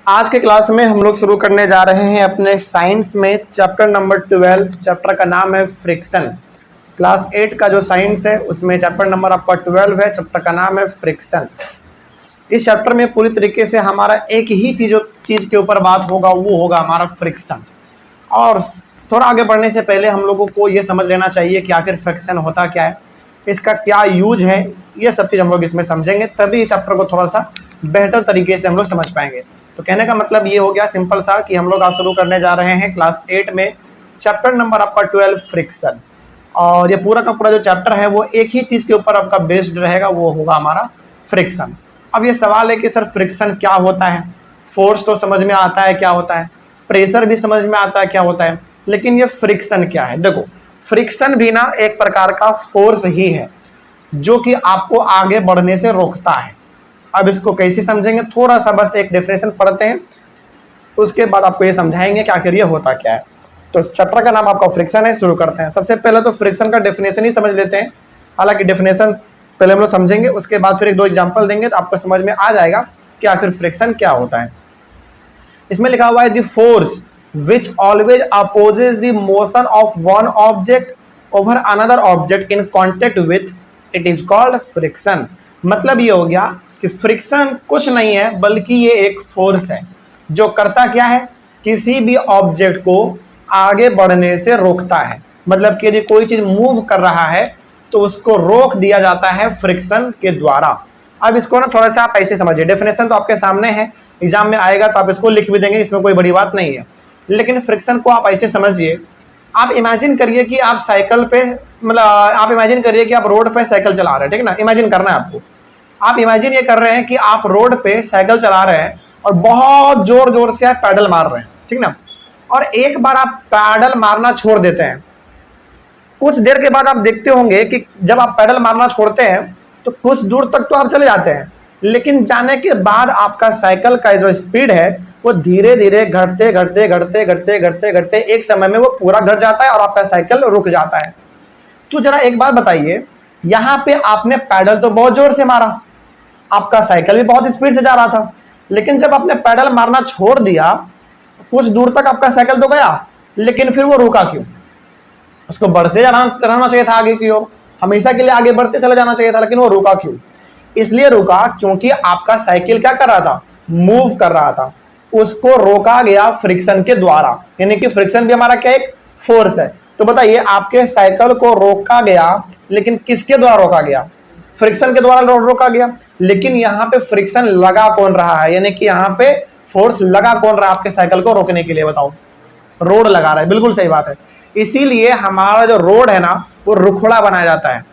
आज के क्लास में हम लोग शुरू करने जा रहे हैं अपने साइंस में चैप्टर नंबर 12। चैप्टर का नाम है फ्रिक्शन। क्लास 8 का जो साइंस है उसमें चैप्टर नंबर आपका 12 है। चैप्टर का नाम है फ्रिक्शन। इस चैप्टर में पूरी तरीके से हमारा एक ही चीज़ के ऊपर बात होगा, वो होगा हमारा फ्रिक्शन। और थोड़ा आगे बढ़ने से पहले हम लोगों को ये समझ लेना चाहिए कि आखिर फ्रिक्शन होता क्या है, इसका क्या यूज है, ये सब चीज़ हम लोग इसमें समझेंगे, तभी इस चैप्टर को थोड़ा सा बेहतर तरीके से हम लोग समझ पाएंगे। तो कहने का मतलब ये हो गया सिंपल सा कि हम लोग आज शुरू करने जा रहे हैं क्लास 8 में चैप्टर नंबर आपका 12 फ्रिक्शन। और ये पूरा का पूरा जो चैप्टर है वो एक ही चीज़ के ऊपर आपका बेस्ड रहेगा, वो होगा हमारा फ्रिक्शन। अब ये सवाल है कि सर फ्रिक्शन क्या होता है। फोर्स तो समझ में आता है क्या होता है, प्रेशर भी समझ में आता है क्या होता है, लेकिन ये फ्रिक्शन क्या है। देखो, फ्रिक्शन भी ना एक प्रकार का फोर्स ही है जो कि आपको आगे बढ़ने से रोकता है। अब इसको कैसे समझेंगे, थोड़ा सा बस एक डेफिनेशन पढ़ते हैं, उसके बाद आपको ये समझाएंगे कि आखिर ये होता क्या है। तो चैप्टर का नाम आपका फ्रिक्शन है, शुरू करते हैं। सबसे पहले तो फ्रिक्शन का डेफिनेशन ही समझ लेते हैं। हालांकि डेफिनेशन पहले हम लोग समझेंगे, उसके बाद फिर एक दो एग्जाम्पल देंगे तो आपको समझ में आ जाएगा कि आखिर फ्रिक्शन क्या होता है। इसमें लिखा हुआ है the force which always opposes the motion of one object over another object in contact with it is called friction. मतलब ये हो गया कि फ्रिक्शन कुछ नहीं है बल्कि ये एक फोर्स है जो करता क्या है, किसी भी ऑब्जेक्ट को आगे बढ़ने से रोकता है। मतलब कि यदि कोई चीज मूव कर रहा है तो उसको रोक दिया जाता है फ्रिक्शन के द्वारा। अब इसको ना थोड़ा सा आप ऐसे समझिए, डेफिनेशन तो आपके सामने है, एग्जाम में आएगा तो आप इसको लिख भी देंगे, इसमें कोई बड़ी बात नहीं है। लेकिन फ्रिक्शन को आप ऐसे समझिए, आप इमेजिन करिए कि आप साइकिल पे, मतलब आप इमेजिन करिए कि आप रोड पे साइकिल चला रहे हैं, ठीक है ना। इमेजिन करना है आपको। आप इमेजिन ये कर रहे हैं कि आप रोड पे साइकिल चला रहे हैं और बहुत जोर जोर से आप पैडल मार रहे हैं, ठीक ना। और एक बार आप पैडल मारना छोड़ देते हैं, कुछ देर के बाद आप देखते होंगे कि जब आप पैडल मारना छोड़ते हैं तो कुछ दूर तक तो आप चले जाते हैं, लेकिन जाने के बाद आपका साइकिल का जो स्पीड है वो धीरे धीरे घटते घटते घटते घटते घटते घटते एक समय में वो पूरा घट जाता है और आपका साइकिल रुक जाता है। तो जरा एक बात बताइए, यहाँ पे आपने पैडल तो बहुत जोर से मारा, आपका साइकिल भी बहुत स्पीड से जा रहा था, लेकिन जब आपने पैडल मारना छोड़ दिया कुछ दूर तक आपका साइकिल तो गया, लेकिन फिर वो रुका क्यों। उसको बढ़ते रहना चाहिए था आगे की ओर, हमेशा के लिए आगे बढ़ते चले जाना चाहिए था, लेकिन वो रुका क्यों। इसलिए रुका क्योंकि आपका साइकिल क्या कर रहा था, मूव कर रहा था। उसको रोका गया फ्रिक्शन के द्वारा, यानी कि फ्रिक्शन भी हमारा क्या एक फोर्स है। तो बताइए, आपके साइकिल को रोका गया, लेकिन किसके द्वारा रोका गया, फ्रिक्शन के द्वारा रोका गया। लेकिन यहाँ पे फ्रिक्शन लगा कौन रहा है, यानी कि यहाँ पे फोर्स लगा कौन रहा है आपके साइकिल को रोकने के लिए, बताओ। रोड लगा रहा है, बिल्कुल सही बात है। इसीलिए हमारा जो रोड है ना वो रुखड़ा बनाया जाता है।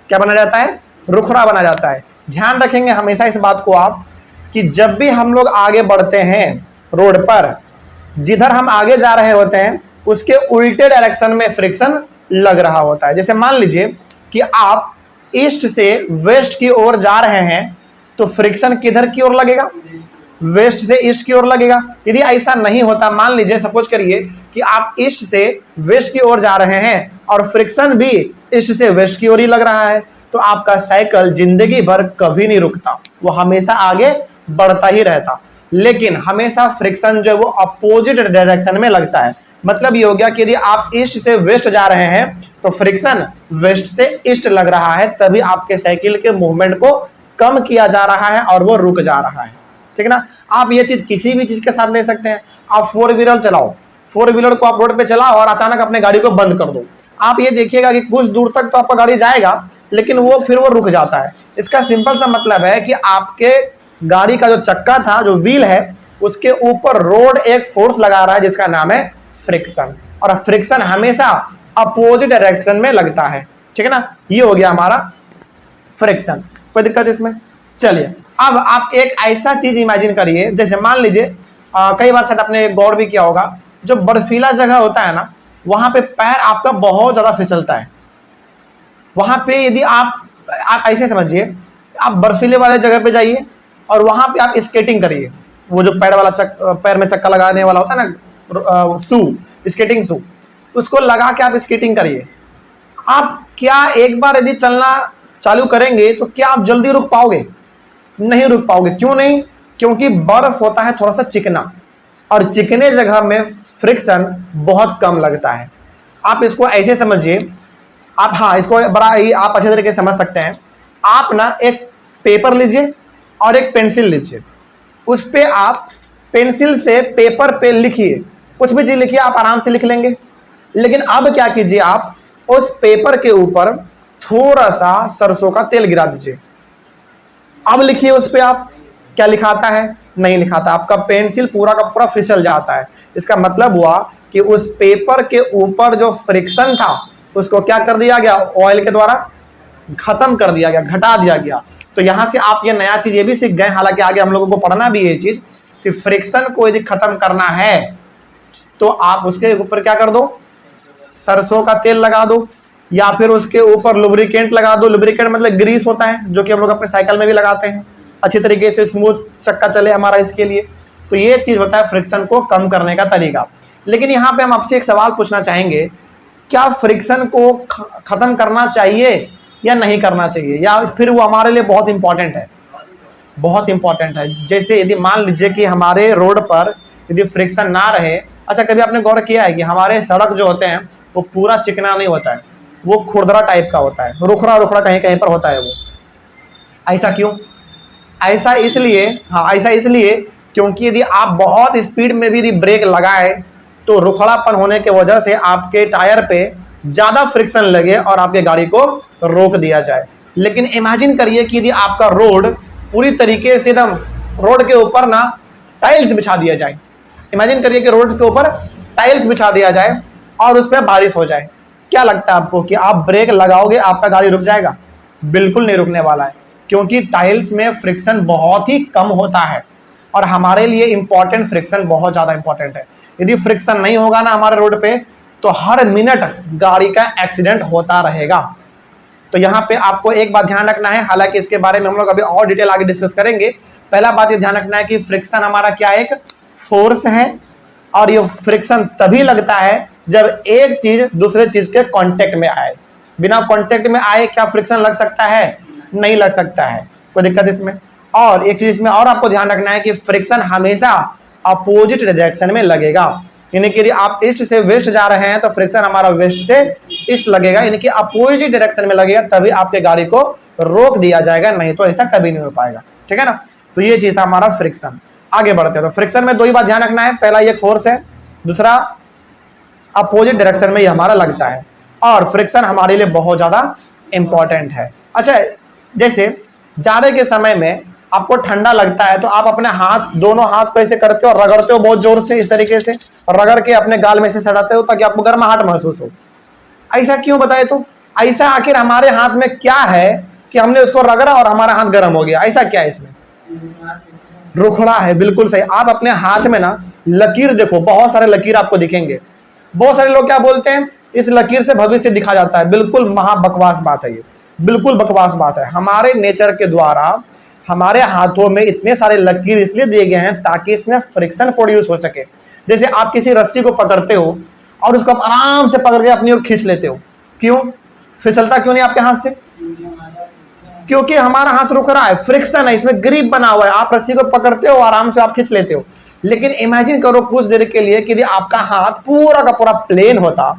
क्या बनाया जाता है, रुखड़ा बनाया जाता है। ध्यान रखेंगे हमेशा इस बात को आप, कि जब भी हम लोग आगे बढ़ते हैं रोड पर, जिधर हम आगे जा रहे होते हैं उसके उल्टे डायरेक्शन में फ्रिक्शन लग रहा होता है। जैसे मान लीजिए कि आप ईस्ट से वेस्ट की ओर जा रहे हैं तो फ्रिक्शन किधर की ओर लगेगा, वेस्ट से ईस्ट की ओर लगेगा। यदि ऐसा नहीं होता, मान लीजिए सपोज करिए कि आप ईस्ट से वेस्ट की ओर जा रहे हैं और फ्रिक्शन भी ईस्ट से वेस्ट की ओर ही लग रहा है, तो आपका साइकिल जिंदगी भर कभी नहीं रुकता, वो हमेशा आगे बढ़ता ही रहता। लेकिन हमेशा फ्रिक्शन जो है वो अपोजिट डायरेक्शन में लगता है। मतलब ये हो गया कि यदि आप ईस्ट से वेस्ट जा रहे हैं तो फ्रिक्शन वेस्ट से ईस्ट लग रहा है, तभी आपके साइकिल के मूवमेंट को कम किया जा रहा है और वो रुक जा रहा है, ठीक है ना। आप ये चीज किसी भी चीज के साथ ले सकते हैं। आप फोर व्हीलर चलाओ, फोर व्हीलर को आप रोड पे चलाओ और अचानक अपने गाड़ी को बंद कर दो, आप ये देखिएगा कि कुछ दूर तक तो आपका गाड़ी जाएगा, लेकिन फिर वो रुक जाता है। इसका सिंपल सा मतलब है कि आपके गाड़ी का जो चक्का था, जो व्हील है, उसके ऊपर रोड एक फोर्स लगा रहा है जिसका नाम है फ्रिक्शन। और फ्रिक्शन हमेशा अपोजिट डायरेक्शन में लगता है, ठीक है ना। ये हो गया हमारा फ्रिक्शन। कोई दिक्कत इसमें। चलिए, अब आप एक ऐसा चीज इमेजिन करिए, जैसे मान लीजिए कई बार शायद आपने गौर भी किया होगा, जो बर्फीला जगह होता है ना वहां पे पैर आपका बहुत ज्यादा फिसलता है। वहां पे यदि आप ऐसे समझिए, आप बर्फीले वाले जगह पे जाइए और वहां पे आप स्केटिंग करिए। वो जो पैर में चक्का लगाने वाला होता है ना, स्केटिंग शू, उसको लगा के आप स्केटिंग करिए। आप क्या एक बार यदि चलना चालू करेंगे तो क्या आप जल्दी रुक पाओगे, नहीं रुक पाओगे। क्यों नहीं, क्योंकि बर्फ होता है थोड़ा सा चिकना, और चिकने जगह में फ्रिक्शन बहुत कम लगता है। आप इसको ऐसे समझिए, आप हाँ इसको बड़ा ही आप अच्छे तरीके से समझ सकते हैं। आप ना एक पेपर लीजिए और एक पेंसिल लीजिए, उस पे आप पेंसिल से पेपर पे लिखिए, कुछ भी चीज लिखिए, आप आराम से लिख लेंगे। लेकिन अब क्या कीजिए, आप उस पेपर के ऊपर थोड़ा सा सरसों का तेल गिरा दीजिए। अब लिखिए उस पे, आप क्या लिखाता है, नहीं लिखाता, आपका पेंसिल पूरा का पूरा फिसल जाता है। इसका मतलब हुआ कि उस पेपर के ऊपर जो फ्रिक्शन था उसको क्या कर दिया गया, ऑयल के द्वारा खत्म कर दिया गया, घटा दिया गया। तो यहां से आप ये नया चीज ये भी सीख गए, हालांकि आगे हम लोगों को पढ़ना भी ये चीज कि फ्रिक्शन को यदि खत्म करना है तो आप उसके ऊपर क्या कर दो, सरसों का तेल लगा दो, या फिर उसके ऊपर लुब्रिकेंट लगा दो। लुब्रिकेंट मतलब ग्रीस होता है, जो कि हम लोग अपने साइकिल में भी लगाते हैं, अच्छी तरीके से स्मूथ चक्का चले हमारा इसके लिए। तो ये चीज होता है फ्रिक्शन को कम करने का तरीका। लेकिन यहाँ पे हम आपसे एक सवाल पूछना चाहेंगे, क्या फ्रिक्शन को खत्म करना चाहिए या नहीं करना चाहिए, या फिर वो हमारे लिए बहुत इंपॉर्टेंट है? बहुत इंपॉर्टेंट है। जैसे यदि मान लीजिए कि हमारे रोड पर यदि फ्रिक्शन ना रहे, अच्छा कभी आपने गौर किया है कि हमारे सड़क जो होते हैं वो पूरा चिकना नहीं होता है, वो खुरदरा टाइप का होता है, रुखड़ा रुखड़ा कहीं कहीं पर होता है वो। ऐसा क्यों? ऐसा इसलिए, हाँ ऐसा इसलिए क्योंकि यदि आप बहुत स्पीड में भी यदि ब्रेक लगाए तो रुखड़ापन होने की वजह से आपके टायर पे ज्यादा फ्रिक्शन लगे और आपके गाड़ी को रोक दिया जाए। लेकिन इमेजिन करिए कि यदि आपका रोड पूरी तरीके से एकदम रोड के ऊपर ना टाइल्स बिछा दिया जाए। इमेजिन करिए कि रोड के ऊपर टाइल्स बिछा दिया जाए और उस पर बारिश हो जाए, क्या लगता है आपको कि आप ब्रेक लगाओगे, आपका गाड़ी रुक जाएगा? बिल्कुल नहीं रुकने वाला है, क्योंकि टाइल्स में फ्रिक्शन बहुत ही कम होता है और हमारे लिए इंपॉर्टेंट फ्रिक्शन बहुत ज्यादा इंपॉर्टेंट है। यदि फ्रिक्शन नहीं होगा ना हमारे रोड पे तो हर मिनट गाड़ी का एक्सीडेंट होता रहेगा। तो यहाँ पे आपको एक बात ध्यान रखना है, हालांकि इसके बारे में हम लोग अभी और डिटेल आगे डिस्कस करेंगे। पहला बात ये ध्यान रखना है कि फ्रिक्शन हमारा क्या एक फोर्स है, और ये फ्रिक्शन तभी लगता है जब एक चीज दूसरे चीज के कांटेक्ट में आए। बिना कांटेक्ट में आए क्या फ्रिक्शन लग सकता है? नहीं लग सकता है, कोई दिक्कत इसमें। और एक चीज इसमें और आपको ध्यान रखना है कि फ्रिक्शन हमेशा अपोजिट डायरेक्शन में लगेगा, यानी कि यदि आप ईस्ट से वेस्ट जा रहे हैं तो फ्रिक्शन हमारा वेस्ट से ईस्ट लगेगा, यानी कि अपोजिट डायरेक्शन में लगेगा, तभी आपके गाड़ी को रोक दिया जाएगा, नहीं तो ऐसा कभी नहीं हो पाएगा। ठीक है ना? तो ये चीज था हमारा फ्रिक्शन। आगे बढ़ते हैं। तो फ्रिक्शन में दो ही बात ध्यान रखना है, पहला ये फोर्स है, दूसरा अपोजिट डायरेक्शन में ये हमारा लगता है, और फ्रिक्शन हमारे लिए बहुत ज्यादा इंपॉर्टेंट है। अच्छा, जैसे जाड़े के समय में आपको ठंडा लगता है तो आप अपने हाथ, दोनों हाथ को ऐसे करते हो और रगड़ते हो बहुत जोर से, इस तरीके से रगड़ के अपने गाल में से सटाते हो ताकि आपको गर्माहट महसूस हो। ऐसा क्यों बताए? तो ऐसा आखिर हमारे हाथ में क्या है कि हमने उसको रगड़ा और हमारा हाथ गर्म हो गया? ऐसा क्या है इसमें? रुखड़ा है, बिल्कुल सही। आप अपने हाथ में ना लकीर देखो, बहुत सारे लकीर आपको दिखेंगे। बहुत सारे लोग क्या बोलते हैं, इस लकीर से भविष्य दिखा जाता है। बिल्कुल महा बकवास बात है ये, बिल्कुल बकवास बात है। हमारे नेचर के द्वारा हमारे हाथों में इतने सारे लकीर इसलिए दिए गए हैं ताकि इसमें फ्रिक्शन प्रोड्यूस हो सके। जैसे आप किसी रस्सी को पकड़ते हो और उसको आप आराम से पकड़ के अपनी ओर खींच लेते हो, क्यों? फिसलता क्यों नहीं आपके हाथ से? क्योंकि हमारा हाथ रुक रहा है, फ्रिक्शन है, इसमें ग्रिप बना हुआ है। आप रस्सी को पकड़ते हो, आराम से आप खींच लेते हो। लेकिन इमेजिन करो कुछ देर के लिए कि आपका हाथ पूरा का पूरा प्लेन होता,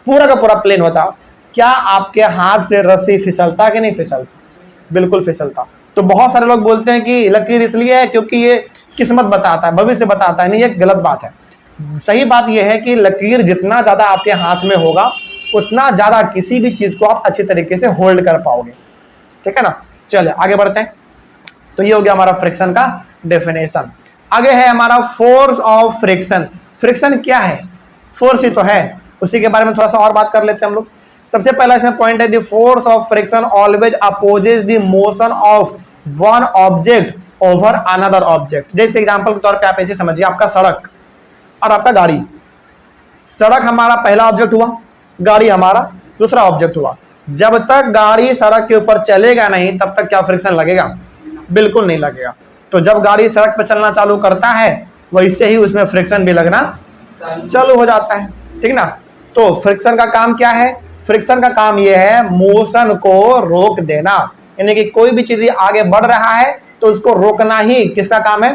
पूरा का पूरा प्लेन होता, क्या आपके हाथ से रस्सी फिसलता कि नहीं फिसलता? बिल्कुल फिसलता। तो बहुत सारे लोग बोलते हैं कि लकीर इसलिए है क्योंकि ये किस्मत बताता है, भविष्य बताता है। नहीं, ये गलत बात है। सही बात यह है कि लकीर जितना ज्यादा आपके हाथ में होगा उतना ज्यादा किसी भी चीज को आप अच्छी तरीके से होल्ड कर पाओगे। ठीक है ना? चलिए आगे बढ़ते हैं। तो ये हो गया हमारा फ्रिक्शन का डेफिनेशन। आगे है हमारा फोर्स ऑफ फ्रिक्शन। फ्रिक्शन क्या है? फोर्स ही तो है, उसी के बारे में थोड़ा सा और बात कर लेते हैं हम लोग। सबसे पहला इसमें पॉइंट है, the force of friction always opposes the motion of one object over another object. जैसे एग्जांपल के तौर पे आप ऐसे समझिए, आपका सड़क और आपका गाड़ी। सड़क हमारा पहला ऑब्जेक्ट हुआ, गाड़ी हमारा दूसरा ऑब्जेक्ट हुआ। जब तक गाड़ी सड़क के ऊपर चलेगा नहीं तब तक क्या फ्रिक्शन लगेगा? बिल्कुल नहीं लगेगा। तो जब गाड़ी सड़क पर चलना चालू करता है वैसे ही उसमें फ्रिक्शन भी लगना चालू हो जाता है। ठीक ना? तो फ्रिक्शन का काम क्या है? फ्रिक्शन का काम यह है मोशन को रोक देना, यानी कि कोई भी चीज आगे बढ़ रहा है तो उसको रोकना ही किसका काम है?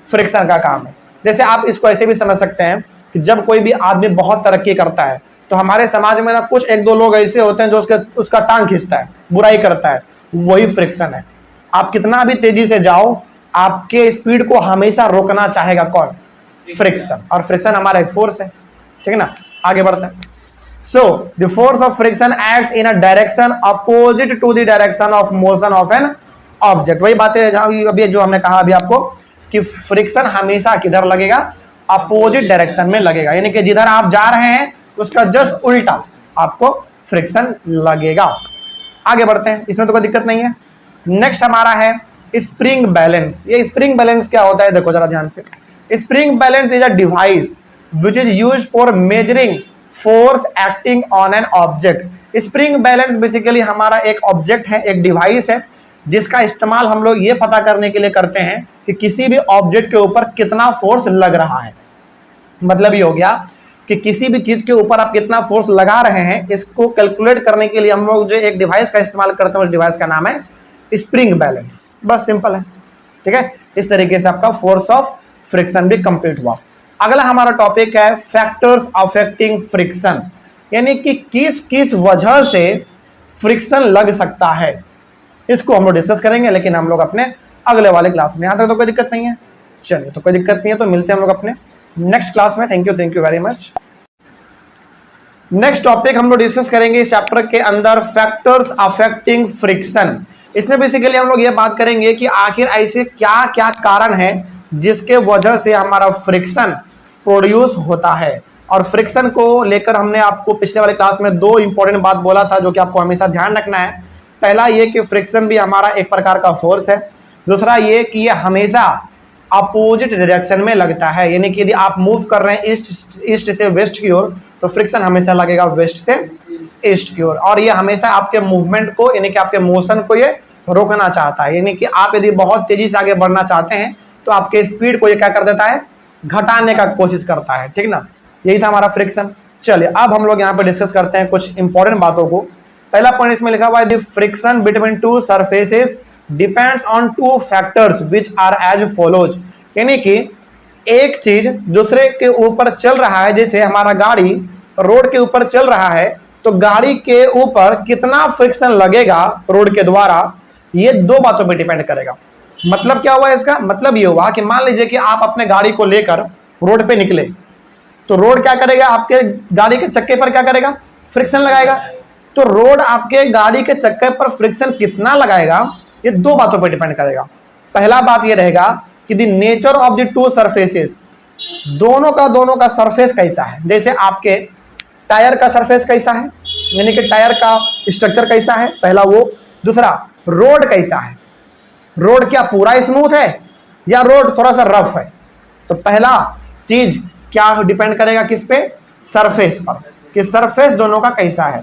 फ्रिक्शन का काम है। जैसे आप इसको ऐसे भी समझ सकते हैं कि जब कोई भी आदमी बहुत तरक्की करता है तो हमारे समाज में ना कुछ एक दो लोग ऐसे होते हैं जो उसका टांग खींचता है, बुराई करता है, वही फ्रिक्शन है। आप कितना भी तेजी से जाओ, आपके स्पीड को हमेशा रोकना चाहेगा कौन? फ्रिक्शन। और फ्रिक्शन हमारा एक फोर्स है, ठीक है ना। आगे बढ़ते हैं। So the force of friction acts in a direction opposite to the direction of motion of an object. वही बात है अभी जो हमने कहा अभी आपको कि फ्रिक्शन हमेशा किधर लगेगा? अपोजिट डायरेक्शन में लगेगा, यानी कि जिधर आप जा रहे हैं उसका जस्ट उल्टा आपको फ्रिक्शन लगेगा। आगे बढ़ते हैं, इसमें तो कोई दिक्कत नहीं है। नेक्स्ट हमारा है स्प्रिंग बैलेंस। ये स्प्रिंग बैलेंस क्या होता है देखो जरा ध्यान से। Spring balance is a device which is used for measuring force acting on an object. Spring balance basically हमारा एक ऑब्जेक्ट है, एक डिवाइस है, जिसका इस्तेमाल हम लोग ये पता करने के लिए करते हैं कि किसी भी ऑब्जेक्ट के ऊपर कितना फोर्स लग रहा है। मतलब ये हो गया कि किसी भी चीज के ऊपर आप कितना फोर्स लगा रहे हैं, इसको कैलकुलेट करने के लिए हम लोग जो एक डिवाइस का इस्तेमाल करते हैं, उस डिवाइस का नाम है स्प्रिंग बैलेंस। बस सिंपल है, ठीक है। इस तरीके से आपका फोर्स ऑफ फ्रिक्शन भी कंप्लीट हुआ। अगला हमारा टॉपिक है फैक्टर्स अफेक्टिंग फ्रिक्शन, यानी कि किस किस वजह से फ्रिक्शन लग सकता है, इसको हम लोग डिस्कस करेंगे, लेकिन हम लोग अपने अगले वाले क्लास में। यहां तक तो कोई दिक्कत नहीं है? चलिए, तो कोई दिक्कत नहीं है, तो मिलते हैं हम लोग अपने नेक्स्ट क्लास में। Thank you very much. Next topic हम लोग डिस्कस करेंगे इस चैप्टर के अंदर, फैक्टर्स अफेक्टिंग फ्रिक्शन। इसमें बेसिकली हम लोग ये बात करेंगे कि आखिर ऐसे क्या क्या कारण है जिसके वजह से हमारा फ्रिक्शन प्रोड्यूस होता है। और फ्रिक्शन को लेकर हमने आपको पिछले वाले क्लास में दो इंपॉर्टेंट बात बोला था, जो कि आपको हमेशा ध्यान रखना है। पहला ये कि फ्रिक्शन भी हमारा एक प्रकार का फोर्स है। दूसरा ये कि ये हमेशा अपोजिट डायरेक्शन में लगता है, यानी कि यदि आप मूव कर रहे हैं ईस्ट से वेस्ट की ओर, तो फ्रिक्शन हमेशा लगेगा वेस्ट से ईस्ट की ओर। और ये हमेशा आपके मूवमेंट को, यानी कि आपके मोशन को ये रोकना चाहता है, यानी कि आप यदि बहुत तेजी से आगे बढ़ना चाहते हैं तो आपके स्पीड को ये क्या कर देता है? घटाने का कोशिश करता है, ठीक ना। यही था हमारा फ्रिक्शन। चलिए, अब हम लोग यहाँ पे डिस्कस करते हैं कुछ इंपॉर्टेंट बातों को। पहला पॉइंट इसमें लिखा हुआ है, the friction between two surfaces depends on two factors which are as follows. यानी कि एक चीज दूसरे के ऊपर चल रहा है, जैसे हमारा गाड़ी रोड के ऊपर चल रहा है, तो गाड़ी के ऊपर कितना फ्रिक्शन लगेगा रोड के द्वारा, ये दो बातों पे डिपेंड करेगा। मतलब क्या हुआ इसका? मतलब ये हुआ कि मान लीजिए कि आप अपने गाड़ी को लेकर रोड पे निकले, तो रोड क्या करेगा? आपके गाड़ी के चक्के पर क्या करेगा? फ्रिक्शन लगाएगा। तो रोड आपके गाड़ी के चक्के पर फ्रिक्शन कितना लगाएगा, ये दो बातों पर डिपेंड करेगा। पहला बात ये रहेगा कि the nature of the two surfaces, दोनों का सरफेस कैसा है। जैसे आपके टायर का सरफेस कैसा है, यानी कि टायर का स्ट्रक्चर कैसा है, पहला वो। दूसरा, रोड कैसा है, रोड क्या पूरा स्मूथ है या रोड थोड़ा सा रफ है। तो पहला चीज क्या डिपेंड करेगा किस पे? सरफेस पर, कि सरफेस दोनों का कैसा है।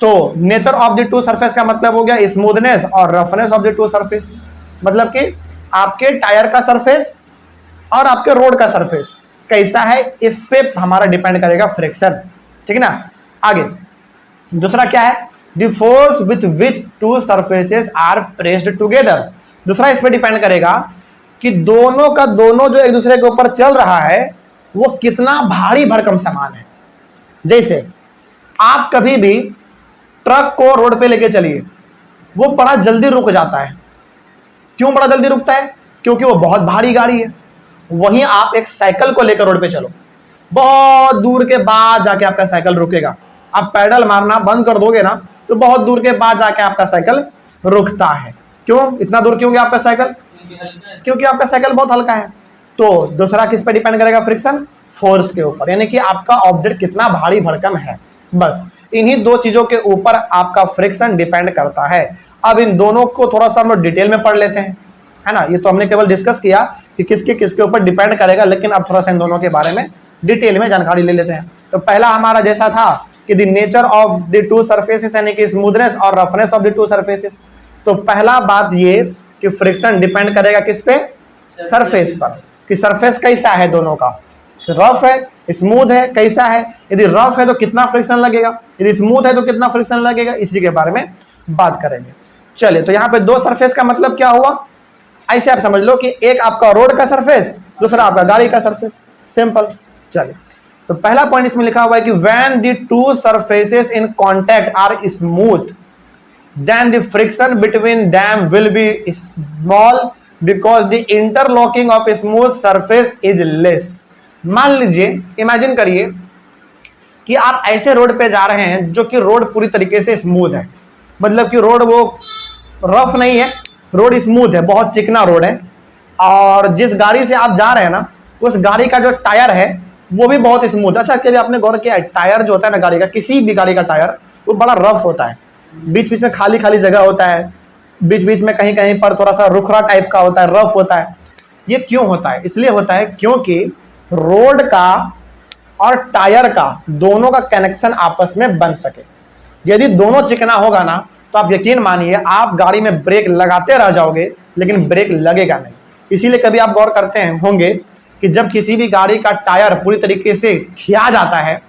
तो nature of the to surface का मतलब हो गया स्मूथनेस और roughness of the to surface. मतलब कि आपके टायर का सरफेस और आपके रोड का सरफेस कैसा है, इस पे हमारा डिपेंड करेगा फ्रिक्शन, ठीक है ना। आगे दूसरा क्या है? The force with which two surfaces are pressed together. दूसरा इस पे डिपेंड करेगा कि दोनों का दोनों जो एक दूसरे के ऊपर चल रहा है वो कितना भारी भरकम सामान है। जैसे आप कभी भी ट्रक को रोड पे लेके चलिए, वो बड़ा जल्दी रुक जाता है। क्यों बड़ा जल्दी रुकता है? क्योंकि वो बहुत भारी गाड़ी है। वहीं आप एक साइकिल को लेकर रोड पे चलो, बहुत दूर के बाद जाके आपका साइकिल रुकेगा। आप पैडल मारना बंद कर दोगे ना, तो बहुत दूर के बाद जाके आपका साइकिल रुकता है। क्यों इतना दूर क्यों गया आपका साइकिल? क्योंकि आपका साइकिल बहुत हल्का है। तो दूसरा किस पे डिपेंड करेगा? फ्रिक्शन फोर्स के ऊपर, यानी कि आपका ऑब्जेक्ट कितना भारी भरकम है। बस इन्हीं दो चीजों के ऊपर आपका फ्रिक्शन डिपेंड करता है। अब इन दोनों को थोड़ा सा हम लोग डिटेल में पढ़ लेते हैं, है ना। ये तो हमने केवल डिस्कस किया कि किसके ऊपर डिपेंड करेगा, लेकिन अब थोड़ा सा इन दोनों के बारे में डिटेल में जानकारी ले लेते हैं। तो पहला हमारा जैसा था कि the nature of the two surfaces, यानी कि स्मूथनेस और roughness of the two surfaces. तो पहला बात ये कि फ्रिक्शन डिपेंड करेगा किस पे? सरफेस पर, कि सरफेस कैसा है दोनों का, रफ है स्मूथ है कैसा है। यदि रफ है तो कितना फ्रिक्शन लगेगा, यदि स्मूथ है तो कितना फ्रिक्शन लगेगा, इसी के बारे में बात करेंगे। चलिए, तो यहाँ पे दो सरफेस का मतलब क्या हुआ? ऐसे आप समझ लो कि एक आपका रोड का सरफेस, दूसरा आपका गाड़ी का सरफेस, सिंपल। चलिए, तो पहला पॉइंट इसमें लिखा हुआ है कि when the two surfaces in contact are smooth then the friction between them will be small because the interlocking of a smooth surface is less। मान लीजिए, इमेजिन करिए कि आप ऐसे रोड पे जा रहे हैं जो कि रोड पूरी तरीके से स्मूथ है, मतलब कि रोड वो रफ नहीं है, रोड स्मूथ है, बहुत चिकना रोड है, और जिस गाड़ी से आप जा रहे हैं ना, उस गाड़ी का जो टायर है वो भी बहुत स्मूथ। अच्छा, कभी आपने गौर किया है, टायर जो होता है ना गाड़ी का, किसी भी गाड़ी का टायर, वो बड़ा रफ होता है, बीच बीच में खाली खाली जगह होता है, बीच बीच में कहीं कहीं पर थोड़ा सा रुखरा टाइप का होता है, रफ होता है। ये क्यों होता है? इसलिए होता है क्योंकि रोड का और टायर का दोनों का कनेक्शन आपस में बन सके। यदि दोनों चिकना होगा ना, तो आप यकीन मानिए आप गाड़ी में ब्रेक लगाते रह जाओगे लेकिन ब्रेक लगेगा नहीं। इसीलिए कभी आप गौर करते हैं होंगे कि जब किसी भी गाड़ी का टायर पूरी तरीके से खिया जाता है,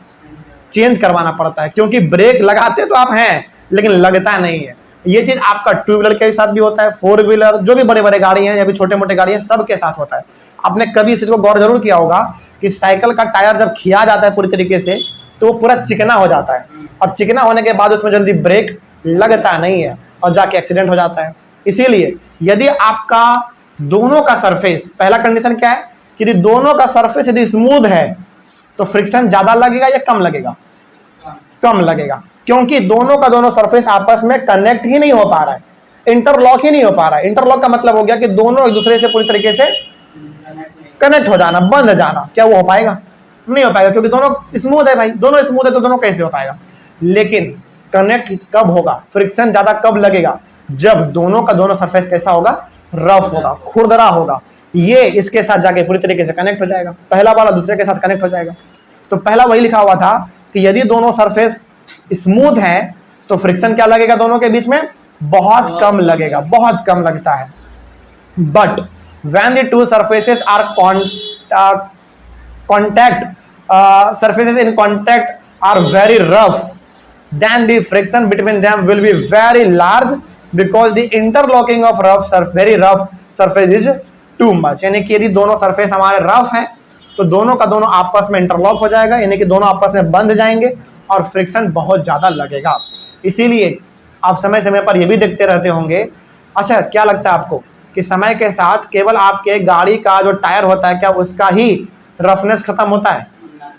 चेंज करवाना पड़ता है, क्योंकि ब्रेक लगाते तो आप हैं लेकिन लगता नहीं है। ये चीज आपका टू व्हीलर के साथ भी होता है, फोर व्हीलर, जो भी बड़े बड़े गाड़ी हैं या भी छोटे मोटे गाड़ी हैं, सबके साथ होता है। आपने कभी इस चीज को गौर जरूर किया होगा कि साइकिल का टायर जब खिया जाता है पूरी तरीके से, तो वो पूरा चिकना हो जाता है, और चिकना होने के बाद उसमें जल्दी ब्रेक लगता नहीं है और जाके एक्सीडेंट हो जाता है। इसीलिए यदि आपका दोनों का सरफेस, पहला कंडीशन क्या है कि यदि दोनों का सरफेस यदि स्मूथ है तो फ्रिक्शन ज्यादा लगेगा या कम लगेगा? कम लगेगा, क्योंकि दोनों का दोनों सरफेस आपस में कनेक्ट ही नहीं हो पा रहा है, इंटरलॉक ही नहीं हो पा रहा है। इंटरलॉक का मतलब हो गया कि दोनों एक दूसरे से पूरी तरीके से कनेक्ट हो जाना, बंध जाना। क्या वो हो पाएगा? नहीं हो पाएगा, क्योंकि दोनों स्मूथ है भाई, दोनों स्मूथ है तो दोनों कैसे हो पाएगा? लेकिन कनेक्ट कब होगा, फ्रिक्शन ज्यादा कब लगेगा? जब दोनों का दोनों सरफेस कैसा होगा? रफ होगा, खुरदरा होगा। ये इसके साथ जाके पूरी तरीके से कनेक्ट हो जाएगा, पहला वाला दूसरे के साथ कनेक्ट हो जाएगा। तो पहला वही लिखा हुआ था कि यदि दोनों सरफेस स्मूथ है तो फ्रिक्शन क्या लगेगा दोनों के बीच में? बहुत कम लगेगा, बहुत कम लगता है। But when the two surfaces are surfaces in contact are very rough, then the friction between them will be very large because the interlocking of very rough surface is too much। यानी कि यदि दोनों surface हमारे rough हैं तो दोनों का दोनों आपस में इंटरलॉक हो जाएगा, यानी कि दोनों आपस में बंध जाएंगे और फ्रिक्शन बहुत ज्यादा लगेगा। इसीलिए आप समय समय पर यह भी देखते रहते होंगे। अच्छा, क्या लगता है आपको कि समय के साथ केवल आपके गाड़ी का जो टायर होता है, क्या उसका ही रफनेस खत्म होता है?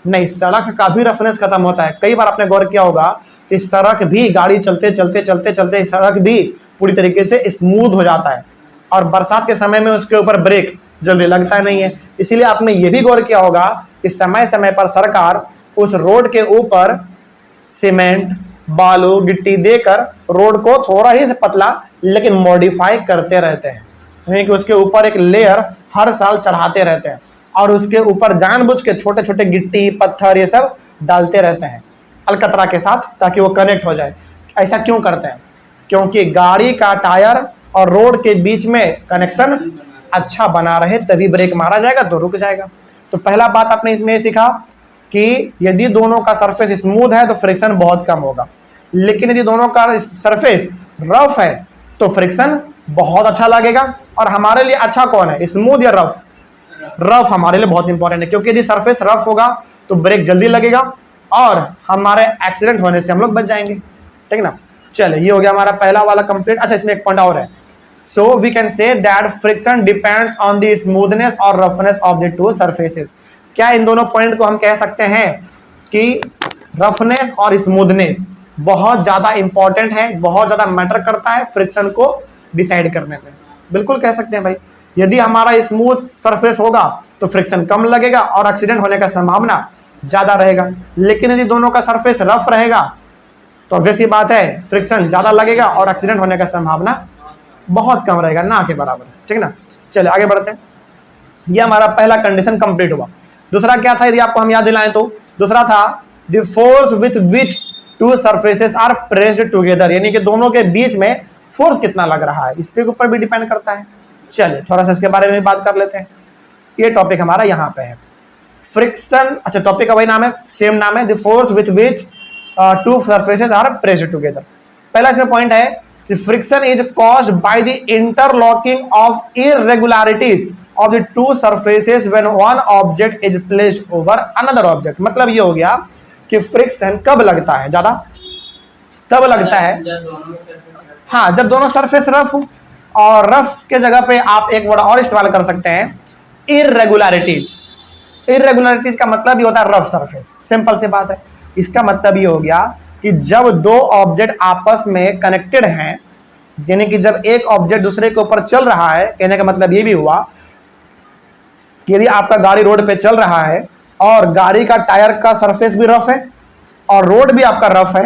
नहीं, सड़क का भी रफनेस खत्म होता है। कई बार आपने गौर किया होगा कि सड़क भी, गाड़ी चलते चलते चलते चलते सड़क भी पूरी तरीके से स्मूथ हो जाता है, और बरसात के समय में उसके ऊपर ब्रेक जल्दी लगता नहीं है। इसीलिए आपने ये भी गौर किया होगा कि समय समय पर सरकार उस रोड के ऊपर सीमेंट, बालू, गिट्टी देकर रोड को थोड़ा ही पतला लेकिन मॉडिफाई करते रहते हैं, यानी कि उसके ऊपर एक लेयर हर साल चढ़ाते रहते हैं और उसके ऊपर जानबूझ के छोटे छोटे गिट्टी, पत्थर, ये सब डालते रहते हैं अलकतरा के साथ, ताकि वो कनेक्ट हो जाए। ऐसा क्यों करते हैं? क्योंकि गाड़ी का टायर और रोड के बीच में कनेक्शन अच्छा बना रहे, तभी ब्रेक मारा जाएगा तो रुक जाएगा। तो पहला बात आपने इसमें सीखा कि यदि दोनों का सरफेस स्मूथ है तो फ्रिक्शन बहुत कम होगा, लेकिन यदि दोनों का सरफेस रफ है तो फ्रिक्शन बहुत अच्छा लगेगा। और हमारे लिए अच्छा कौन है, स्मूथ या रफ? रफ हमारे लिए बहुत इंपॉर्टेंट है, क्योंकि यदि सरफेस रफ होगा तो ब्रेक जल्दी लगेगा और हमारे एक्सीडेंट होने से हम लोग बच जाएंगे, ठीक ना। चलिए, ये हो गया हमारा पहला वाला कंप्लीट। अच्छा, इसमें एक पॉइंट और है। So we can say that friction depends on the smoothness और roughness of the two surfaces. क्या इन दोनों पॉइंट को हम कह सकते हैं कि रफनेस और स्मूथनेस बहुत ज्यादा इंपॉर्टेंट है, बहुत ज्यादा मैटर करता है फ्रिक्शन को डिसाइड करने में? बिल्कुल कह सकते हैं भाई। यदि हमारा स्मूथ सरफेस होगा तो फ्रिक्शन कम लगेगा और एक्सीडेंट होने का संभावना ज्यादा रहेगा, लेकिन यदि दोनों का सरफेस रफ रहेगा तो वैसी बात है, फ्रिक्शन ज्यादा लगेगा और एक्सीडेंट होने का संभावना बहुत कम रहेगा, ना के बराबर, ठीक ना। चलिए आगे बढ़ते हैं। ये हमारा पहला कंडीशन कंप्लीट हुआ। दूसरा क्या था, यदि आपको हम याद दिलाएं तो दूसरा था the force with which two surfaces are pressed together, यानी कि दोनों के बीच में फोर्स कितना लग रहा है, इसके ऊपर भी डिपेंड करता है। चलिए थोड़ा सा इसके बारे में भी बात कर लेते हैं। ये टॉपिक हमारा यहाँ पे है, फ्रिक्शन। अच्छा, टॉपिक का वही नाम है, सेम नाम है, the force with which two surfaces are pressed together. पहला इसमें पॉइंट है कि friction is caused by the interlocking of irregularities of the two surfaces when one object is placed over another object. मतलब ये हो गया कि फ्रिक्शन कब लगता है, ज्यादा तब लगता है हाँ जब दोनों सरफेस रफ हो, और रफ के जगह पे आप एक वर्ड और इस्तेमाल कर सकते हैं, इररेगुलरिटीज। इररेगुलरिटीज का मतलब ये होता है रफ सरफेस, सिंपल सी बात है। इसका मतलब ये हो गया कि जब दो ऑब्जेक्ट आपस में कनेक्टेड हैं, यानी कि जब एक ऑब्जेक्ट दूसरे के ऊपर चल रहा है, कहने का मतलब ये भी हुआ कि यदि आपका गाड़ी रोड पे चल रहा है और गाड़ी का टायर का सरफेस भी रफ है और रोड भी आपका रफ है,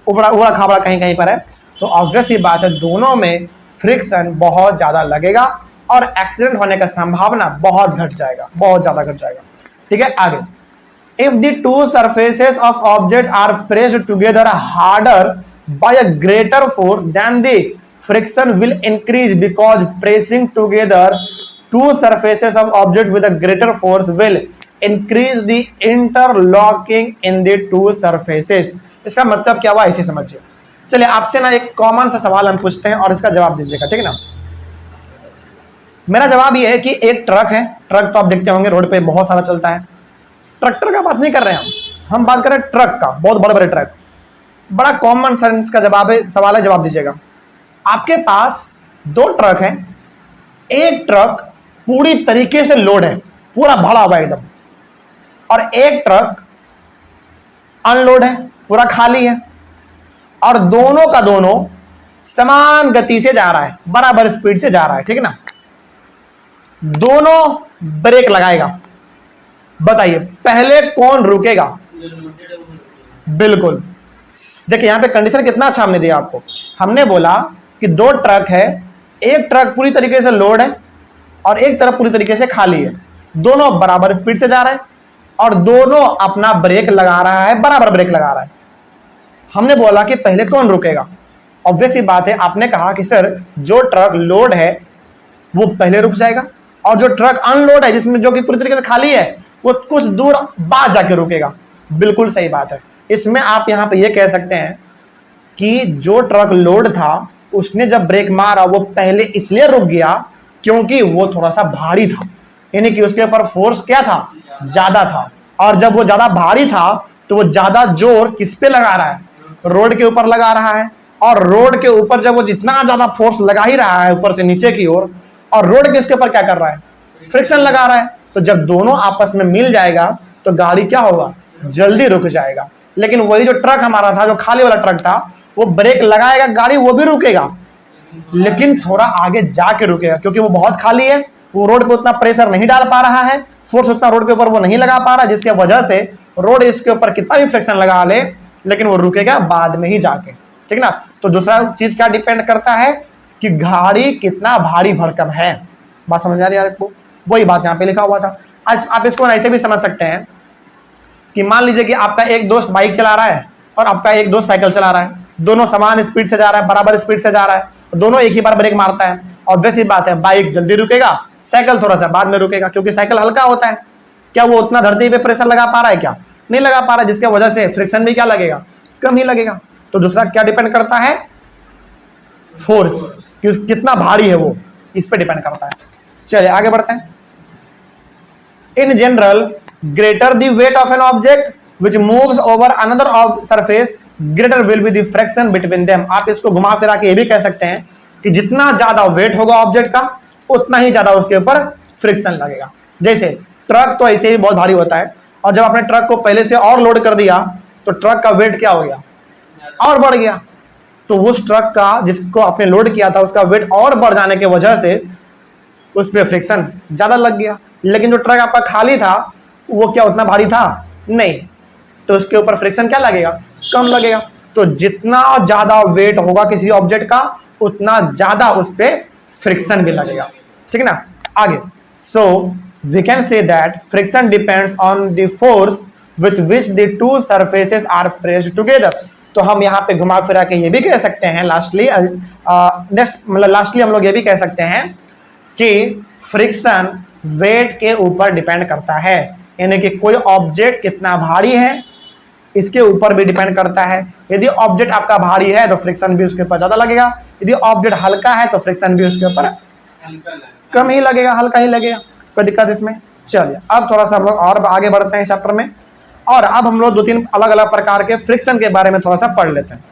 उबड़ा खाबड़ा कहीं कहीं पर है, तो ऑब्वियस ही बात है दोनों में फ्रिक्शन बहुत ज्यादा लगेगा और एक्सीडेंट होने का संभावना बहुत घट जाएगा, बहुत ज्यादा घट जाएगा। ठीक है, आगे। If the two surfaces of objects are pressed together harder by a greater force, then the friction will increase, because pressing together two surfaces of objects with a greater force will increase the interlocking in the two surfaces। इसका मतलब क्या हुआ इसे समझिए। चलिए आपसे ना एक कॉमन सा सवाल हम पूछते हैं और इसका जवाब दीजिएगा, ठीक है ना। मेरा जवाब ये है कि एक ट्रक है, ट्रक तो आप देखते होंगे रोड पे बहुत सारा चलता है। ट्रैक्टर का बात नहीं कर रहे हैं हम बात कर रहे हैं ट्रक का, बहुत बड़े बड़े ट्रक। बड़ा कॉमन सेंस का जवाब है, सवाल है, जवाब दीजिएगा। आपके पास दो ट्रक हैं, एक ट्रक पूरी तरीके से लोड है, पूरा भरा हुआ एकदम, और एक ट्रक अनलोड है, पूरा खाली है, और दोनों का दोनों समान गति से जा रहा है, बराबर स्पीड से जा रहा है, ठीक है ना। दोनों ब्रेक लगाएगा, बताइए पहले कौन रुकेगा? बिल्कुल, देखिए यहां पे कंडीशन कितना अच्छा हमने दिया आपको। हमने बोला कि दो ट्रक है, एक ट्रक पूरी तरीके से लोड है और एक तरफ पूरी तरीके से खाली है, दोनों बराबर स्पीड से जा रहे हैं और दोनों अपना ब्रेक लगा रहा है, बराबर ब्रेक लगा रहा है। हमने बोला कि पहले कौन रुकेगा? ऑब्वियस ही बात है, आपने कहा कि सर जो ट्रक लोड है वो पहले रुक जाएगा और जो ट्रक अनलोड है, जिसमें जो कि पूरी तरीके से खाली है, वो कुछ दूर बाद जाके रुकेगा। बिल्कुल सही बात है। इसमें आप यहां पे ये कह सकते हैं कि जो ट्रक लोड था उसने जब ब्रेक मारा वो पहले इसलिए रुक गया क्योंकि वो थोड़ा सा भारी था, यानी कि उसके ऊपर फोर्स क्या था? ज्यादा था। और जब वो ज्यादा भारी था तो वो ज्यादा जोर किस पे लगा रहा है? रोड के ऊपर लगा रहा है। और रोड के ऊपर जब वो जितना ज्यादा फोर्स लगा ही रहा है ऊपर से नीचे की ओर, और रोड के इसके ऊपर क्या कर रहा है? फ्रिक्शन लगा रहा है। तो जब दोनों आपस में मिल जाएगा तो गाड़ी क्या होगा? जल्दी रुक जाएगा। लेकिन वही जो ट्रक हमारा था, जो खाली वाला ट्रक था, वो ब्रेक लगाएगा, गाड़ी वो भी रुकेगा, लेकिन थोड़ा आगे जाके रुकेगा क्योंकि वो बहुत खाली है, वो रोड पे उतना प्रेशर नहीं डाल पा रहा है, फोर्स उतना रोड के ऊपर वो नहीं लगा पा रहा, जिसके वजह से रोड इसके ऊपर कितना भी फ्रिक्शन लगा ले लेकिन वो रुकेगा बाद में ही जाके, ठीक ना। तो दूसरा चीज क्या डिपेंड करता है कि गाड़ी कितना भारी भरकम है। बात समझ आ रही है आपको? वही बात यहाँ पे लिखा हुआ था। आज आप इसको ऐसे भी समझ सकते हैं कि मान लीजिए कि आपका एक दोस्त बाइक चला रहा है और आपका एक दोस्त साइकिल चला रहा है, दोनों समान स्पीड से जा रहा है, बराबर स्पीड से जा रहा है, दोनों एक ही बार ब्रेक मारता है। ऑब्वियस ही बात है, बाइक जल्दी रुकेगा, साइकिल थोड़ा सा बाद में रुकेगा, क्योंकि साइकिल हल्का होता है। क्या वो उतना धरती पे प्रेशर लगा पा रहा है? क्या नहीं लगा पा रहा है, जिसके वजह से फ्रिक्शन भी क्या लगेगा? कम ही लगेगा। तो दूसरा क्या डिपेंड करता है? फोर्स, कि कितना भारी है वो, इस पे डिपेंड करता है। चलिए आगे बढ़ते हैं। In general, greater the weight of an object which moves over another surface, greater will be the friction between them। आप इसको घुमा फिरा के ये भी कह सकते हैं कि जितना ज्यादा वेट होगा ऑब्जेक्ट का उतना ही ज्यादा उसके ऊपर फ्रिक्शन लगेगा। जैसे ट्रक तो ऐसे ही बहुत भारी होता है, और जब आपने ट्रक को पहले से और लोड कर दिया तो ट्रक का वेट क्या हो गया? और बढ़ गया। तो उस ट्रक का जिसको आपने लोड किया था उसका वेट और बढ़ जाने की वजह से उस पर फ्रिक्शन ज्यादा लग गया। लेकिन जो ट्रक आपका खाली था वो क्या उतना भारी था? नहीं, तो उसके ऊपर फ्रिक्शन क्या लगेगा? कम लगेगा। तो जितना ज्यादा वेट होगा किसी ऑब्जेक्ट का उतना ज्यादा उस पर फ्रिक्शन भी लगेगा, ठीक है ना। आगे, so we can say that friction depends on the force with which the two surfaces are pressed together. तो हम यहाँ पे घुमा फिरा के ये भी कह सकते हैं लास्टली हम लोग ये भी कह सकते हैं कि फ्रिक्शन वेट के ऊपर डिपेंड करता है, यानी कि कोई ऑब्जेक्ट कितना भारी है इसके ऊपर भी डिपेंड करता है। यदि ऑब्जेक्ट आपका भारी है तो फ्रिक्शन भी उसके ऊपर ज्यादा लगेगा, यदि ऑब्जेक्ट हल्का है तो फ्रिक्शन भी उसके ऊपर कम ही लगेगा, हल्का ही लगेगा। कोई दिक्कत इसमें? चलिए अब थोड़ा सा हम लोग और आगे बढ़ते हैं चैप्टर में, और अब हम लोग 2-3 अलग अलग प्रकार के फ्रिक्शन के बारे में थोड़ा सा पढ़ लेते हैं,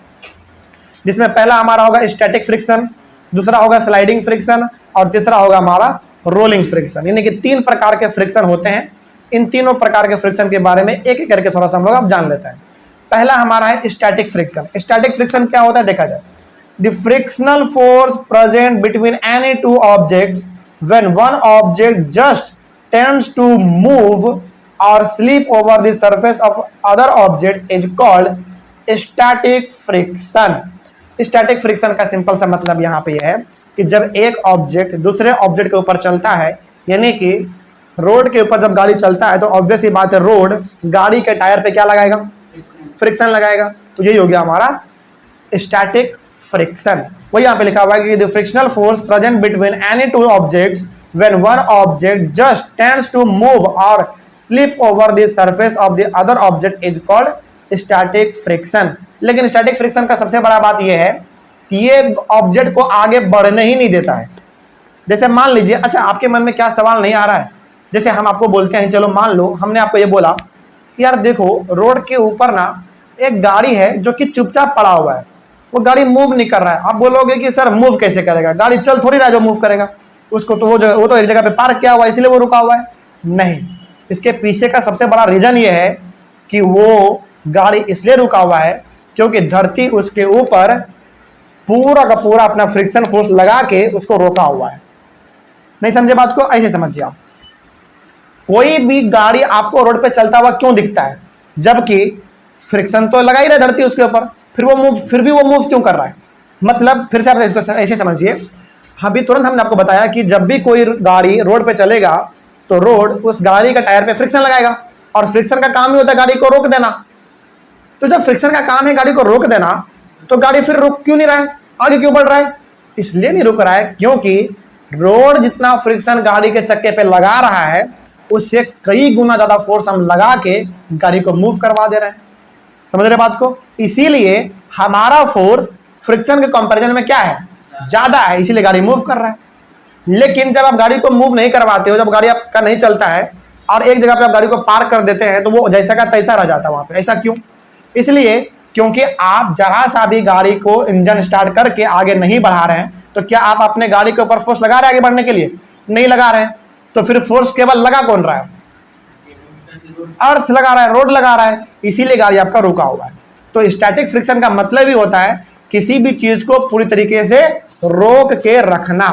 जिसमें पहला हमारा होगा स्टैटिक फ्रिक्शन, दूसरा होगा स्लाइडिंग फ्रिक्शन, और तीसरा होगा हमारा रोलिंग फ्रिक्शन। यानी कि 3 प्रकार के फ्रिक्शन होते हैं। इन तीनों प्रकार के फ्रिक्शन के बारे में एक एक करके थोड़ा सा हम लोग अब जान लेते हैं। पहला हमारा है स्टैटिक फ्रिक्शन। स्टैटिक फ्रिक्शन क्या होता है देखा जाए, the frictional force present between any two objects when one object just tends to move और slip over the surface of other object is called static friction. Static friction का simple सा मतलब यहाँ पे यह है कि जब एक ऑब्जेक्ट दूसरे ऑब्जेक्ट के ऊपर चलता है, यानी कि रोड के ऊपर जब गाड़ी चलता है तो ऑब्वियस ही बात है रोड गाड़ी के टायर पे क्या लगाएगा, फ्रिक्शन लगाएगा। तो यही हो गया हमारा स्टैटिक फ्रिक्शन। वही यहाँ पे लिखा हुआ है कि the frictional force present between any two objects when one object just tends to move और slip over the surface of the other object is called static friction. लेकिन स्टैटिक फ्रिक्शन का सबसे बड़ा बात यह है कि ये ऑब्जेक्ट को आगे बढ़ने ही नहीं देता है। जैसे मान लीजिए, अच्छा आपके मन में क्या सवाल नहीं आ रहा है, जैसे हम आपको बोलते हैं, चलो मान लो हमने आपको ये बोला कि यार देखो रोड के ऊपर ना एक गाड़ी है जो कि चुपचाप पड़ा हुआ है, वो गाड़ी मूव नहीं कर रहा है। आप बोलोगे कि सर मूव कैसे करेगा, गाड़ी चल थोड़ी रहा है जो मूव करेगा, उसको तो वो तो एक जगह पे पार्क किया हुआ है इसलिए वो रुका हुआ है। नहीं, इसके पीछे का सबसे बड़ा रीजन ये है कि वो गाड़ी इसलिए रुका हुआ है क्योंकि धरती उसके ऊपर पूरा का पूरा अपना फ्रिक्शन फोर्स लगा के उसको रोका हुआ है। नहीं समझे बात को? ऐसे समझिए आप, कोई भी गाड़ी आपको रोड पे चलता हुआ क्यों दिखता है, जबकि फ्रिक्शन तो लगा ही रहा है धरती उसके ऊपर, फिर भी वो मूव क्यों कर रहा है? मतलब फिर से आप इसको ऐसे समझिए, अभी तुरंत हमने आपको बताया कि जब भी कोई गाड़ी रोड पे चलेगा तो रोड उस गाड़ी का टायर पे फ्रिक्शन लगाएगा, और फ्रिक्शन का काम ही होता है गाड़ी को रोक देना। तो जब फ्रिक्शन का काम है गाड़ी को रोक देना, तो गाड़ी फिर रुक क्यों नहीं रहा है, आगे क्यों बढ़ रहा है? इसलिए नहीं रुक रहा है क्योंकि रोड जितना फ्रिक्शन गाड़ी के चक्के पे लगा रहा है उससे कई गुना ज्यादा फोर्स हम लगा के गाड़ी को मूव करवा दे रहे हैं। समझ रहे बात को? इसीलिए हमारा फोर्स फ्रिक्शन के कंपैरिजन में क्या है, ज्यादा है, इसीलिए गाड़ी मूव कर रहा है। लेकिन जब आप गाड़ी को मूव नहीं करवाते हो, जब गाड़ी आपका नहीं चलता है और एक जगह पे आप गाड़ी को पार्क कर देते हैं, तो वो जैसा का तैसा रह जाता है वहां पे। ऐसा क्यों? इसलिए क्योंकि आप जरा सा भी गाड़ी को इंजन स्टार्ट करके आगे नहीं बढ़ा रहे हैं, तो क्या आप अपने गाड़ी के ऊपर फोर्स लगा रहे हैं आगे बढ़ने के लिए? नहीं लगा रहे हैं। तो फिर फोर्स केवल लगा कौन रहा है? अर्थ लगा रहा है, रोड लगा रहा है, इसीलिए गाड़ी आपका रुका हुआ है। तो स्टैटिक फ्रिक्शन का मतलब ही होता है किसी भी चीज को पूरी तरीके से रोक के रखना।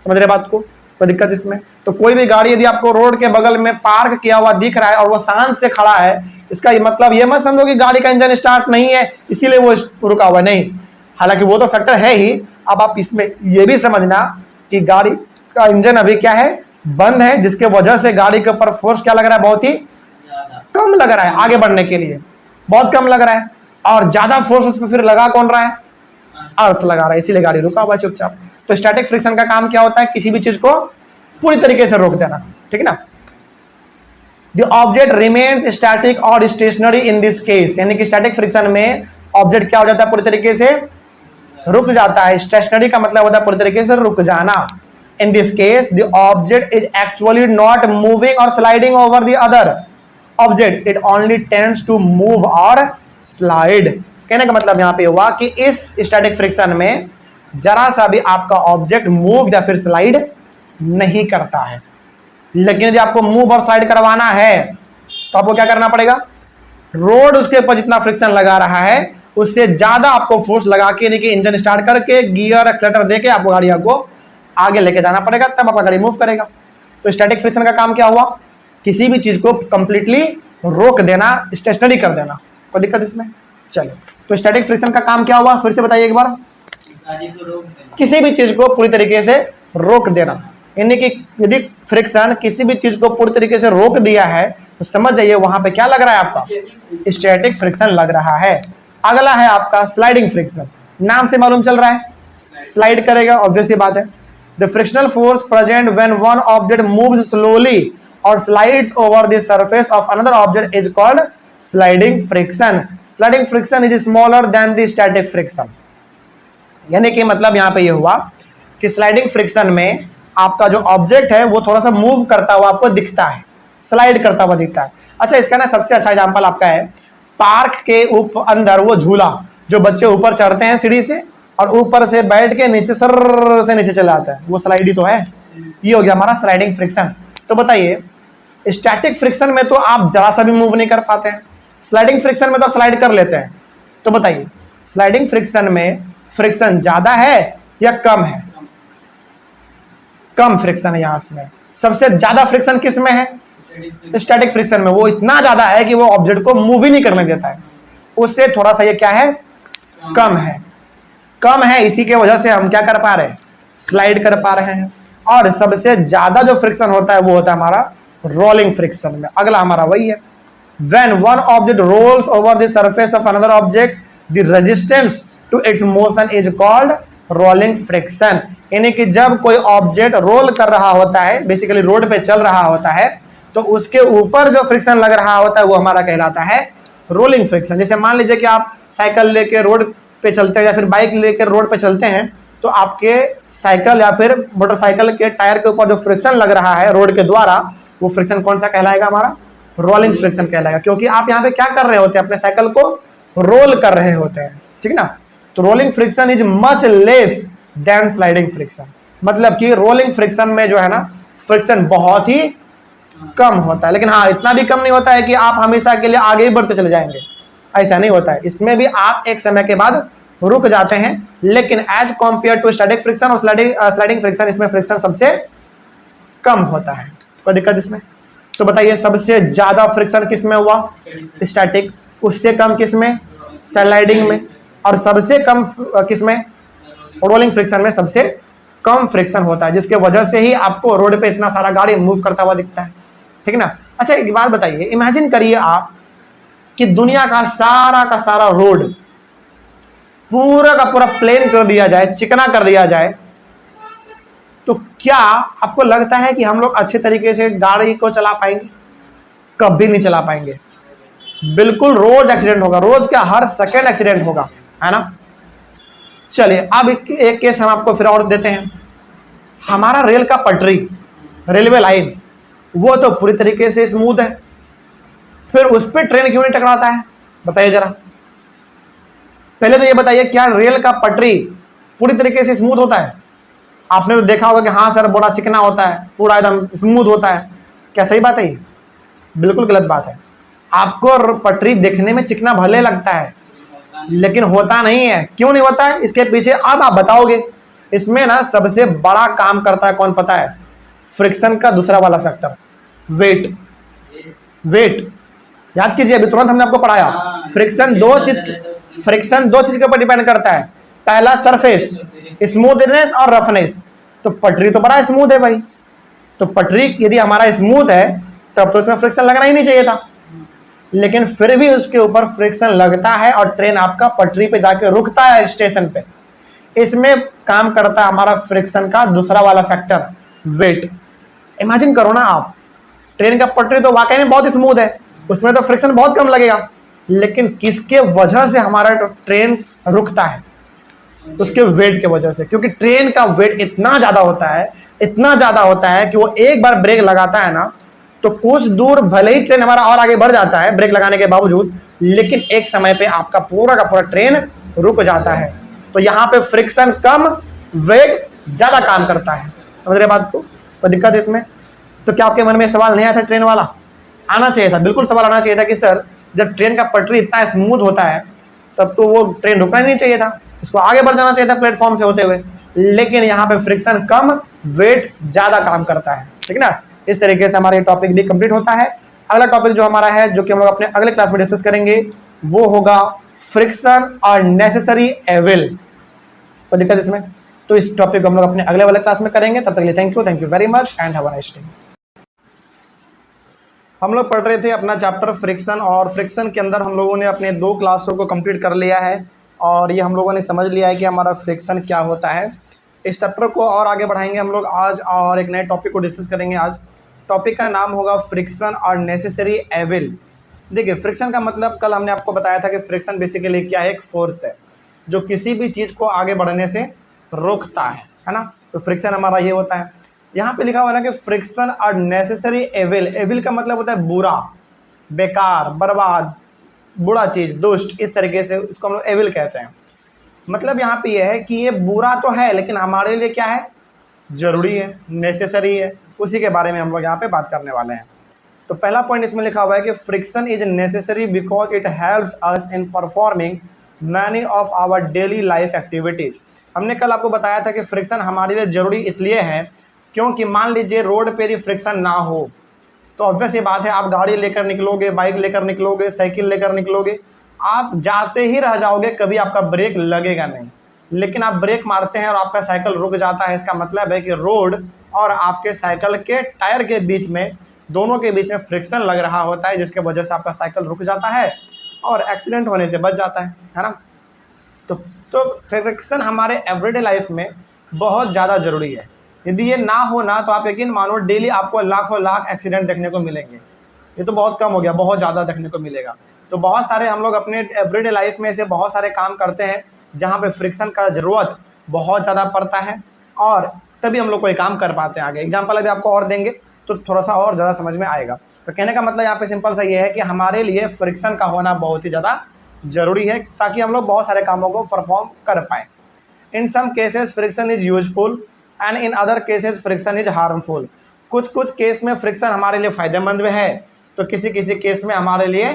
समझ रहे बात को? कोई दिक्कत इसमें? तो कोई भी गाड़ी यदि आपको रोड के बगल में पार्क किया हुआ दिख रहा है और वो शांत से खड़ा है, इसका मतलब ये मत समझो कि गाड़ी का इंजन स्टार्ट नहीं है इसीलिए वो रुका हुआ है, नहीं। हालांकि वो तो फैक्टर है ही। अब आप इसमें ये भी समझना कि गाड़ी का इंजन अभी क्या है, बंद है, जिसके वजह से गाड़ी के ऊपर फोर्स क्या लग रहा है, बहुत ही कम लग रहा है, आगे बढ़ने के लिए बहुत कम लग रहा है। और ज्यादा फोर्स उस पर फिर लगा कौन रहा है? अर्थ लगा रहा है, इसीलिए गाड़ी रुका हुआ है चुपचाप। तो स्टैटिक फ्रिक्शन का काम क्या होता है? किसी भी चीज को पूरी तरीके से रोक देना, ठीक है ना। द ऑब्जेक्ट रिमेन्स स्टैटिक और स्टेशनरी इन दिस केस, यानी कि स्टैटिक फ्रिक्शन में ऑब्जेक्ट क्या हो जाता है, पूरी तरीके से रुक जाता है। स्टेशनरी का मतलब होता है पूरी तरीके से रुक जाना। In this case, the object is actually not moving or sliding over the other object. It only tends to move or slide. कहने का मतलब यहाँ पे हुआ कि इस स्टैटिक फ्रिक्शन में जरा सा भी आपका ऑब्जेक्ट मूव या फिर स्लाइड नहीं करता है। लेकिन यदि आपको मूव और स्लाइड करवाना है तो आपको क्या करना पड़ेगा? रोड उसके ऊपर जितना फ्रिक्शन लगा रहा है उससे ज्यादा आपको फोर्स लगा के, यानी कि इंजन स्टार्ट करके गियर एक्सीलरेटर देके आपको गाड़ी को आगे लेके जाना पड़ेगा, तब आपका गाड़ी मूव करेगा। तो स्टैटिक फ्रिक्शन का काम क्या हुआ? किसी भी चीज को कंप्लीटली रोक देना, स्टेशनरी कर देना। कोई दिक्कत इसमें? चलिए, तो स्टैटिक फ्रिक्शन का काम क्या हुआ, फिर से बताइए एक बार। किसी भी चीज को पूरी तरीके से रोक देना, यानी कि यदि फ्रिक्शन किसी भी चीज को पूरी तरीके से रोक दिया है तो समझ जाइए वहां पे क्या लग रहा है, आपका स्टैटिक फ्रिक्शन लग रहा है। अगला है आपका स्लाइडिंग फ्रिक्शन। नाम से मालूम चल रहा है स्लाइड करेगा, ऑब्वियस सी बात है। The frictional force present when one object moves slowly or slides over the surface of another object is called sliding friction. Sliding friction is smaller than the static friction. यानी कि मतलब यहाँ पे ये हुआ कि स्लाइडिंग फ्रिक्शन में आपका जो ऑब्जेक्ट है वो थोड़ा सा मूव करता हुआ आपको दिखता है, स्लाइड करता हुआ दिखता है। अच्छा, इसका ना सबसे अच्छा एग्जांपल आपका है पार्क के अंदर वो झूला जो बच्चे ऊपर चढ़ते हैं सीढ़ी से और ऊपर से बैठ के नीचे सर से नीचे चला आता है, वो स्लाइड ही तो है। ये हो गया हमारा स्लाइडिंग फ्रिक्शन। तो बताइए, स्टैटिक फ्रिक्शन में तो आप जरा सा भी मूव नहीं कर पाते हैं, स्लाइडिंग फ्रिक्शन में तो आप स्लाइड कर लेते हैं। तो बताइए, स्लाइडिंग फ्रिक्शन में फ्रिक्शन ज्यादा है या कम है? कम फ्रिक्शन है। यहां में सबसे ज्यादा फ्रिक्शन किस में है? स्टैटिक फ्रिक्शन में। वो इतना ज्यादा है कि वो ऑब्जेक्ट को मूव ही नहीं करने देता है, उससे थोड़ा सा ये क्या है? कम है। कम है, इसी के वजह से हम क्या कर पा रहे हैं? स्लाइड कर पा रहे हैं। और सबसे ज्यादा जो फ्रिक्शन होता है वो होता है हमारा रोलिंग फ्रिक्शन में। अगला हमारा वही है, when one object rolls over the surface of another object, the resistance to its motion is called rolling friction। यानी कि जब कोई ऑब्जेक्ट रोल कर रहा होता है, बेसिकली रोड पे चल रहा होता है, तो उसके ऊपर जो फ्रिक्शन लग रहा होता है वो हमारा कहलाता है रोलिंग फ्रिक्शन। जैसे मान लीजिए कि आप साइकिल लेके रोड पे चलते हैं या फिर बाइक लेकर रोड पे चलते हैं, तो आपके साइकिल या फिर मोटरसाइकिल के टायर के ऊपर जो फ्रिक्शन लग रहा है रोड के द्वारा, वो फ्रिक्शन कौन सा कहलाएगा? हमारा रोलिंग फ्रिक्शन कहलाएगा। क्योंकि आप यहाँ पे क्या कर रहे होते हैं? अपने साइकिल को रोल कर रहे होते हैं, ठीक ना। तो rolling friction is much less than sliding friction. मतलब कि रोलिंग फ्रिक्शन में जो है ना फ्रिक्शन बहुत ही कम होता है, लेकिन हाँ इतना भी कम नहीं होता है कि आप हमेशा के लिए आगे ही बढ़ते चले जाएंगे, ऐसा नहीं होता है। इसमें भी आप एक समय के बाद रुक जाते हैं, लेकिन as compared to static friction और स्लाइडिंग फ्रिक्शन, इसमें फ्रिक्शन सबसे कम होता है। कोई दिक्कत इसमें? तो बताइए, सबसे ज्यादा फ्रिक्शन किस में हुआ? स्टैटिक। उससे कम किस में? स्लाइडिंग में। और सबसे कम किस में? रोलिंग फ्रिक्शन में सबसे कम फ्रिक्शन होता है, जिसके वजह से ही आपको रोड पे इतना सारा गाड़ी मूव करता हुआ दिखता है, ठीक ना। अच्छा, एक बात बताइए, इमेजिन करिए आप कि दुनिया का सारा रोड पूरा का पूरा प्लेन कर दिया जाए, चिकना कर दिया जाए, तो क्या आपको लगता है कि हम लोग अच्छे तरीके से गाड़ी को चला पाएंगे? कभी नहीं चला पाएंगे। बिल्कुल रोज एक्सीडेंट होगा, रोज क्या हर सेकंड एक्सीडेंट होगा, है ना। चलिए अब एक केस हम आपको फिर और देते हैं। हमारा रेल का पटरी, रेलवे लाइन, वो तो पूरी तरीके से स्मूथ है, फिर उस पर ट्रेन क्यों नहीं टकराता है? बताइए जरा। पहले तो ये बताइए, क्या रेल का पटरी पूरी तरीके से स्मूथ होता है? आपने तो देखा होगा कि हाँ सर बड़ा चिकना होता है, पूरा एकदम स्मूथ होता है। क्या सही बात है ये? बिल्कुल गलत बात है। आपको पटरी देखने में चिकना भले लगता है, लेकिन होता नहीं है। क्यों नहीं होता है? इसके पीछे अब आप बताओगे। इसमें ना सबसे बड़ा काम करता है कौन पता है? फ्रिक्शन का दूसरा वाला फैक्टर, वेट। वेट याद कीजिए, अभी तुरंत हमने आपको पढ़ाया। फ्रिक्शन दो चीज के ऊपर डिपेंड करता है। पहला सरफेस, स्मूथनेस और रफनेस। तो पटरी तो बड़ा स्मूथ है भाई, तो पटरी यदि हमारा स्मूथ है तब तो इसमें फ्रिक्शन लगना ही नहीं चाहिए था, लेकिन फिर भी उसके ऊपर फ्रिक्शन लगता है और ट्रेन आपका पटरी पे जाके रुकता है स्टेशन पे। इसमें काम करता है हमारा फ्रिक्शन का दूसरा वाला फैक्टर, वेट। इमेजिन करो ना आप, ट्रेन का पटरी तो वाकई में बहुत स्मूथ है, उसमें तो फ्रिक्शन बहुत कम लगेगा, लेकिन किसके वजह से हमारा ट्रेन रुकता है? उसके वेट के वजह से। क्योंकि ट्रेन का वेट इतना ज्यादा होता है, इतना ज्यादा होता है कि वो एक बार ब्रेक लगाता है ना, तो कुछ दूर भले ही ट्रेन हमारा और आगे बढ़ जाता है ब्रेक लगाने के बावजूद, लेकिन एक समय पे आपका पूरा का पूरा ट्रेन रुक जाता है। तो यहाँ पे फ्रिक्शन कम, वेट ज्यादा काम करता है। समझ रहे बात को? कोई दिक्कत है इसमें? तो क्या आपके मन में सवाल नहीं आया था? ट्रेन वाला आना चाहिए था, बिल्कुल सवाल आना चाहिए था कि सर जब ट्रेन का पटरी इतना स्मूथ होता है तब तो वो ट्रेन रुकना नहीं चाहिए था, उसको आगे बढ़ जाना चाहिए था प्लेटफॉर्म से होते हुए। लेकिन यहाँ पे फ्रिक्शन कम, वेट ज्यादा काम करता है, ठीक ना। इस तरीके से हमारा ये टॉपिक भी कंप्लीट होता है। अगला टॉपिक जो हमारा है, जो कि हम लोग अपने अगले क्लास में डिस्कस करेंगे, वो होगा फ्रिक्शन और नेसेसरी एविल। कोई दिक्कत इसमें? तो इस टॉपिक को हम लोग अपने अगले वाले क्लास में करेंगे। तब तक के लिए thank you very much and have a nice day. हम लोग पढ़ रहे थे अपना चैप्टर फ्रिक्शन, और फ्रिक्शन के अंदर हम लोगों ने अपने 2 क्लासों को कंप्लीट कर लिया है, और ये हम लोगों ने समझ लिया है कि हमारा फ्रिक्शन क्या होता है। इस चैप्टर को और आगे बढ़ाएंगे हम लोग आज, और एक नए टॉपिक को डिस्कस करेंगे आज। टॉपिक का नाम होगा फ्रिक्शन और नेसेसरी एविल। देखिए फ्रिक्शन का मतलब कल हमने आपको बताया था कि फ्रिक्शन बेसिकली क्या है, एक फोर्स है जो किसी भी चीज़ को आगे बढ़ने से रोकता है ना। तो फ्रिक्शन हमारा ये होता है। यहाँ पे लिखा हुआ है ना कि friction are necessary evil. Evil का मतलब होता है बुरा, बेकार, बर्बाद, बुरा चीज़, दुष्ट, इस तरीके से इसको हम लोग एविल कहते हैं। मतलब यहाँ पे यह है कि ये बुरा तो है लेकिन हमारे लिए क्या है, जरूरी है, नेसेसरी है। उसी के बारे में हम लोग यहाँ पे बात करने वाले हैं। तो पहला पॉइंट इसमें लिखा हुआ है कि friction is necessary because it helps us in performing many of our daily life activities. हमने कल आपको बताया था कि फ्रिक्शन हमारे लिए ज़रूरी इसलिए है क्योंकि मान लीजिए रोड पे ही फ्रिक्शन ना हो तो ऑब्वियस ये बात है, आप गाड़ी लेकर निकलोगे, बाइक लेकर निकलोगे, साइकिल लेकर निकलोगे, आप जाते ही रह जाओगे, कभी आपका ब्रेक लगेगा नहीं। लेकिन आप ब्रेक मारते हैं और आपका साइकिल रुक जाता है, इसका मतलब है कि रोड और आपके साइकिल के टायर के बीच में, दोनों के बीच में फ्रिक्शन लग रहा होता है, जिसके वजह से आपका साइकिल रुक जाता है और एक्सीडेंट होने से बच जाता है ना। तो फ्रिक्शन हमारे एवरीडे लाइफ में बहुत ज़्यादा ज़रूरी है। यदि ये ना हो ना तो आप यकीन मानो डेली आपको लाखों लाख एक्सीडेंट देखने को मिलेंगे। ये तो बहुत कम हो गया, बहुत ज़्यादा देखने को मिलेगा। तो बहुत सारे हम लोग अपने एवरीडे लाइफ में ऐसे बहुत सारे काम करते हैं जहाँ पे फ्रिक्शन का ज़रूरत बहुत ज़्यादा पड़ता है और तभी हम लोग कोई काम कर पाते हैं। आगे एग्जाम्पल अभी आपको और देंगे तो थोड़ा सा और ज़्यादा समझ में आएगा। तो कहने का मतलब यहाँ पे सिंपल सा ये है कि हमारे लिए फ्रिक्शन का होना बहुत ही ज़्यादा ज़रूरी है ताकि हम लोग बहुत सारे कामों को परफॉर्म कर पाएँ। In some cases friction is useful and in other cases friction is harmful. कुछ केस में फ्रिक्शन हमारे लिए फ़ायदेमंद भी है तो किसी केस में हमारे लिए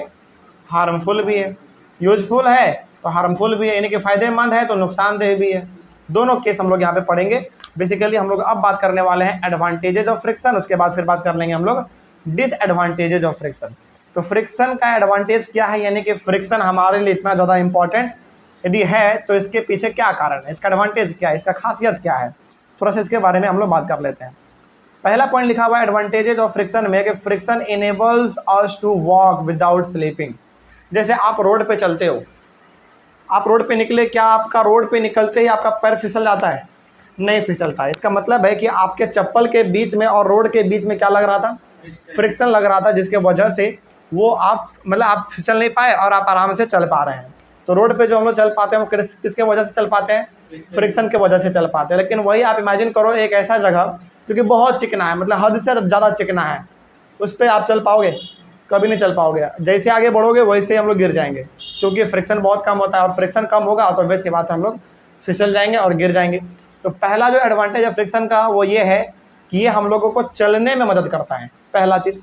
हार्मफुल भी है। यूजफुल है तो हार्मफुल भी है, यानी कि फ़ायदेमंद है तो नुकसानदेह भी है। दोनों केस हम लोग यहाँ पे पढ़ेंगे। बेसिकली हम लोग अब बात करने वाले हैं एडवांटेजेज ऑफ फ्रिक्शन, उसके बाद फिर बात कर लेंगे हम लोग डिसएडवांटेजेज ऑफ फ्रिक्शन। तो फ्रिक्शन का एडवांटेज क्या है, यानी कि फ्रिक्शन हमारे लिए इतना ज़्यादा इंपॉर्टेंट यदि है तो इसके पीछे क्या कारण है, इसका एडवांटेज क्या है, इसका खासियत क्या है, थोड़ा सा इसके बारे में हम लोग बात कर लेते हैं। पहला पॉइंट लिखा हुआ है एडवांटेजेज ऑफ फ्रिक्शन में कि friction enables us to walk without slipping. जैसे आप रोड पे चलते हो, आप रोड पे निकले, क्या आपका रोड पे निकलते ही आपका पैर फिसल जाता है? नहीं फिसलता। इसका मतलब है कि आपके चप्पल के बीच में और रोड के बीच में क्या लग रहा था, फ्रिक्शन लग रहा था, जिसके वजह से वो आप आप फिसल नहीं पाए और आप आराम से चल पा रहे हैं। तो रोड पे जो हम लोग चल पाते हैं वो किसके वजह से चल पाते हैं, फ्रिक्शन के वजह से चल पाते हैं। लेकिन वही आप इमेजिन करो एक ऐसा जगह जो कि बहुत चिकना है, मतलब हद से ज़्यादा चिकना है, उस पर आप चल पाओगे? कभी नहीं चल पाओगे। जैसे आगे बढ़ोगे वैसे हम लोग गिर जाएंगे क्योंकि फ्रिक्शन बहुत कम होता है और फ्रिक्शन कम होगा तो वैसी बात हम लोग फिसल जाएंगे और गिर जाएंगे। तो पहला जो एडवांटेज है फ्रिक्शन का वो ये है कि ये हम लोगों को चलने में मदद करता है, पहला चीज़।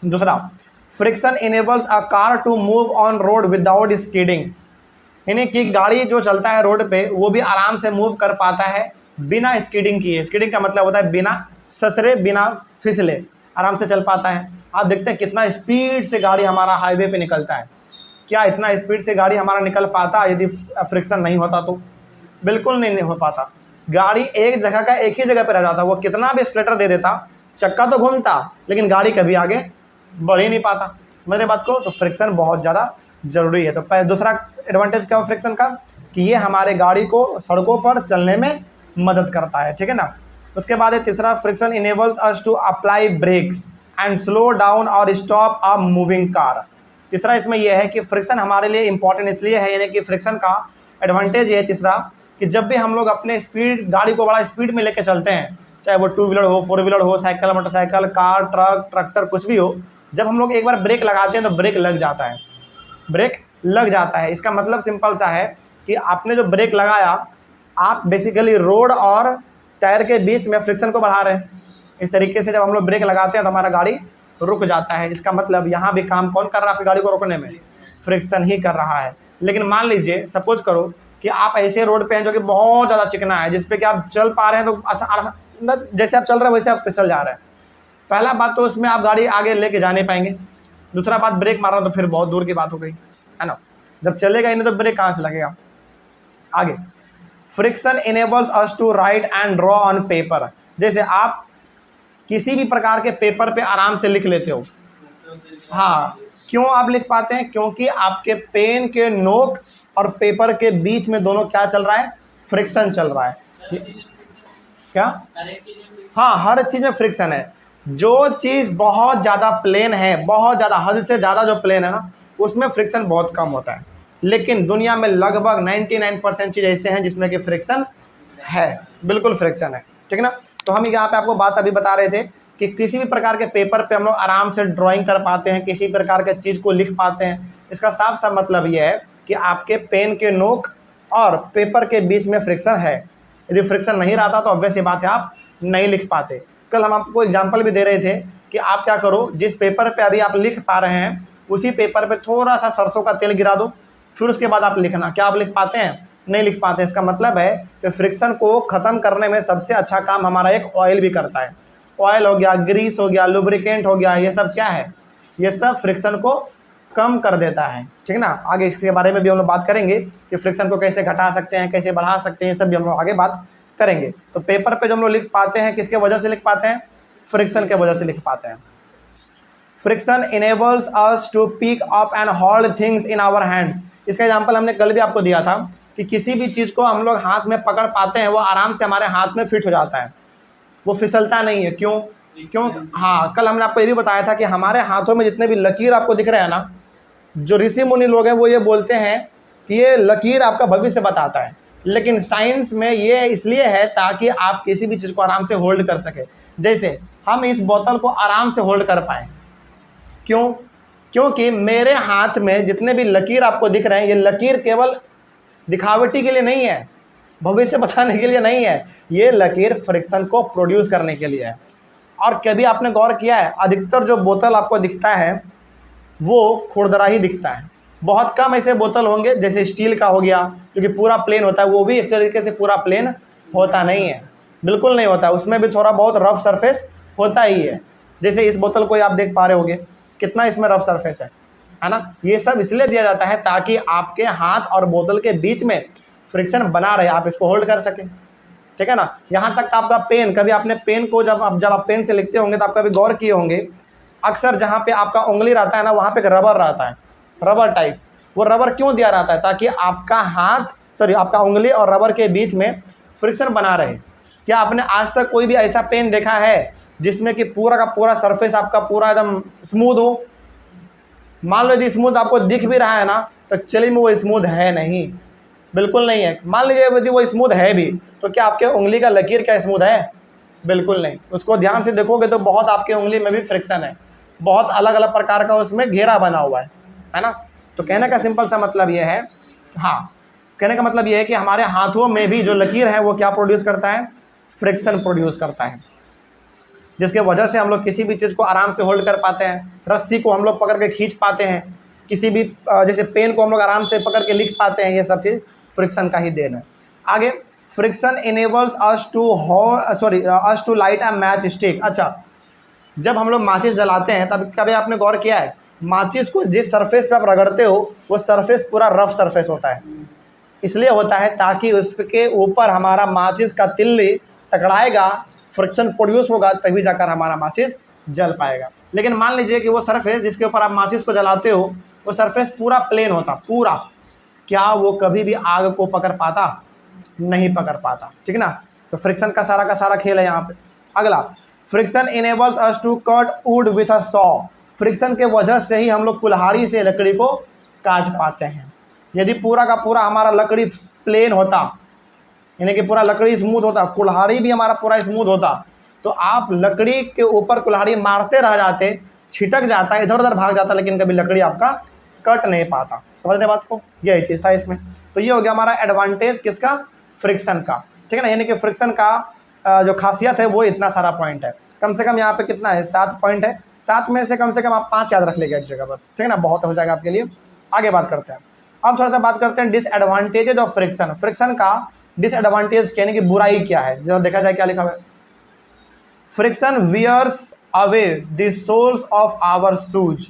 दूसरा, friction enables a car to move on road without skidding, यानी कि गाड़ी जो चलता है रोड पे वो भी आराम से मूव कर पाता है बिना स्कीडिंग किए। स्कीडिंग का मतलब होता है बिना ससरे, बिना फिसले, आराम से चल पाता है। आप देखते हैं कितना स्पीड से गाड़ी हमारा हाईवे पे निकलता है। क्या इतना स्पीड से गाड़ी हमारा निकल पाता यदि फ्रिक्शन नहीं होता तो? बिल्कुल नहीं हो पाता। गाड़ी एक जगह का एक ही जगह पर रह जाता, वो कितना भी एक्सीलरेटर दे देता, चक्का तो घूमता लेकिन गाड़ी कभी आगे बढ़ ही नहीं पाता। समझ रहे बात को? तो फ्रिक्शन बहुत ज़्यादा ज़रूरी है। तो दूसरा एडवांटेज क्या है फ्रिक्शन का, कि ये हमारे गाड़ी को सड़कों पर चलने में मदद करता है, ठीक है ना। उसके बाद है तीसरा, friction enables us to apply brakes and slow down और स्टॉप अ मूविंग कार। तीसरा इसमें यह है कि फ्रिक्शन हमारे लिए इंपॉर्टेंट इसलिए है, यानी कि फ्रिक्शन का एडवांटेज है तीसरा कि जब भी हम लोग अपने गाड़ी को बड़ा स्पीड में लेके चलते हैं, चाहे वो 2 व्हीलर हो, 4 व्हीलर हो, cycle, motorcycle, car, truck, tractor, कुछ भी हो, जब हम लोग एक बार ब्रेक लगाते हैं तो ब्रेक लग जाता है, ब्रेक लग जाता है। इसका मतलब सिंपल सा है कि आपने जो ब्रेक लगाया, आप बेसिकली रोड और टायर के बीच में फ्रिक्शन को बढ़ा रहे हैं। इस तरीके से जब हम लोग ब्रेक लगाते हैं तो हमारा गाड़ी रुक जाता है। इसका मतलब यहाँ भी काम कौन कर रहा है आपकी गाड़ी को रोकने में? फ्रिक्शन ही कर रहा है। लेकिन मान लीजिए, सपोज करो कि आप ऐसे रोड पे हैं जो कि बहुत ज़्यादा चिकना है, जिस पे कि आप चल पा रहे हैं तो जैसे आप चल रहे हैं वैसे आप फिसल जा रहे हैं। पहला बात तो उसमें आप गाड़ी आगे लेके जा नहीं पाएंगे। दूसरा बात, ब्रेक मारना तो फिर बहुत दूर की बात हो गई, है ना। जब चलेगा ही नहीं तो ब्रेक कहाँ से लगेगा? आगे, friction enables us to write and draw on paper. जैसे आप किसी भी प्रकार के पेपर पे आराम से लिख लेते हो। हाँ, क्यों आप लिख पाते हैं? क्योंकि आपके पेन के नोक और पेपर के बीच में दोनों क्या चल रहा है? फ्रिक्शन चल रहा है। क्या? हाँ, हर चीज़ में फ्रिक्शन है। जो चीज़ बहुत ज़्यादा प्लेन है, बहुत ज़्यादा हद से ज़्यादा जो प्लेन है ना, उसमें फ्रिक्शन बहुत कम होता है। लेकिन दुनिया में लगभग 99% चीज़ ऐसे हैं जिसमें कि फ्रिक्शन है, बिल्कुल फ्रिक्शन है, ठीक है ना। तो हम यहाँ पे आपको बात अभी बता रहे थे कि किसी भी प्रकार के पेपर पे हम लोग आराम से ड्राइंग कर पाते हैं, किसी प्रकार के चीज़ को लिख पाते हैं। इसका साफ साफ मतलब ये है कि आपके पेन के नोक और पेपर के बीच में फ्रिक्शन है। यदि फ्रिक्शन नहीं रहता तो ऑब्वियस ये बात है आप नहीं लिख पाते। कल हम आपको एग्जाम्पल भी दे रहे थे कि आप क्या करो, जिस पेपर पे अभी आप लिख पा रहे हैं उसी पेपर पे थोड़ा सा सरसों का तेल गिरा दो, फिर उसके बाद आप लिखना। क्या आप लिख पाते हैं? नहीं लिख पाते। इसका मतलब है कि फ्रिक्शन को ख़त्म करने में सबसे अच्छा काम हमारा एक ऑयल भी करता है। ऑयल हो गया, ग्रीस हो गया, लुब्रिकेंट हो गया, ये सब क्या है? ये सब फ्रिक्शन को कम कर देता है, ठीक है ना। आगे इसके बारे में भी हम लोग बात करेंगे कि फ्रिक्शन को कैसे घटा सकते हैं, कैसे बढ़ा सकते हैं, ये सब भी हम लोग आगे बात करेंगे। तो पेपर पे जो हम लोग लिख पाते हैं, किसके वजह से लिख पाते हैं? फ्रिक्शन के वजह से लिख पाते हैं। Friction enables us to pick up and hold things in our hands. इसका एग्जांपल हमने कल भी आपको दिया था कि किसी भी चीज़ को हम लोग हाथ में पकड़ पाते हैं, वो आराम से हमारे हाथ में फिट हो जाता है, वो फिसलता नहीं है। क्यों? हाँ, कल हमने आपको ये भी बताया था कि हमारे हाथों में जितने भी लकीर आपको दिख रहे हैं ना, जो ऋषि मुनि लोग हैं वो ये बोलते हैं कि ये लकीर आपका भविष्य बताता है। लेकिन साइंस में ये इसलिए है ताकि आप किसी भी चीज़ को आराम से होल्ड कर सके। जैसे हम इस बोतल को आराम से होल्ड कर पाए, क्यों? क्योंकि मेरे हाथ में जितने भी लकीर आपको दिख रहे हैं, ये लकीर केवल दिखावटी के लिए नहीं है, भविष्य बताने के लिए नहीं है, ये लकीर फ्रिक्शन को प्रोड्यूस करने के लिए है। और कभी आपने गौर किया है, अधिकतर जो बोतल आपको दिखता है वो खुरदरा ही दिखता है। बहुत कम ऐसे बोतल होंगे, जैसे स्टील का हो गया जो कि पूरा प्लेन होता है, वो भी एक तरीके से पूरा प्लेन होता नहीं है, बिल्कुल नहीं होता, उसमें भी थोड़ा बहुत रफ सरफेस होता ही है। जैसे इस बोतल को आप देख पा रहे होंगे, कितना इसमें रफ सरफेस है ना। ये सब इसलिए दिया जाता है ताकि आपके हाथ और बोतल के बीच में फ्रिक्शन बना रहे, आप इसको होल्ड कर सकें, ठीक है ना। यहाँ तक आपका पेन, कभी आपने पेन को जब आप पेन से लिखते होंगे तो आप कभी गौर किए होंगे, अक्सर जहाँ पे आपका उंगली रहता है ना, वहाँ पे एक रबर रहता है, रबर टाइप। वो रबर क्यों दिया रहता है? ताकि आपका आपका उंगली और रबर के बीच में फ्रिक्शन बना रहे। क्या आपने आज तक कोई भी ऐसा पेन देखा है जिसमें कि पूरा का पूरा सरफेस आपका पूरा एकदम स्मूथ हो? मान लो यदि स्मूथ आपको दिख भी रहा है ना, तो चलिए में वो स्मूथ है नहीं, बिल्कुल नहीं है। मान लीजिए यदि वो स्मूथ है भी, तो क्या आपके उंगली का लकीर क्या स्मूथ है? बिल्कुल नहीं। उसको ध्यान से देखोगे तो बहुत आपके उंगली में भी फ्रिक्शन है, बहुत अलग अलग प्रकार का उसमें घेरा बना हुआ है ना। तो कहने का सिंपल सा मतलब ये है, हाँ, कहने का मतलब ये है कि हमारे हाथों में भी जो लकीर है वो क्या प्रोड्यूस करता है? फ्रिक्शन प्रोड्यूस करता है, जिसके वजह से हम लोग किसी भी चीज़ को आराम से होल्ड कर पाते हैं। रस्सी को हम लोग पकड़ के खींच पाते हैं, किसी भी जैसे पेन को हम लोग आराम से पकड़ के लिख पाते हैं। ये सब चीज़ फ्रिक्शन का ही देन है। आगे, friction enables us to light a matchstick. अच्छा, जब हम लोग माचिस जलाते हैं तब कभी आपने गौर किया है, माचिस को जिस सरफेस पे आप रगड़ते हो वो सरफेस पूरा रफ सरफेस होता है। इसलिए होता है ताकि उसके ऊपर हमारा माचिस का तिल्ली टकराएगा, फ्रिक्शन प्रोड्यूस होगा, तभी जाकर हमारा माचिस जल पाएगा। लेकिन मान लीजिए कि वो सरफेस जिसके ऊपर आप माचिस को जलाते हो वो सरफेस पूरा प्लेन होता, पूरा, क्या वो कभी भी आग को पकड़ पाता? नहीं पकड़ पाता, ठीक ना। तो फ्रिक्शन का सारा खेल है यहाँ पे। अगला, friction enables us to cut wood with a saw. Friction के वजह से ही हम लोग कुल्हाड़ी से लकड़ी को काट पाते हैं। यदि पूरा का पूरा हमारा लकड़ी प्लेन होता, यानी कि पूरा लकड़ी स्मूथ होता, कुल्हाड़ी भी हमारा पूरा स्मूथ होता, तो आप लकड़ी के ऊपर कुल्हाड़ी मारते रह जाते, छिटक जाता, इधर उधर भाग जाता, लेकिन कभी लकड़ी आपका कट नहीं पाता। समझ रहे बात को? यही चीज़ था इसमें। तो ये हो गया हमारा एडवांटेज किसका? फ्रिक्शन का, ठीक है ना। यानी कि फ्रिक्शन का जो खासियत है वो इतना सारा पॉइंट है। कम से कम यहाँ पे कितना है? 7 पॉइंट है। 7 में से कम आप 5 याद रख लेंगे एक जगह बस, ठीक है ना, बहुत हो जाएगा आपके लिए। आगे बात करते हैं। अब थोड़ा सा बात करते हैं डिसएडवांटेजेज ऑफ फ्रिक्शन। फ्रिक्शन का डिसएडवांटेज यानी कि बुराई क्या है, जरा देखा जाए क्या लिखा हुआ है। Friction wears away the soles of our shoes.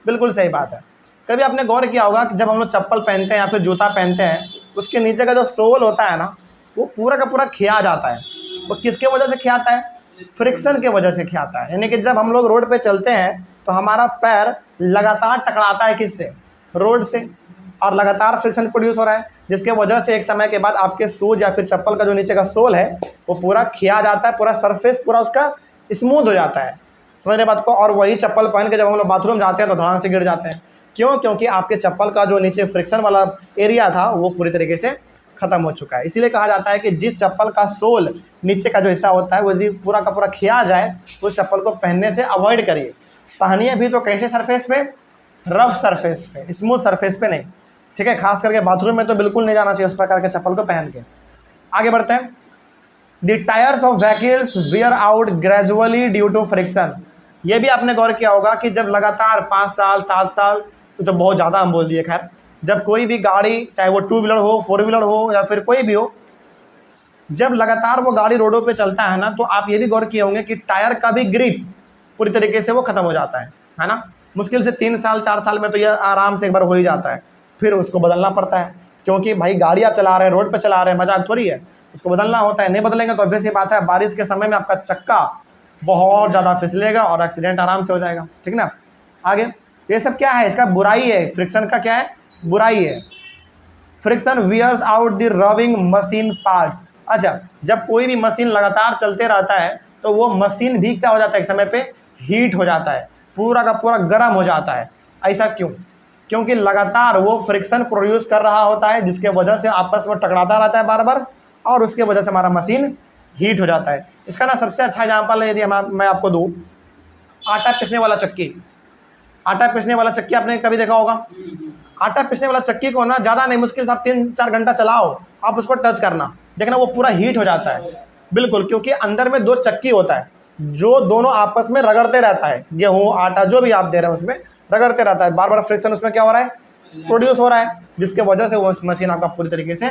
बिल्कुल सही बात है। कभी आपने गौर किया होगा कि जब हम लोग चप्पल पहनते हैं या फिर जूता पहनते हैं, उसके नीचे का जो सोल होता है ना, वो पूरा का पूरा खिया जाता है। वो किसके वजह से खियाता है? फ्रिक्शन के वजह से खियाता है। यानी कि जब हम लोग रोड पे चलते हैं तो हमारा पैर लगातार टकराता है किससे? रोड से, और लगातार फ्रिक्शन प्रोड्यूस हो रहा है, जिसके वजह से एक समय के बाद आपके शूज या फिर चप्पल का जो नीचे का सोल है वो पूरा खिया जाता है, पूरा सरफेस पूरा उसका स्मूथ हो जाता है। समझ रहे बात को। और वही चप्पल पहन के जब हम लोग बाथरूम जाते हैं तो धड़ाम से गिर जाते हैं। क्यों? क्योंकि आपके चप्पल का जो नीचे फ्रिक्शन वाला एरिया था वो पूरी तरीके से खत्म हो चुका है। इसीलिए कहा जाता है कि जिस चप्पल का सोल नीचे का जो हिस्सा होता है वो यदि पूरा का पूरा खिया जाए तो उस चप्पल को पहनने से अवॉइड करिए। पहनिए भी तो कैसे सरफेस पे? रफ सरफेस पे, स्मूथ सरफेस पे नहीं, ठीक है। खास करके बाथरूम में तो बिल्कुल नहीं जाना चाहिए उस प्रकार के चप्पल को पहन के। आगे बढ़ते हैं। The tyres of vehicles wear out gradually due to friction. ये भी आपने गौर किया होगा कि जब लगातार 5 साल 7 साल, तो बहुत ज़्यादा हम बोल दिए, खैर, जब कोई भी गाड़ी, चाहे वो 2 व्हीलर हो, 4 व्हीलर हो या फिर कोई भी हो, जब लगातार वो गाड़ी रोडों पे चलता है ना, तो आप ये भी गौर किए होंगे कि टायर का भी ग्रिप पूरी तरीके से वो खत्म हो जाता है ना। मुश्किल से 3 साल 4 साल में तो यह आराम से एक बार हो ही जाता है, फिर उसको बदलना पड़ता है। क्योंकि भाई गाड़ी आप चला रहे हैं, रोड पर चला रहे हैं, मजाक थोड़ी है, उसको बदलना होता है। नहीं बदलेंगे तो ऑब्वियस सी बात है बारिश के समय में आपका चक्का बहुत ज़्यादा फिसलेगा और एक्सीडेंट आराम से हो जाएगा, ठीक ना। आगे ये सब क्या है? इसका बुराई है। फ्रिक्शन का क्या है? बुराई है। Friction wears out the rubbing machine parts. अच्छा, जब कोई भी मशीन लगातार चलते रहता है तो वो मशीन भी क्या हो जाता है? एक समय पे हीट हो जाता है, पूरा का पूरा गर्म हो जाता है। ऐसा क्यों? क्योंकि लगातार वो फ्रिक्शन प्रोड्यूस कर रहा होता है, जिसके वजह से आपस में टकराता रहता है बार बार, और उसके वजह से हमारा मशीन हीट हो जाता है। इसका ना सबसे अच्छा एग्जाम्पल है, यदि मैं आपको दूँ, आटा पीसने वाला चक्की। आटा पीसने वाला चक्की आपने कभी देखा होगा? आटा पीसने वाला चक्की को ना ज़्यादा नहीं, मुश्किल से आप 3-4 घंटा चलाओ, आप उसको टच करना, देखना वो पूरा हीट हो जाता है। बिल्कुल, क्योंकि अंदर में 2 चक्की होता है जो दोनों आपस में रगड़ते रहता है। गेहूँ आटा जो भी आप दे रहे हैं उसमें रगड़ते रहता है, बार बार फ्रिक्शन उसमें क्या हो रहा है? प्रोड्यूस हो रहा है, जिसके वजह से वो मशीन आपका पूरी तरीके से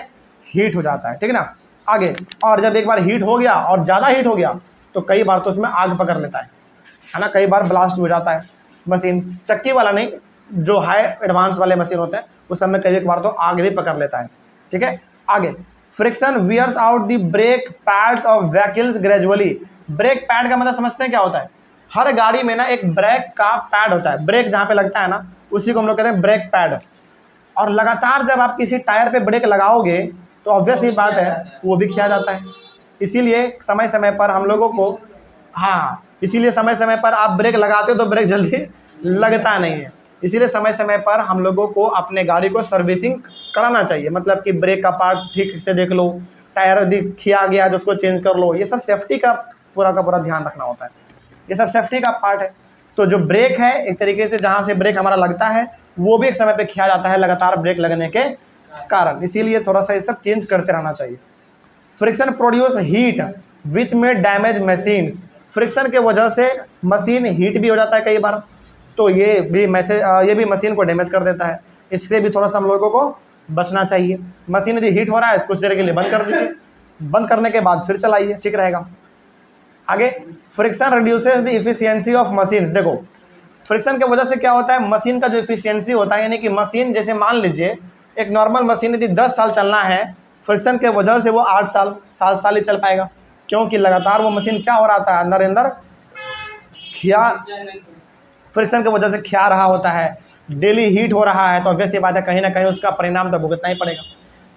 हीट हो जाता है, ठीक है ना। आगे, और जब एक बार हीट हो गया और ज़्यादा हीट हो गया तो कई बार तो उसमें आग पकड़ लेता है ना, कई बार ब्लास्ट हो जाता है मशीन। चक्की वाला नहीं, जो हाई एडवांस वाले मशीन होते हैं उस समय कई एक बार तो आग भी पकड़ लेता है, ठीक है। आगे, friction wears out the brake pads of vehicles gradually. Brake pad का मतलब समझते हैं क्या होता है? हर गाड़ी में ना एक ब्रेक का पैड होता है, ब्रेक जहाँ पे लगता है ना उसी को हम लोग कहते हैं ब्रेक पैड। और लगातार जब आप किसी टायर पे ब्रेक लगाओगे तो ऑब्वियस ही बात है वो भी खिया जाता है। इसीलिए समय समय पर हम लोगों को, हाँ, इसीलिए समय समय पर आप ब्रेक लगाते हो तो ब्रेक जल्दी लगता नहीं है। इसीलिए समय समय पर हम लोगों को अपने गाड़ी को सर्विसिंग कराना चाहिए। मतलब कि ब्रेक का पार्ट ठीक से देख लो, टायर खिया गया जो उसको चेंज कर लो। ये सब सेफ्टी का पूरा ध्यान रखना होता है, ये सब सेफ्टी का पार्ट है। तो जो ब्रेक है एक तरीके से जहाँ से ब्रेक हमारा लगता है वो भी एक समय पे खिया जाता है लगातार ब्रेक लगने के कारण। इसीलिए थोड़ा सा ये सब चेंज करते रहना चाहिए। फ्रिक्शन प्रोड्यूस हीट विच में डैमेज मशीन्स। फ्रिक्शन के वजह से मशीन हीट भी हो जाता है कई बार, तो ये भी मशीन को डैमेज कर देता है। इससे भी थोड़ा सा हम लोगों को बचना चाहिए। मशीन यदि हीट हो रहा है कुछ देर के लिए बंद कर दीजिए, बंद करने के बाद फिर चलाइए, ठीक रहेगा। आगे, friction reduces the efficiency of machines. देखो, फ्रिक्शन की वजह से क्या होता है? मशीन का जो इफिशियंसी होता है, यानी कि मशीन, जैसे मान लीजिए एक नॉर्मल मशीन यदि 10 साल चलना है, फ्रिक्शन के वजह से वो 8 साल 7 साल ही चल पाएगा। क्योंकि लगातार वो मशीन क्या हो रहा है? अंदर खिया, फ्रिक्शन की वजह से खिया रहा होता है, डेली हीट हो रहा है, तो ऑब्वियसली बात है कहीं ना कहीं उसका परिणाम तो भुगतना ही पड़ेगा।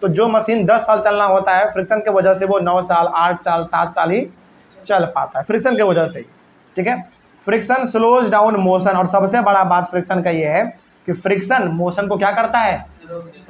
तो जो मशीन 10 साल चलना होता है, फ्रिक्शन की वजह से वो 9 साल 8 साल 7 साल ही चल पाता है, फ्रिक्शन की वजह से ही, ठीक है। Friction slows down motion. और सबसे बड़ा बात फ्रिक्शन का ये है कि फ्रिक्शन मोशन को क्या करता है?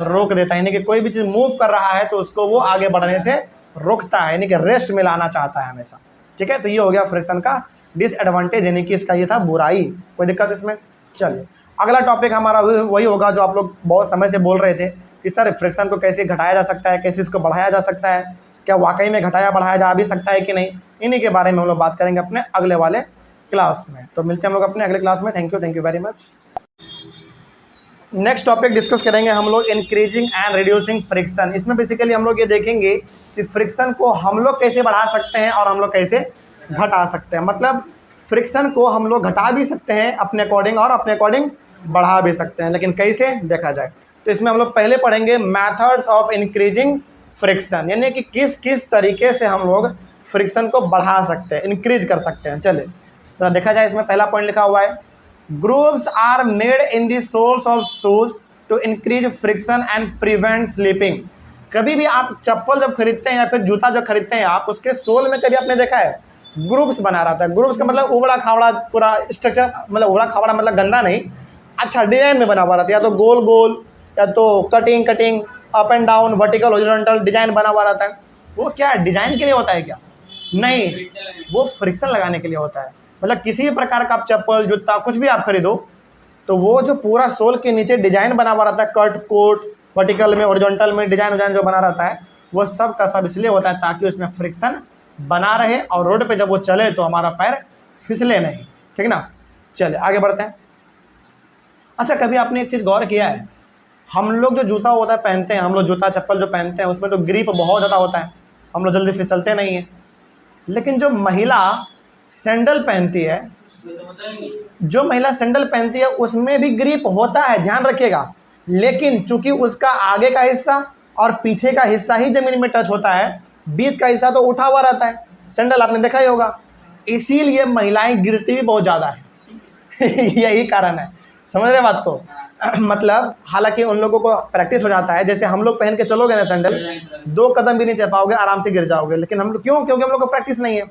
रोक देता है। यानी कि कोई भी चीज़ मूव कर रहा है तो उसको वो आगे बढ़ने से रोकता है, यानी कि रेस्ट में लाना चाहता है हमेशा, ठीक है। तो ये हो गया फ्रिक्शन का डिसएडवांटेज, यानी कि इसका ये था बुराई। कोई दिक्कत इसमें? चलिए, अगला टॉपिक हमारा वही होगा जो आप लोग बहुत समय से बोल रहे थे कि सर फ्रिक्शन को कैसे घटाया जा सकता है, कैसे इसको बढ़ाया जा सकता है, क्या वाकई में घटाया बढ़ाया जा भी सकता है कि नहीं। इन्हीं के बारे में हम लोग बात करेंगे अपने अगले वाले क्लास में। तो मिलते हैं हम लोग अपने अगले क्लास में। Thank you very much. Next topic discuss करेंगे हम लोग इंक्रीजिंग एंड रिड्यूसिंग फ्रिक्शन। इसमें बेसिकली हम लोग ये देखेंगे कि फ्रिक्शन को हम लोग कैसे बढ़ा सकते हैं और हम लोग कैसे घटा सकते हैं। मतलब फ्रिक्शन को हम लोग घटा भी सकते हैं अपने अकॉर्डिंग और अपने अकॉर्डिंग बढ़ा भी सकते हैं, लेकिन कैसे देखा जाए तो इसमें हम लोग पहले पढ़ेंगे मेथड्स ऑफ इंक्रीजिंग फ्रिक्शन, यानी कि किस किस तरीके से हम लोग फ्रिक्शन को बढ़ा सकते हैं, इंक्रीज कर सकते हैं। चलिए जरा देखा जाए। इसमें पहला पॉइंट लिखा हुआ है, grooves are made in the soles of shoes to increase friction and prevent slipping. कभी भी आप चप्पल जब खरीदते हैं या फिर जूता जब खरीदते हैं आप, उसके सोल में कभी आपने देखा है ग्रुप्स बना रहा था। ग्रुप्स का मतलब उबड़ा खावड़ा पूरा स्ट्रक्चर, मतलब उबड़ा खावड़ा मतलब गंदा नहीं, अच्छा डिजाइन में बना हुआ रहता है, या तो गोल गोल या तो cutting cutting, up and down, vertical horizontal design बना हुआ रहता है। वो क्या डिजाइन के लिए होता है क्या? नहीं, वो फ्रिक्शन लगाने के लिए होता है। मतलब किसी भी प्रकार का आप चप्पल जूता कुछ भी आप खरीदो तो वो जो पूरा सोल के नीचे डिजाइन बना हुआ रहता है, कट कोट वर्टिकल में हॉरिजॉन्टल में डिजाइन जो बना रहता है, वो सब का सब इसलिए होता है ताकि उसमें फ्रिक्शन बना रहे और रोड पे जब वो चले तो हमारा पैर फिसले नहीं। ठीक ना, चले आगे बढ़ते हैं। अच्छा, कभी आपने एक चीज़ गौर किया है, हम लोग जो जूता होता है पहनते हैं, हम लोग जूता चप्पल जो पहनते हैं उसमें तो ग्रिप बहुत ज़्यादा होता है, हम लोग जल्दी फिसलते नहीं हैं। लेकिन जो महिला सैंडल पहनती है, जो महिला सैंडल पहनती है उसमें भी ग्रिप होता है, ध्यान रखिएगा। लेकिन चूंकि उसका आगे का हिस्सा और पीछे का हिस्सा ही जमीन में टच होता है, बीच का हिस्सा तो उठा हुआ रहता है। सैंडल आपने देखा ही होगा, इसीलिए महिलाएं गिरती भी बहुत ज़्यादा है यही कारण है, समझ रहे बात को मतलब हालांकि उन लोगों को प्रैक्टिस हो जाता है, जैसे हम लोग पहन के चलोगे ना सैंडल, 2 कदम भी नहीं चल पाओगे, आराम से गिर जाओगे। लेकिन हम लोग क्यों? क्योंकि हम लोग को प्रैक्टिस नहीं है।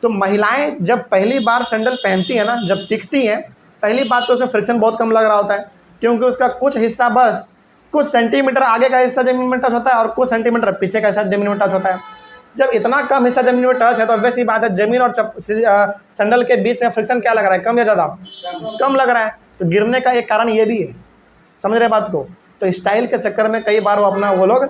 तो महिलाएं जब पहली बार सैंडल पहनती है ना, जब सीखती हैं, पहली बात तो उसमें फ्रिक्शन बहुत कम लग रहा होता है, क्योंकि उसका कुछ हिस्सा बस कुछ सेंटीमीटर आगे का हिस्सा जमीन में टच होता है और कुछ सेंटीमीटर पीछे का हिस्सा जमीन में टच होता है। जब इतना कम हिस्सा जमीन में टच है तो वैसी बात है, जमीन और सैंडल के बीच में फ्रिक्शन क्या लग रहा है, कम या ज़्यादा? कम लग रहा है। तो गिरने का एक कारण ये भी है, समझ रहे बात को। तो स्टाइल के चक्कर में कई बार वो लोग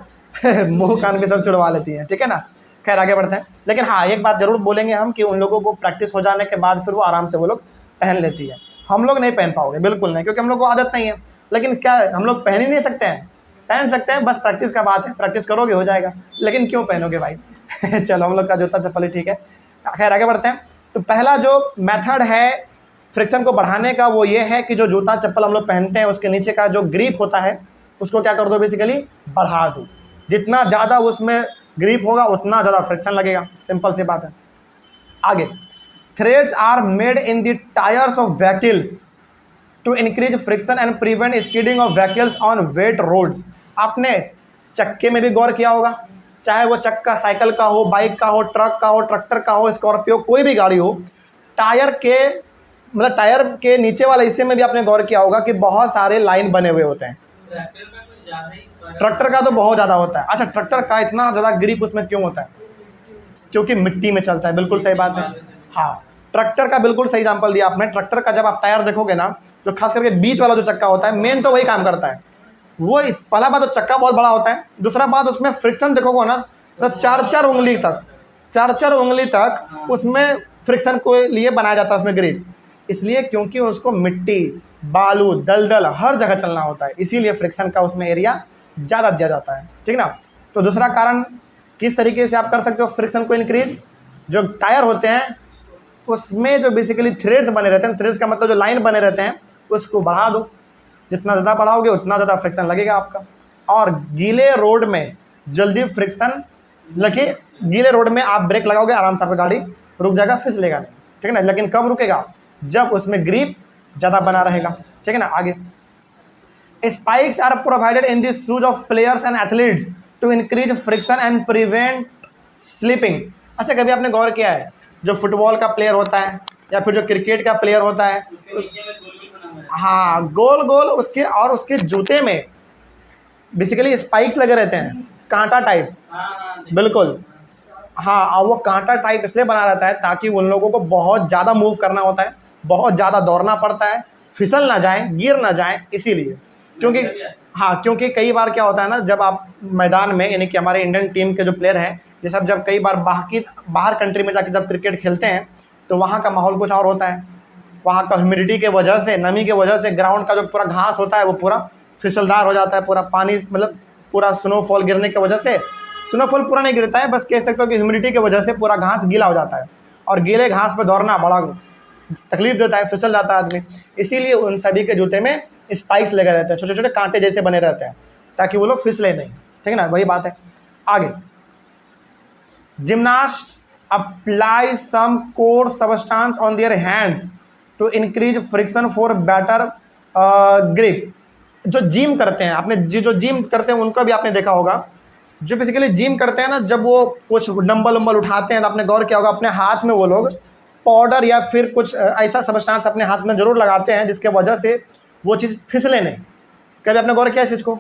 मुंह कान के सब छुड़वा लेती हैं। ठीक है ना, खैर आगे बढ़ते हैं। लेकिन हाँ, एक बात ज़रूर बोलेंगे हम कि उन लोगों को प्रैक्टिस हो जाने के बाद फिर वो आराम से वो लोग पहन लेती है। हम लोग नहीं पहन पाओगे, बिल्कुल नहीं, क्योंकि हम लोग को आदत नहीं है। लेकिन क्या हम लोग पहन ही नहीं सकते हैं? पहन सकते हैं, बस प्रैक्टिस का बात है, प्रैक्टिस करोगे हो जाएगा। लेकिन क्यों पहनोगे भाई चलो हम लोग का जूता चप्पल ही ठीक है। खैर आगे बढ़ते हैं। तो पहला जो मेथड है फ्रिक्शन को बढ़ाने का वो ये है कि जो जूता चप्पल हम लोग पहनते हैं उसके नीचे का जो ग्रिप होता है उसको क्या कर दो, बेसिकली बढ़ा दो। जितना ज़्यादा उसमें ग्रिप होगा उतना ज़्यादा फ्रिक्शन लगेगा, सिंपल सी बात है। आगे, threads are made in the tyres of vehicles to increase friction and prevent skidding of vehicles on wet roads. आपने चक्के में भी गौर किया होगा, चाहे वो चक्का साइकिल का हो, बाइक का हो, ट्रक का हो, ट्रैक्टर का हो, स्कॉर्पियो, कोई भी गाड़ी हो, टायर के नीचे वाले हिस्से में भी आपने गौर किया होगा कि बहुत सारे लाइन बने हुए होते हैं। ट्रैक्टर का तो बहुत ज़्यादा होता है। अच्छा, ट्रैक्टर का इतना ज़्यादा ग्रिप उसमें क्यों होता है? क्योंकि मिट्टी में चलता है, बिल्कुल सही बात है। हाँ, ट्रैक्टर का बिल्कुल सही एग्जाम्पल दिया आपने। ट्रैक्टर का जब आप टायर देखोगे ना, जो खास करके बीच वाला जो चक्का होता है, मेन तो वही काम करता है। वो पहला बात तो चक्का बहुत बड़ा होता है, दूसरा बात उसमें फ्रिक्शन देखोगे ना तो 4-4 उंगली तक उसमें फ्रिक्शन को लिए बनाया जाता है उसमें ग्रिप, इसलिए क्योंकि उसको मिट्टी बालू दलदल हर जगह चलना होता है, इसीलिए फ्रिक्शन का उसमें एरिया ज़्यादा दिया जाता है। ठीक ना। तो दूसरा कारण किस तरीके से आप कर सकते हो फ्रिक्शन को इंक्रीज, जो टायर होते हैं उसमें जो बेसिकली थ्रेड्स बने रहते हैं, थ्रेड्स का मतलब जो लाइन बने रहते हैं उसको बढ़ा दो। जितना ज़्यादा बढ़ाओगे उतना ज़्यादा फ्रिक्शन लगेगा आपका, और गीले रोड में जल्दी फ्रिक्शन लगे। गीले रोड में आप ब्रेक लगाओगे आराम से आपकी गाड़ी रुक जाएगा, फिसलेगा नहीं। ठीक है ना। लेकिन कब रुकेगा? जब उसमें ग्रिप ज़्यादा बना रहेगा। ठीक है ना। आगे, spikes are provided in the shoes of players and athletes to increase friction and prevent slipping. अच्छा, कभी आपने गौर किया है जो फुटबॉल का प्लेयर होता है या फिर जो क्रिकेट का प्लेयर होता है, हाँ गोल गोल उसके और उसके जूते में बेसिकली स्पाइक्स लगे रहते हैं, कांटा टाइप। बिल्कुल हाँ, और वो कांटा टाइप इसलिए बना रहता है ताकि उन लोगों को बहुत ज़्यादा मूव करना होता है, बहुत ज़्यादा दौड़ना पड़ता है, फिसल ना जाए, गिर ना जाए, इसीलिए। क्योंकि कई बार क्या होता है ना, जब आप मैदान में, यानी कि हमारे इंडियन टीम के जो प्लेयर हैं ये सब जब कई बार बाहर कंट्री में जाकर जब क्रिकेट खेलते हैं तो वहाँ का माहौल कुछ और होता है। वहाँ का ह्यूमिडिटी के वजह से, नमी के वजह से ग्राउंड का जो पूरा घास होता है वो पूरा फिसलदार हो जाता है, पूरा पानी मतलब पूरा स्नोफॉल गिरने की वजह से, स्नोफॉल पूरा नहीं गिरता है, बस कह सकते हो कि ह्यूमिडिटी की वजह से पूरा घास गीला हो जाता है, और गीले घास पर दौड़ना बड़ा तकलीफ देता है, फिसल जाता है आदमी। इसीलिए उन सभी के जूते में स्पाइक्स लगे रहते हैं, छोटे छोटे कांटे जैसे बने रहते हैं, ताकि वो लोग फिसले नहीं। ठीक है ना, वही बात है। आगे, gymnasts apply some coarse substance on their hands to increase friction for better grip. जो जिम करते हैं, आपने जो जिम करते हैं उनको भी आपने देखा होगा जो बेसिकली जिम करते हैं ना, जब वो कुछ डंबल उम्बल उठाते हैं तो आपने गौर किया होगा अपने हाथ में वो लोग पाउडर या फिर कुछ ऐसा सब्सटेंस अपने हाथ में जरूर लगाते हैं जिसके वजह से वो चीज़ फिसले नहीं। कभी आपने गौर किया इस चीज़ को?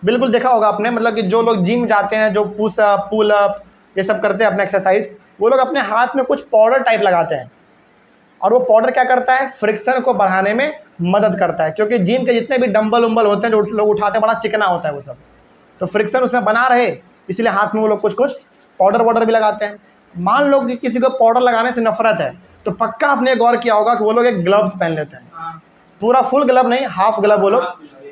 बिल्कुल देखा होगा आपने, मतलब कि जो लोग जिम जाते हैं, जो पुशअप पुलअप ये सब करते हैं अपने एक्सरसाइज, वो लोग अपने हाथ में कुछ पाउडर टाइप लगाते हैं, और वो पाउडर क्या करता है, फ्रिक्शन को बढ़ाने में मदद करता है। क्योंकि जिम के जितने भी डंबल उम्बल होते हैं जो लोग उठाते हैं, बड़ा चिकना होता है वो सब, तो फ्रिक्शन उसमें बना रहे इसलिए हाथ में वो लोग कुछ कुछ पाउडर वाउडर भी लगाते हैं। मान लो कि किसी को पाउडर लगाने से नफरत है तो पक्का आपने गौर किया होगा कि वो लोग एक ग्लव्स पहन लेते हैं, पूरा फुल ग्लव नहीं, हाफ ग्लव वो लोग,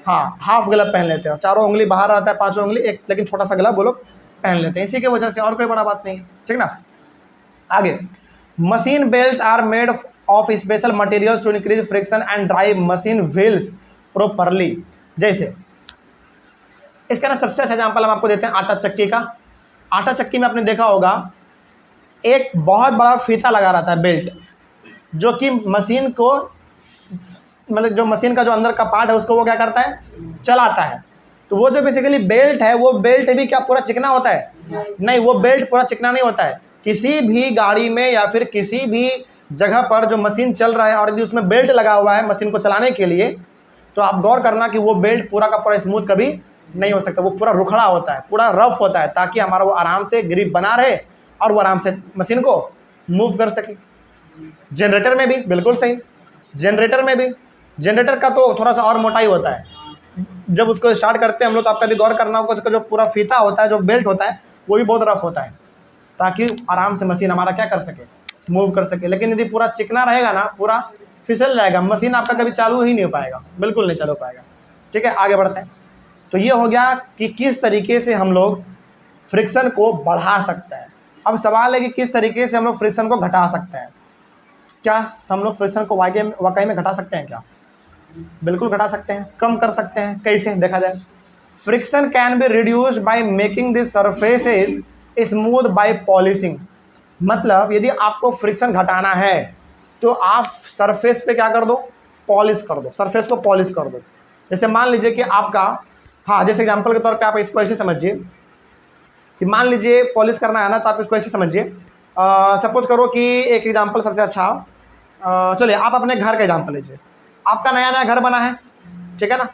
हाँ हाफ ग्लव पहन लेते हैं, चारों उंगली बाहर रहता है, पांचों उंगली एक, लेकिन छोटा सा ग्लव वो लोग पहन लेते हैं। इसी की वजह से, और कोई बड़ा बात नहीं है, ठीक ना। आगे, machine belt are made of special materials to increase friction and drive machine wheels properly. जैसे इसका ना सबसे अच्छा एग्जाम्पल हम आपको देते हैं आटा चक्की का। आटा चक्की में आपने देखा होगा एक बहुत बड़ा फीता लगा रहता है, बेल्ट, जो कि मशीन को, मतलब जो मशीन का जो अंदर का पार्ट है उसको वो क्या करता है, चलाता है। तो वो जो बेसिकली बेल्ट है, वो बेल्ट भी क्या पूरा चिकना होता है? नहीं, वो बेल्ट पूरा चिकना नहीं होता है। किसी भी गाड़ी में या फिर किसी भी जगह पर जो मशीन चल रहा है और यदि उसमें बेल्ट लगा हुआ है मशीन को चलाने के लिए, तो आप गौर करना कि वो बेल्ट पूरा का पूरा स्मूथ कभी नहीं हो सकता, वो पूरा रुखड़ा होता है, पूरा रफ होता है, ताकि हमारा वो आराम से ग्रिप बना रहे और वो आराम से मशीन को मूव कर सके। जनरेटर में भी बिल्कुल सही, जनरेटर में भी, जनरेटर का तो थोड़ा सा और मोटाई होता है। जब उसको स्टार्ट करते हैं हम लोग, तो आपका भी गौर करना होगा, उसका जो पूरा फीता होता है, जो बेल्ट होता है, वो भी बहुत रफ होता है, ताकि आराम से मशीन हमारा क्या कर सके, मूव कर सके। लेकिन यदि पूरा चिकना रहेगा ना, पूरा फिसल जाएगा, मशीन आपका कभी चालू ही नहीं हो पाएगा, बिल्कुल नहीं चालू पाएगा। ठीक है, आगे बढ़ते हैं। तो ये हो गया कि किस तरीके से हम लोग फ्रिक्शन को बढ़ा सकते हैं। अब सवाल है कि किस तरीके से हम लोग फ्रिक्शन को घटा सकते हैं। क्या हम लोग फ्रिक्शन को वाकई में घटा सकते हैं क्या? बिल्कुल घटा सकते हैं, कम कर सकते हैं। कैसे देखा जाए? Friction can be reduced by making this surfaces smooth by polishing. मतलब यदि आपको फ्रिक्शन घटाना है तो आप सरफेस पे क्या कर दो, पॉलिश कर दो, सरफेस को पॉलिश कर दो। जैसे मान लीजिए कि आपका, हाँ जैसे एग्जांपल के तौर पे आप इसको ऐसे समझिए कि मान लीजिए पॉलिश करना है ना, तो आप इसको ऐसे समझिए, सपोज करो कि एक एग्जांपल सबसे अच्छा, चलिए आप अपने घर का एग्जांपल लीजिए। आपका नया नया घर बना है, ठीक है ना,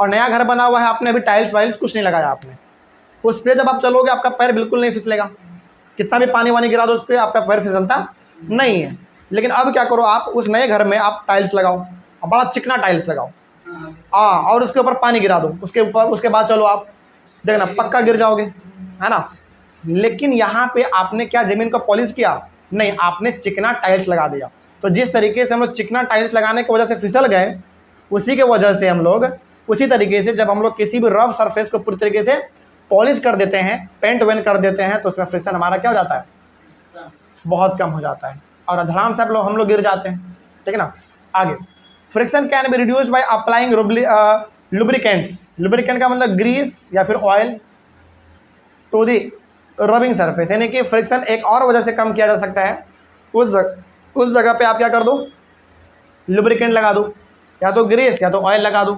और नया घर बना हुआ है, आपने अभी टाइल्स वाइल्स कुछ नहीं लगाया आपने, उस पर जब आप चलोगे आपका पैर बिल्कुल नहीं फिसलेगा, कितना भी पानी वानी गिरा दो उस पर आपका पैर फिसलता नहीं है। लेकिन अब क्या करो, आप उस नए घर में आप टाइल्स लगाओ, बड़ा चिकना टाइल्स लगाओ, हाँ, और उसके ऊपर पानी गिरा दो, उसके ऊपर, उसके बाद चलो आप देखना पक्का गिर जाओगे, है ना। लेकिन यहाँ पे आपने क्या ज़मीन को पॉलिश किया? नहीं, आपने चिकना टाइल्स लगा दिया। तो जिस तरीके से हम लोग चिकना टाइल्स लगाने की वजह से फिसल गए, उसी के वजह से हम लोग, उसी तरीके से जब हम लोग किसी भी रफ सरफेस को पूरी तरीके से पॉलिश कर देते हैं, पेंट वेंट कर देते हैं, तो उसमें फ्रिक्शन हमारा क्या हो जाता है, बहुत कम हो जाता है, और धड़ाम से हम लोग गिर जाते हैं। ठीक है ना। आगे, friction can be reduced by applying lubricants. Lubricant का मतलब ग्रीस या फिर oil to the rubbing surface, यानी कि फ्रिक्शन एक और वजह से कम किया जा सकता है। उस जगह पे आप क्या कर दो, लुब्रिकेंट लगा दो, या तो ग्रीस या तो ऑयल लगा दो,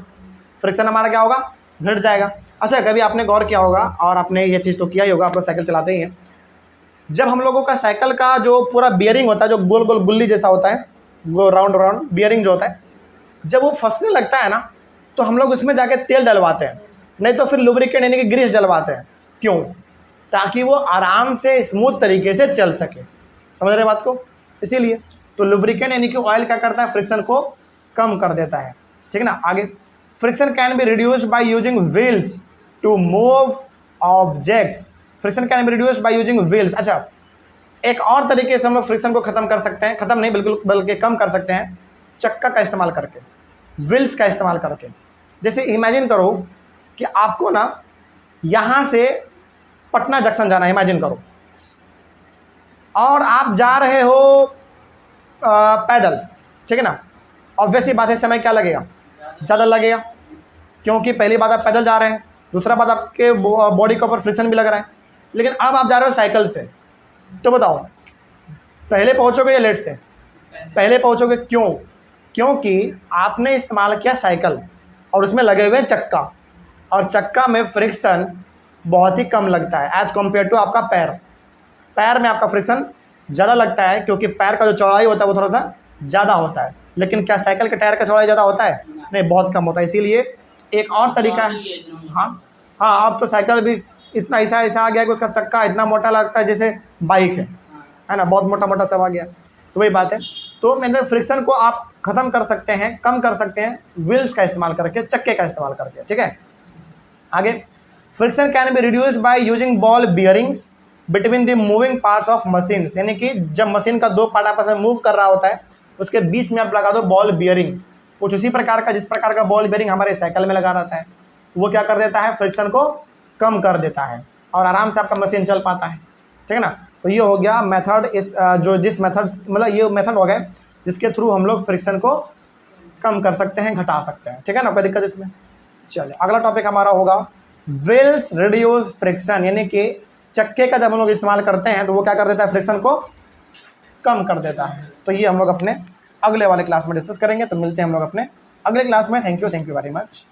फ्रिक्शन हमारा क्या होगा, घट जाएगा। अच्छा, कभी आपने गौर किया होगा, और आपने ये चीज़ तो किया ही होगा, आप लोग साइकिल चलाते ही हैं, जब हम लोगों का साइकिल का जो पूरा बियरिंग होता है, जो गोल गोल गुल्ली जैसा होता है, वो राउंड राउंड बियरिंग जो होता है, जब वो फंसने लगता है ना, तो हम लोग उसमें जाके तेल डलवाते हैं, नहीं तो फिर लुब्रिकेंट यानी कि ग्रीस डलवाते हैं। क्यों? ताकि वो आराम से स्मूथ तरीके से चल सके। समझ रहे बात को? इसीलिए तो लुब्रिकेंट यानी कि ऑयल क्या करता है, फ्रिक्शन को कम कर देता है। ठीक है ना। आगे, friction can be reduced by using wheels to move objects. Friction can be reduced by using wheels. अच्छा, एक और तरीके से हम लोग फ्रिक्शन को खत्म कर सकते हैं, खत्म नहीं बिल्कुल, बल्कि कम कर सकते हैं, चक्का का इस्तेमाल करके, व्हील्स का इस्तेमाल करके। जैसे इमेजिन करो कि आपको ना यहाँ से पटना जंक्शन जाना है, इमेजिन करो, और आप जा रहे हो पैदल, ठीक है ना। ऑब्वियस सी बात है, समय क्या लगेगा, ज़्यादा लगेगा, क्योंकि पहली बात आप पैदल जा रहे हैं, दूसरा बात आपके बॉडी के ऊपर फ्रिक्शन भी लग रहा है। लेकिन अब आप जा रहे हो साइकिल से, तो बताओ पहले पहुंचोगे या लेट से? पहले पहुंचोगे। क्यों? क्योंकि आपने इस्तेमाल किया साइकिल, और उसमें लगे हुए चक्का, और चक्का में फ्रिक्शन बहुत ही कम लगता है एज कम्पेयर टू आपका पैर। पैर में आपका फ्रिक्शन ज़्यादा लगता है क्योंकि पैर का जो चौड़ाई होता है वो थोड़ा सा ज़्यादा होता है, लेकिन क्या साइकिल के टायर का चौड़ाई ज़्यादा होता है? नहीं, बहुत कम होता है। इसीलिए एक और तरीका है, हाँ हाँ, अब तो साइकिल भी इतना ऐसा ऐसा आ गया कि उसका चक्का इतना मोटा लगता है जैसे बाइक है ना, बहुत मोटा मोटा सब आ गया। तो वही बात है। तो मैंने फ्रिक्शन को आप ख़त्म कर सकते हैं, कम कर सकते हैं व्हील्स का इस्तेमाल करके, चक्के का इस्तेमाल करके, ठीक है। आगे, friction can be reduced by using ball bearings between the moving parts of machines, यानी कि जब मशीन का दो पार्ट आपस में मूव कर रहा होता है उसके बीच में आप लगा दो बॉल बियरिंग, कुछ उसी प्रकार का जिस प्रकार का बॉल बियरिंग हमारे साइकिल में लगा रहता है। वो क्या कर देता है? फ्रिक्शन को कम कर देता है और आराम से आपका मशीन चल पाता है, ठीक है ना। तो ये हो गया मेथड, इस जो जिस मेथड, मतलब ये मेथड हो गए जिसके थ्रू हम लोग फ्रिक्शन को कम कर सकते हैं, घटा सकते हैं, ठीक है ना, कोई दिक्कत इसमें। चलिए अगला टॉपिक हमारा होगा व्हील्स रिड्यूस फ्रिक्शन, यानी कि चक्के का जब हम लोग इस्तेमाल करते हैं तो वो क्या कर देता है? फ्रिक्शन को कम कर देता है। तो ये हम लोग अपने अगले वाले क्लास में डिस्कस करेंगे। तो मिलते हैं हम लोग अपने अगले क्लास में। Thank you very much.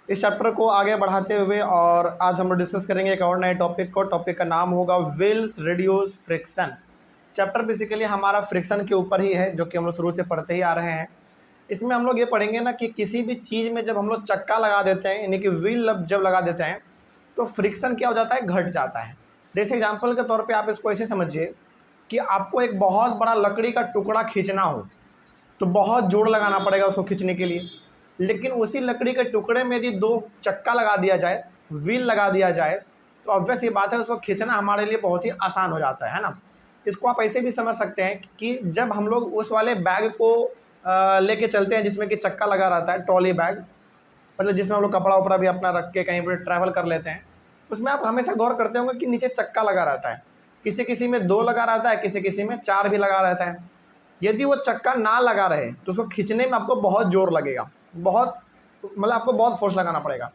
इस चैप्टर को आगे बढ़ाते हुए और आज हम लोग डिस्कस करेंगे एक और नए टॉपिक को। टॉपिक का नाम होगा wheels reduce friction. Chapter basically हमारा फ्रिक्शन के ऊपर ही है, जो कि हम लोग शुरू से पढ़ते ही आ रहे हैं। इसमें हम लोग ये पढ़ेंगे ना कि किसी भी चीज़ में जब हम लोग चक्का लगा देते हैं, यानी कि व्हील जब लगा देते हैं तो फ्रिक्शन क्या हो जाता है? घट जाता है। जैसे एग्जाम्पल के तौर पे आप इसको ऐसे समझिए कि आपको एक बहुत बड़ा लकड़ी का टुकड़ा खींचना हो तो बहुत जोर लगाना पड़ेगा उसको खींचने के लिए, लेकिन उसी लकड़ी के टुकड़े में यदि दो चक्का लगा दिया जाए, व्हील लगा दिया जाए, तो ऑब्वियस ये बात है उसको खींचना हमारे लिए बहुत ही आसान हो जाता है ना। इसको आप ऐसे भी समझ सकते हैं कि जब हम लोग उस वाले बैग को लेके चलते हैं जिसमें कि चक्का लगा रहता है, ट्रॉली बैग, मतलब जिसमें हम लोग कपड़ा उपड़ा भी अपना रख के कहीं पर ट्रैवल कर लेते हैं, उसमें आप हमेशा गौर करते होंगे कि नीचे चक्का लगा रहता है। किसी किसी में 2 लगा रहता है, किसी किसी में 4 भी लगा रहता है। यदि वो चक्का ना लगा रहे तो उसको खींचने में आपको बहुत जोर लगेगा, बहुत, मतलब आपको बहुत फोर्स लगाना पड़ेगा।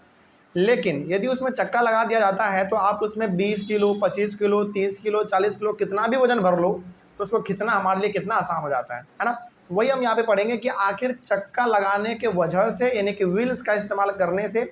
लेकिन यदि उसमें चक्का लगा दिया जाता है तो आप उसमें 20 किलो, 25 किलो, 30 किलो, 40 किलो कितना भी वजन भर लो तो उसको खींचना हमारे लिए कितना आसान हो जाता है ना। तो वही हम यहाँ पे पढ़ेंगे कि आखिर चक्का लगाने के वजह से, यानी कि व्हील्स का इस्तेमाल करने से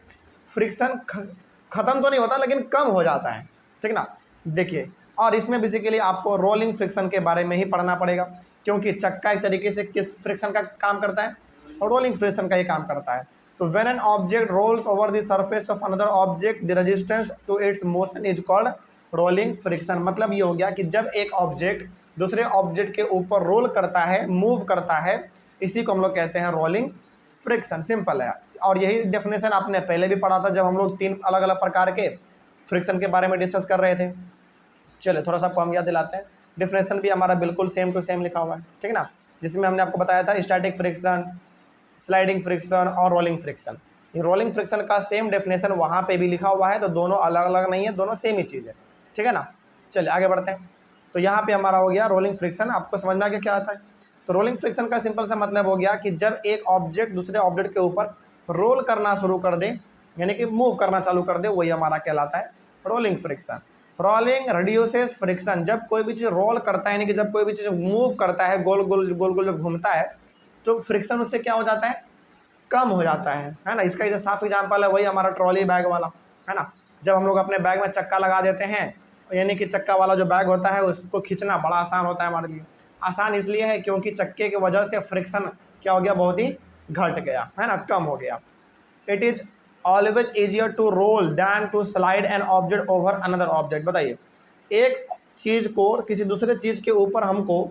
फ्रिक्शन ख़त्म तो नहीं होता लेकिन कम हो जाता है, ठीक ना। देखिए, और इसमें बेसिकली आपको रोलिंग फ्रिक्शन के बारे में ही पढ़ना पड़ेगा, क्योंकि चक्का एक तरीके से किस फ्रिक्शन का काम करता है? और रोलिंग फ्रिक्शन का ही काम करता है। तो when an object rolls over the surface of another object the resistance to its motion is called rolling friction. मतलब ये हो गया कि जब एक ऑब्जेक्ट दूसरे ऑब्जेक्ट के ऊपर रोल करता है, मूव करता है, इसी को हम लोग कहते हैं रोलिंग फ्रिक्शन। सिंपल है। और यही डेफिनेशन आपने पहले भी पढ़ा था जब हम लोग 3 अलग अलग प्रकार के फ्रिक्शन के बारे में डिस्कस कर रहे थे। चलिए थोड़ा सा आपको हम याद दिलाते हैं। डेफिनेशन भी हमारा बिल्कुल सेम टू सेम लिखा हुआ है, ठीक है ना, जिसमें हमने आपको बताया था स्टैटिक फ्रिक्शन, स्लाइडिंग फ्रिक्शन और रोलिंग फ्रिक्शन। ये रोलिंग फ्रिक्शन का सेम डेफिनेशन वहाँ पे भी लिखा हुआ है, तो दोनों अलग अलग नहीं है, दोनों सेम ही चीज़ है, ठीक है ना। चलिए आगे बढ़ते हैं। तो यहाँ पे हमारा हो गया रोलिंग फ्रिक्शन। आपको समझ में आ गया क्या आता है? तो रोलिंग फ्रिक्शन का सिंपल सा मतलब हो गया कि जब एक ऑब्जेक्ट दूसरे ऑब्जेक्ट के ऊपर रोल करना शुरू कर दे, यानी कि मूव करना चालू कर दे, वही हमारा कहलाता है rolling friction. Rolling reduces friction. जब कोई भी चीज़ रोल करता है, यानी कि जब कोई भी चीज़ मूव करता है, गोल गोल गोल गोल जब घूमता है, तो फ्रिक्शन उससे क्या हो जाता है? कम हो जाता है ना। इसका जो साफ एग्जांपल है वही हमारा ट्रॉली बैग वाला, है ना। जब हम लोग अपने बैग में चक्का लगा देते हैं, यानी कि चक्का वाला जो बैग होता है उसको खींचना बड़ा आसान होता है हमारे लिए। आसान इसलिए है क्योंकि चक्के की वजह से फ्रिक्शन क्या हो गया? बहुत ही घट गया, है ना, कम हो गया। It is always easier to roll than to slide an object over another object. बताइए, एक चीज़ को किसी दूसरे चीज़ के ऊपर हमको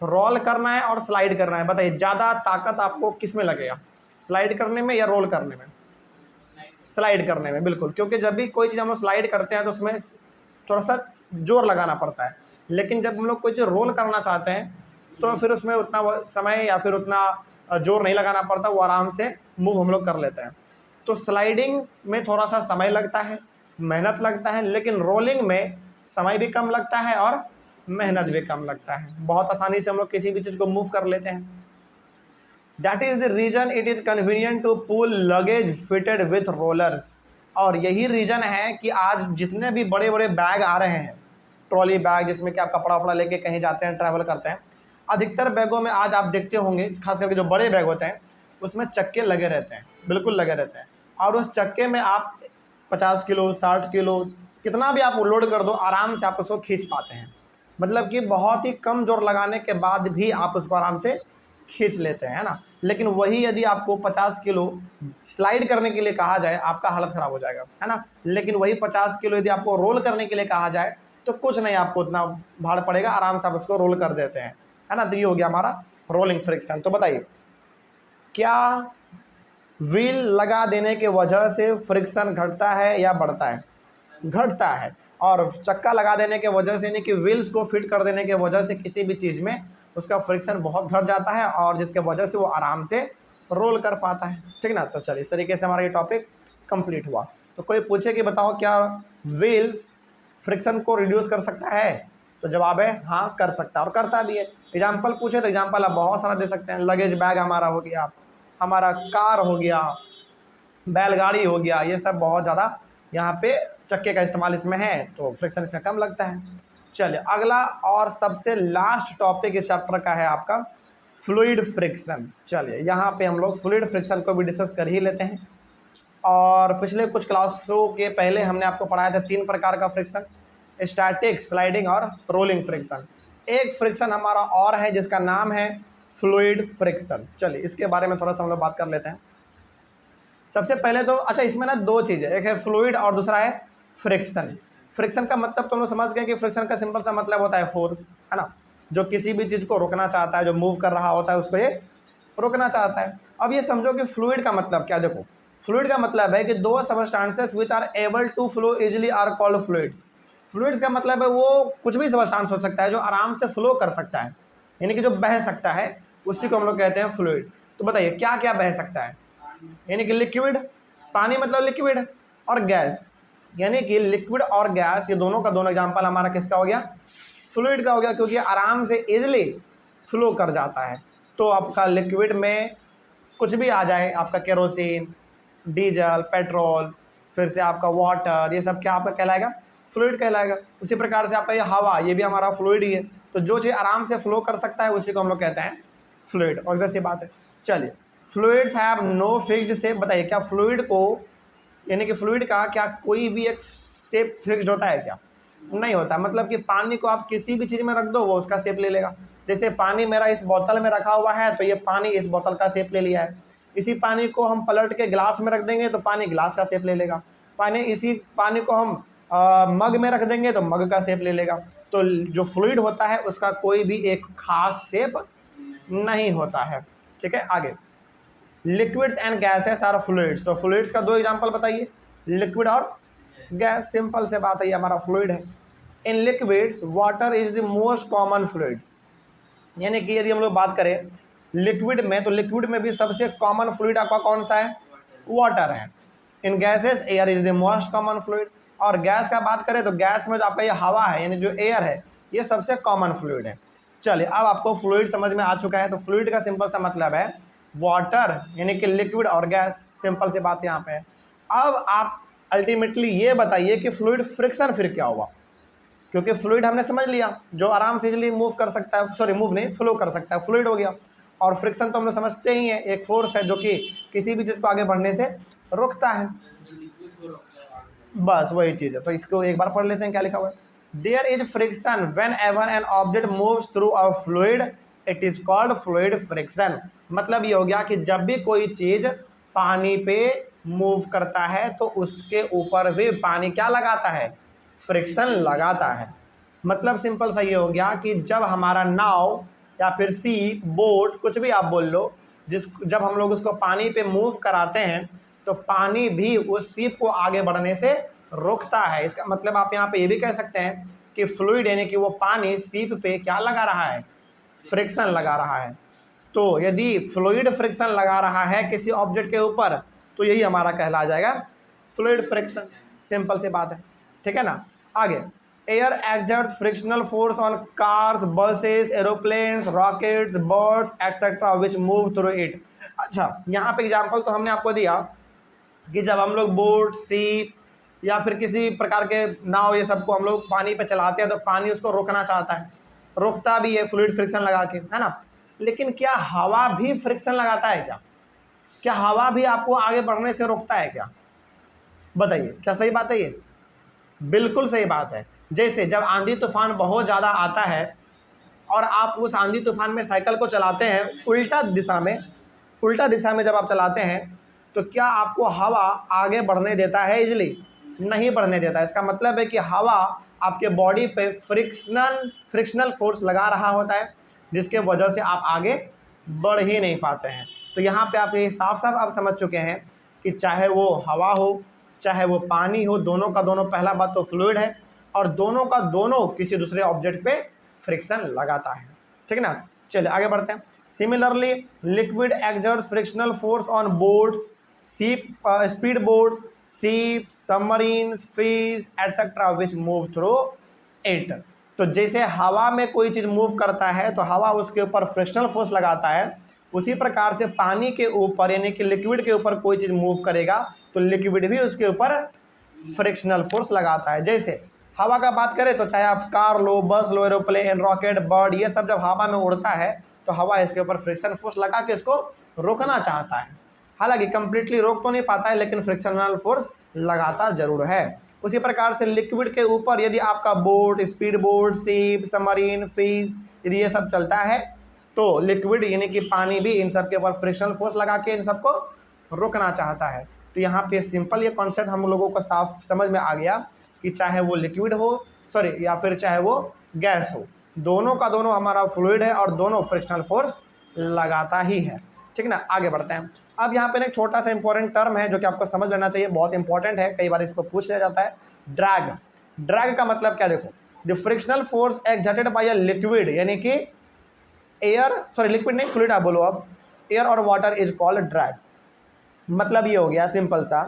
रोल करना है और स्लाइड करना है, बताइए ज़्यादा ताकत आपको किस में लगेगा? स्लाइड करने में या रोल करने में? स्लाइड करने में, बिल्कुल। क्योंकि जब भी कोई चीज़ हम लोग स्लाइड करते हैं तो उसमें थोड़ा सा जोर लगाना पड़ता है, लेकिन जब हम लोग कोई चीज़ रोल करना चाहते हैं तो फिर उसमें उतना समय या फिर उतना जोर नहीं लगाना पड़ता, वो आराम से मूव हम लोग कर लेते हैं। तो स्लाइडिंग में थोड़ा सा समय लगता है, मेहनत लगता है, लेकिन रोलिंग में समय भी कम लगता है और मेहनत भी कम लगता है। बहुत आसानी से हम लोग किसी भी चीज़ को मूव कर लेते हैं। That is the reason it is convenient to pull luggage fitted with rollers. और यही रीज़न है कि आज जितने भी बड़े बड़े बैग आ रहे हैं, ट्रॉली बैग जिसमें कि आप कपड़ा वपड़ा लेके कहीं जाते हैं, ट्रैवल करते हैं, अधिकतर बैगों में आज आप देखते होंगे, खास करके जो बड़े बैग होते हैं उसमें चक्के लगे रहते हैं, बिल्कुल लगे रहते हैं। और उस चक्के में आप 50 किलो 60 किलो कितना भी आप लोड कर दो, आराम से आप उसको खींच पाते हैं। मतलब कि बहुत ही कम जोर लगाने के बाद भी आप उसको आराम से खींच लेते हैं, है ना। लेकिन वही यदि आपको 50 किलो स्लाइड करने के लिए कहा जाए, आपका हालत ख़राब हो जाएगा, है ना। लेकिन वही 50 किलो यदि आपको रोल करने के लिए कहा जाए तो कुछ नहीं, आपको उतना भार पड़ेगा, आराम से आप उसको रोल कर देते हैं, है ना। तो ये हो गया हमारा रोलिंग फ्रिक्शन। तो बताइए, क्या व्हील लगा देने के वजह से फ्रिक्शन घटता है या बढ़ता है? घटता है। और चक्का लगा देने के वजह से, यानी कि व्हील्स को फिट कर देने के वजह से किसी भी चीज़ में उसका फ्रिक्शन बहुत घट जाता है, और जिसके वजह से वो आराम से रोल कर पाता है, ठीक ना। तो चलिए, इस तरीके से हमारा ये टॉपिक कंप्लीट हुआ। तो कोई पूछे कि बताओ क्या व्हील्स फ्रिक्शन को रिड्यूस कर सकता है? तो जवाब है हाँ, कर सकता है, और करता भी है। एग्जाम्पल पूछे तो एग्जाम्पल आप बहुत सारा दे सकते हैं। लगेज बैग हमारा हो गया, हमारा कार हो गया, बैलगाड़ी हो गया, ये सब बहुत ज़्यादा यहाँ पे चक्के का इस्तेमाल इसमें है, तो फ्रिक्शन इसमें कम लगता है। चलिए, अगला और सबसे लास्ट टॉपिक इस चैप्टर का है आपका फ्लूइड फ्रिक्शन। चलिए, यहाँ पे हम लोग फ्लूइड फ्रिक्शन को भी डिस्कस कर ही लेते हैं। और पिछले कुछ क्लासों के पहले हमने आपको पढ़ाया था 3 प्रकार का फ्रिक्शन, स्टैटिक, स्लाइडिंग और रोलिंग फ्रिक्शन। एक फ्रिक्शन हमारा और है जिसका नाम है फ्लूइड फ्रिक्शन। चलिए, इसके बारे में थोड़ा सा हम लोग बात कर लेते हैं। सबसे पहले तो अच्छा, इसमें ना 2 चीज़ें, एक है फ्लूइड और दूसरा है फ्रिक्शन। फ्रिक्शन का मतलब तो हम लोग समझ गए कि फ्रिक्शन का सिंपल सा मतलब होता है फोर्स, है ना, जो किसी भी चीज़ को रोकना चाहता है, जो मूव कर रहा होता है उसको ये रोकना चाहता है। अब ये समझो कि फ्लूइड का मतलब क्या। देखो, फ्लूइड का मतलब है कि 2 substances which are able to flow easily are called fluids. Fluids का मतलब है वो कुछ भी सबस्टांस हो सकता है जो आराम से फ्लो कर सकता है, यानी कि जो बह सकता है, उसी को हम लोग कहते हैं फ्लूइड। तो बताइए, क्या क्या बह सकता है? यानी कि लिक्विड, पानी मतलब लिक्विड, और गैस, यानी कि लिक्विड और गैस, ये दोनों का दोनों एग्जांपल हमारा किसका हो गया? फ्लूइड का हो गया, क्योंकि आराम से इजिली फ्लो कर जाता है। तो आपका लिक्विड में कुछ भी आ जाए, आपका केरोसिन, डीजल, पेट्रोल, फिर से आपका वाटर, ये सब क्या आपका कहलाएगा? फ्लूइड कहलाएगा। उसी प्रकार से आपका ये हवा, ये भी हमारा फ्लूइड ही है। तो जो चीज़ आराम से फ्लो कर सकता है उसी को हम लोग कहते हैं फ्लूइड, और वैसी बात है। चलिए, fluids have no fixed shape. बताइए, क्या फ्लूइड को, यानी कि फ्लूइड का क्या कोई भी एक शेप फिक्स्ड होता है क्या? नहीं होता। मतलब कि पानी को आप किसी भी चीज़ में रख दो वो उसका शेप ले लेगा। जैसे पानी मेरा इस बोतल में रखा हुआ है तो ये पानी इस बोतल का शेप ले लिया है। इसी पानी को हम पलट के गिलास में रख देंगे तो पानी गिलास का शेप ले लेगा। इसी पानी को हम मग में रख देंगे तो मग का शेप ले लेगा। तो जो फ्लूइड होता है उसका कोई भी एक खास शेप नहीं होता है, ठीक है। आगे, liquids and gases are fluids. तो फ्लूइड्स का 2 एग्जांपल बताइए, लिक्विड और गैस। सिंपल से बात है, ये हमारा फ्लूइड है। In liquids water is the most common fluids, यानी कि यदि हम लोग बात करें लिक्विड में, तो लिक्विड में भी सबसे कॉमन फ्लूइड आपका कौन सा है? वाटर है। In gases air is the most common fluid. और गैस का बात करें तो गैस में जो आपका ये हवा है, यानी जो एयर है, ये सबसे कॉमन फ्लूइड है। चलिए, अब आपको फ्लूइड समझ में आ चुका है। तो फ्लूइड का सिंपल सा मतलब है वाटर, यानी कि लिक्विड और गैस। सिंपल सी बात यहाँ पे है। अब आप अल्टीमेटली ये बताइए कि फ्लूइड फ्रिक्शन फिर क्या हुआ? क्योंकि फ्लूइड हमने समझ लिया, जो आराम से इजीली मूव कर सकता है, सॉरी मूव नहीं, फ्लो कर सकता है, फ्लूइड हो गया। और फ्रिक्शन तो हम लोग समझते ही हैं, एक फोर्स है जो कि किसी भी चीज़ को आगे बढ़ने से रोकता है। बस वही चीज़ है। तो इसको एक बार पढ़ लेते हैं, क्या लिखा हुआ है। There is friction whenever an object moves through a fluid, it is called fluid friction. मतलब ये हो गया कि जब भी कोई चीज़ पानी पे मूव करता है तो उसके ऊपर भी पानी क्या लगाता है? फ्रिक्शन लगाता है। मतलब सिंपल सा ये हो गया कि जब हमारा नाव या फिर सीप, बोट, कुछ भी आप बोल लो, जब हम लोग उसको पानी पे मूव कराते हैं तो पानी भी उस सीप को आगे बढ़ने से रोकता है। इसका मतलब आप यहाँ पे ये भी कह सकते हैं कि फ्लूइड, यानी कि वो पानी सीप पे क्या लगा रहा है? फ्रिक्शन लगा रहा है। तो यदि फ्लूइड फ्रिक्शन लगा रहा है किसी ऑब्जेक्ट के ऊपर तो यही हमारा कहला जाएगा फ्लूइड फ्रिक्शन। सिंपल सी बात है, ठीक है ना। आगे, air exerts frictional force on cars, buses, aeroplanes, rockets, birds etcetera which move through it. अच्छा, यहाँ पे एग्जाम्पल तो हमने आपको दिया कि जब हम लोग बोट, सीप या फिर किसी प्रकार के नाव, ये सबको हम लोग पानी पे चलाते हैं तो पानी उसको रोकना चाहता है, रोकता भी है फ्लूइड फ्रिक्शन लगा के, है ना। लेकिन क्या हवा भी फ्रिक्शन लगाता है क्या? क्या हवा भी आपको आगे बढ़ने से रोकता है क्या? बताइए क्या सही बात है ये? बिल्कुल सही बात है। जैसे जब आंधी तूफान बहुत ज़्यादा आता है और आप उस आंधी तूफान में साइकिल को चलाते हैं उल्टा दिशा में जब आप चलाते हैं तो क्या आपको हवा आगे बढ़ने देता है इजली? नहीं बढ़ने देता। इसका मतलब है कि हवा आपके बॉडी पे फ्रिक्शनल फोर्स लगा रहा होता है, जिसके वजह से आप आगे बढ़ ही नहीं पाते हैं। तो यहाँ पे आप ये साफ साफ आप समझ चुके हैं कि चाहे वो हवा हो चाहे वो पानी हो, दोनों का दोनों, पहला बात तो फ्लूइड है और दोनों का दोनों किसी दूसरे ऑब्जेक्ट पे फ्रिक्शन लगाता है। ठीक ना, चलिए आगे बढ़ते हैं। Similarly liquid exerts frictional force on boats, speed boats, ship, submarines, fish etcetera which move through it. तो जैसे हवा में कोई चीज़ मूव करता है तो हवा उसके ऊपर फ्रिक्शनल फोर्स लगाता है, उसी प्रकार से पानी के ऊपर यानी कि लिक्विड के ऊपर कोई चीज़ मूव करेगा तो लिक्विड भी उसके ऊपर फ्रिक्शनल फोर्स लगाता है। जैसे हवा का बात करें तो चाहे आप कार लो, बस लो, एरोप्लेन, रॉकेट, बर्ड, ये सब जब हवा में उड़ता है तो हवा इसके ऊपर फ्रिक्शन फोर्स लगा के इसको रोकना चाहता है। हालांकि कंप्लीटली रोक तो नहीं पाता है लेकिन फ्रिक्शनल फोर्स लगाता जरूर है। उसी प्रकार से लिक्विड के ऊपर यदि आपका boat, speed boat, ship, submarine, fish, यदि ये सब चलता है तो लिक्विड यानी कि पानी भी इन सब के ऊपर फ्रिक्शनल फोर्स लगा के इन सबको रोकना चाहता है। तो यहाँ पे सिंपल ये कॉन्सेप्ट हम लोगों को साफ समझ में आ गया कि चाहे वो लिक्विड हो या फिर चाहे वो गैस हो, दोनों का दोनों हमारा फ्लूइड है और दोनों फ्रिक्शनल फोर्स लगाता ही है। ठीक ना, आगे बढ़ते हैं। अब यहाँ पे एक छोटा सा इंपॉर्टेंट टर्म है जो कि आपको समझ लेना चाहिए, बहुत इंपॉर्टेंट है, कई बार इसको पूछ लिया जाता है। ड्रैग। ड्रैग का मतलब क्या, देखो, the frictional force exerted by a liquid यानी कि लिक्विड नहीं, फ्लूइड आप बोलो, अब एयर और वाटर इज कॉल्ड ड्रैग। मतलब ये हो गया सिंपल सा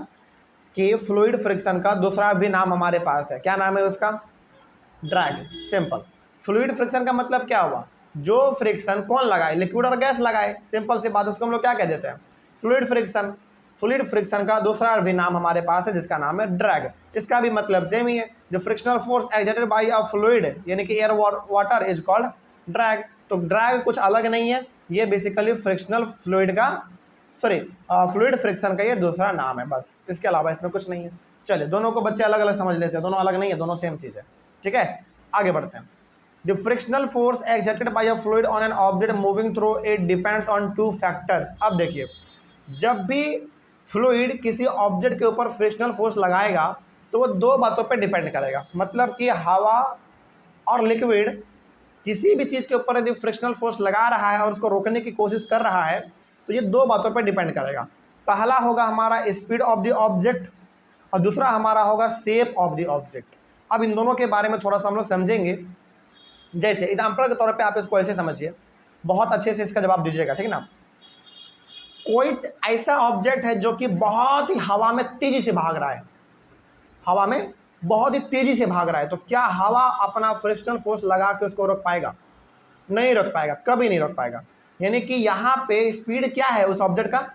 कि फ्लूइड फ्रिक्शन का दूसरा भी नाम हमारे पास है। क्या नाम है उसका? ड्रैग। सिंपल। फ्लूइड फ्रिक्शन का मतलब क्या हुआ? जो फ्रिक्शन कौन लगाए? लिक्विड और गैस लगाए। सिंपल सी बात, उसको हम लोग क्या कह देते हैं? Fluid friction. फ्लूइड फ्रिक्शन का दूसरा भी नाम हमारे पास है जिसका नाम है ड्रैग। इसका भी मतलब सेम ही है। The frictional force exerted by a fluid यानी कि air water is called drag. तो ड्रैग कुछ अलग नहीं है, ये बेसिकली फ्रिक्शनल फ्लूइड का फ्लूइड फ्रिक्शन का ये दूसरा नाम है, बस, इसके अलावा इसमें कुछ नहीं है। चलिए, दोनों को बच्चे अलग अलग समझ लेते हैं, दोनों अलग नहीं है, दोनों सेम चीज़ है। ठीक है, आगे बढ़ते हैं। The frictional force exerted by a fluid on an object moving through it depends on two factors. अब देखिए, जब भी फ्लूइड किसी ऑब्जेक्ट के ऊपर फ्रिक्शनल फोर्स लगाएगा तो वो दो बातों पर डिपेंड करेगा। मतलब कि हवा और लिक्विड किसी भी चीज़ के ऊपर यदि फ्रिक्शनल फोर्स लगा रहा है और उसको रोकने की कोशिश कर रहा है तो ये दो बातों पर डिपेंड करेगा। पहला होगा हमारा स्पीड ऑफ द ऑब्जेक्ट और दूसरा हमारा होगा शेप ऑफ द ऑब्जेक्ट। अब इन दोनों के बारे में थोड़ा सा हम लोग समझेंगे। जैसे एग्जाम्पल के तौर पे आप इसको ऐसे समझिए, बहुत अच्छे से इसका जवाब दीजिएगा, ठीक ना। कोई ऐसा ऑब्जेक्ट है जो कि बहुत ही हवा में तेजी से भाग रहा है, हवा में बहुत ही तेजी से भाग रहा है, तो क्या हवा अपना फ्रिक्शनल फोर्स लगा के उसको रोक पाएगा? नहीं रोक पाएगा, कभी नहीं रोक पाएगा। यानी कि यहाँ पे स्पीड क्या है उस ऑब्जेक्ट का?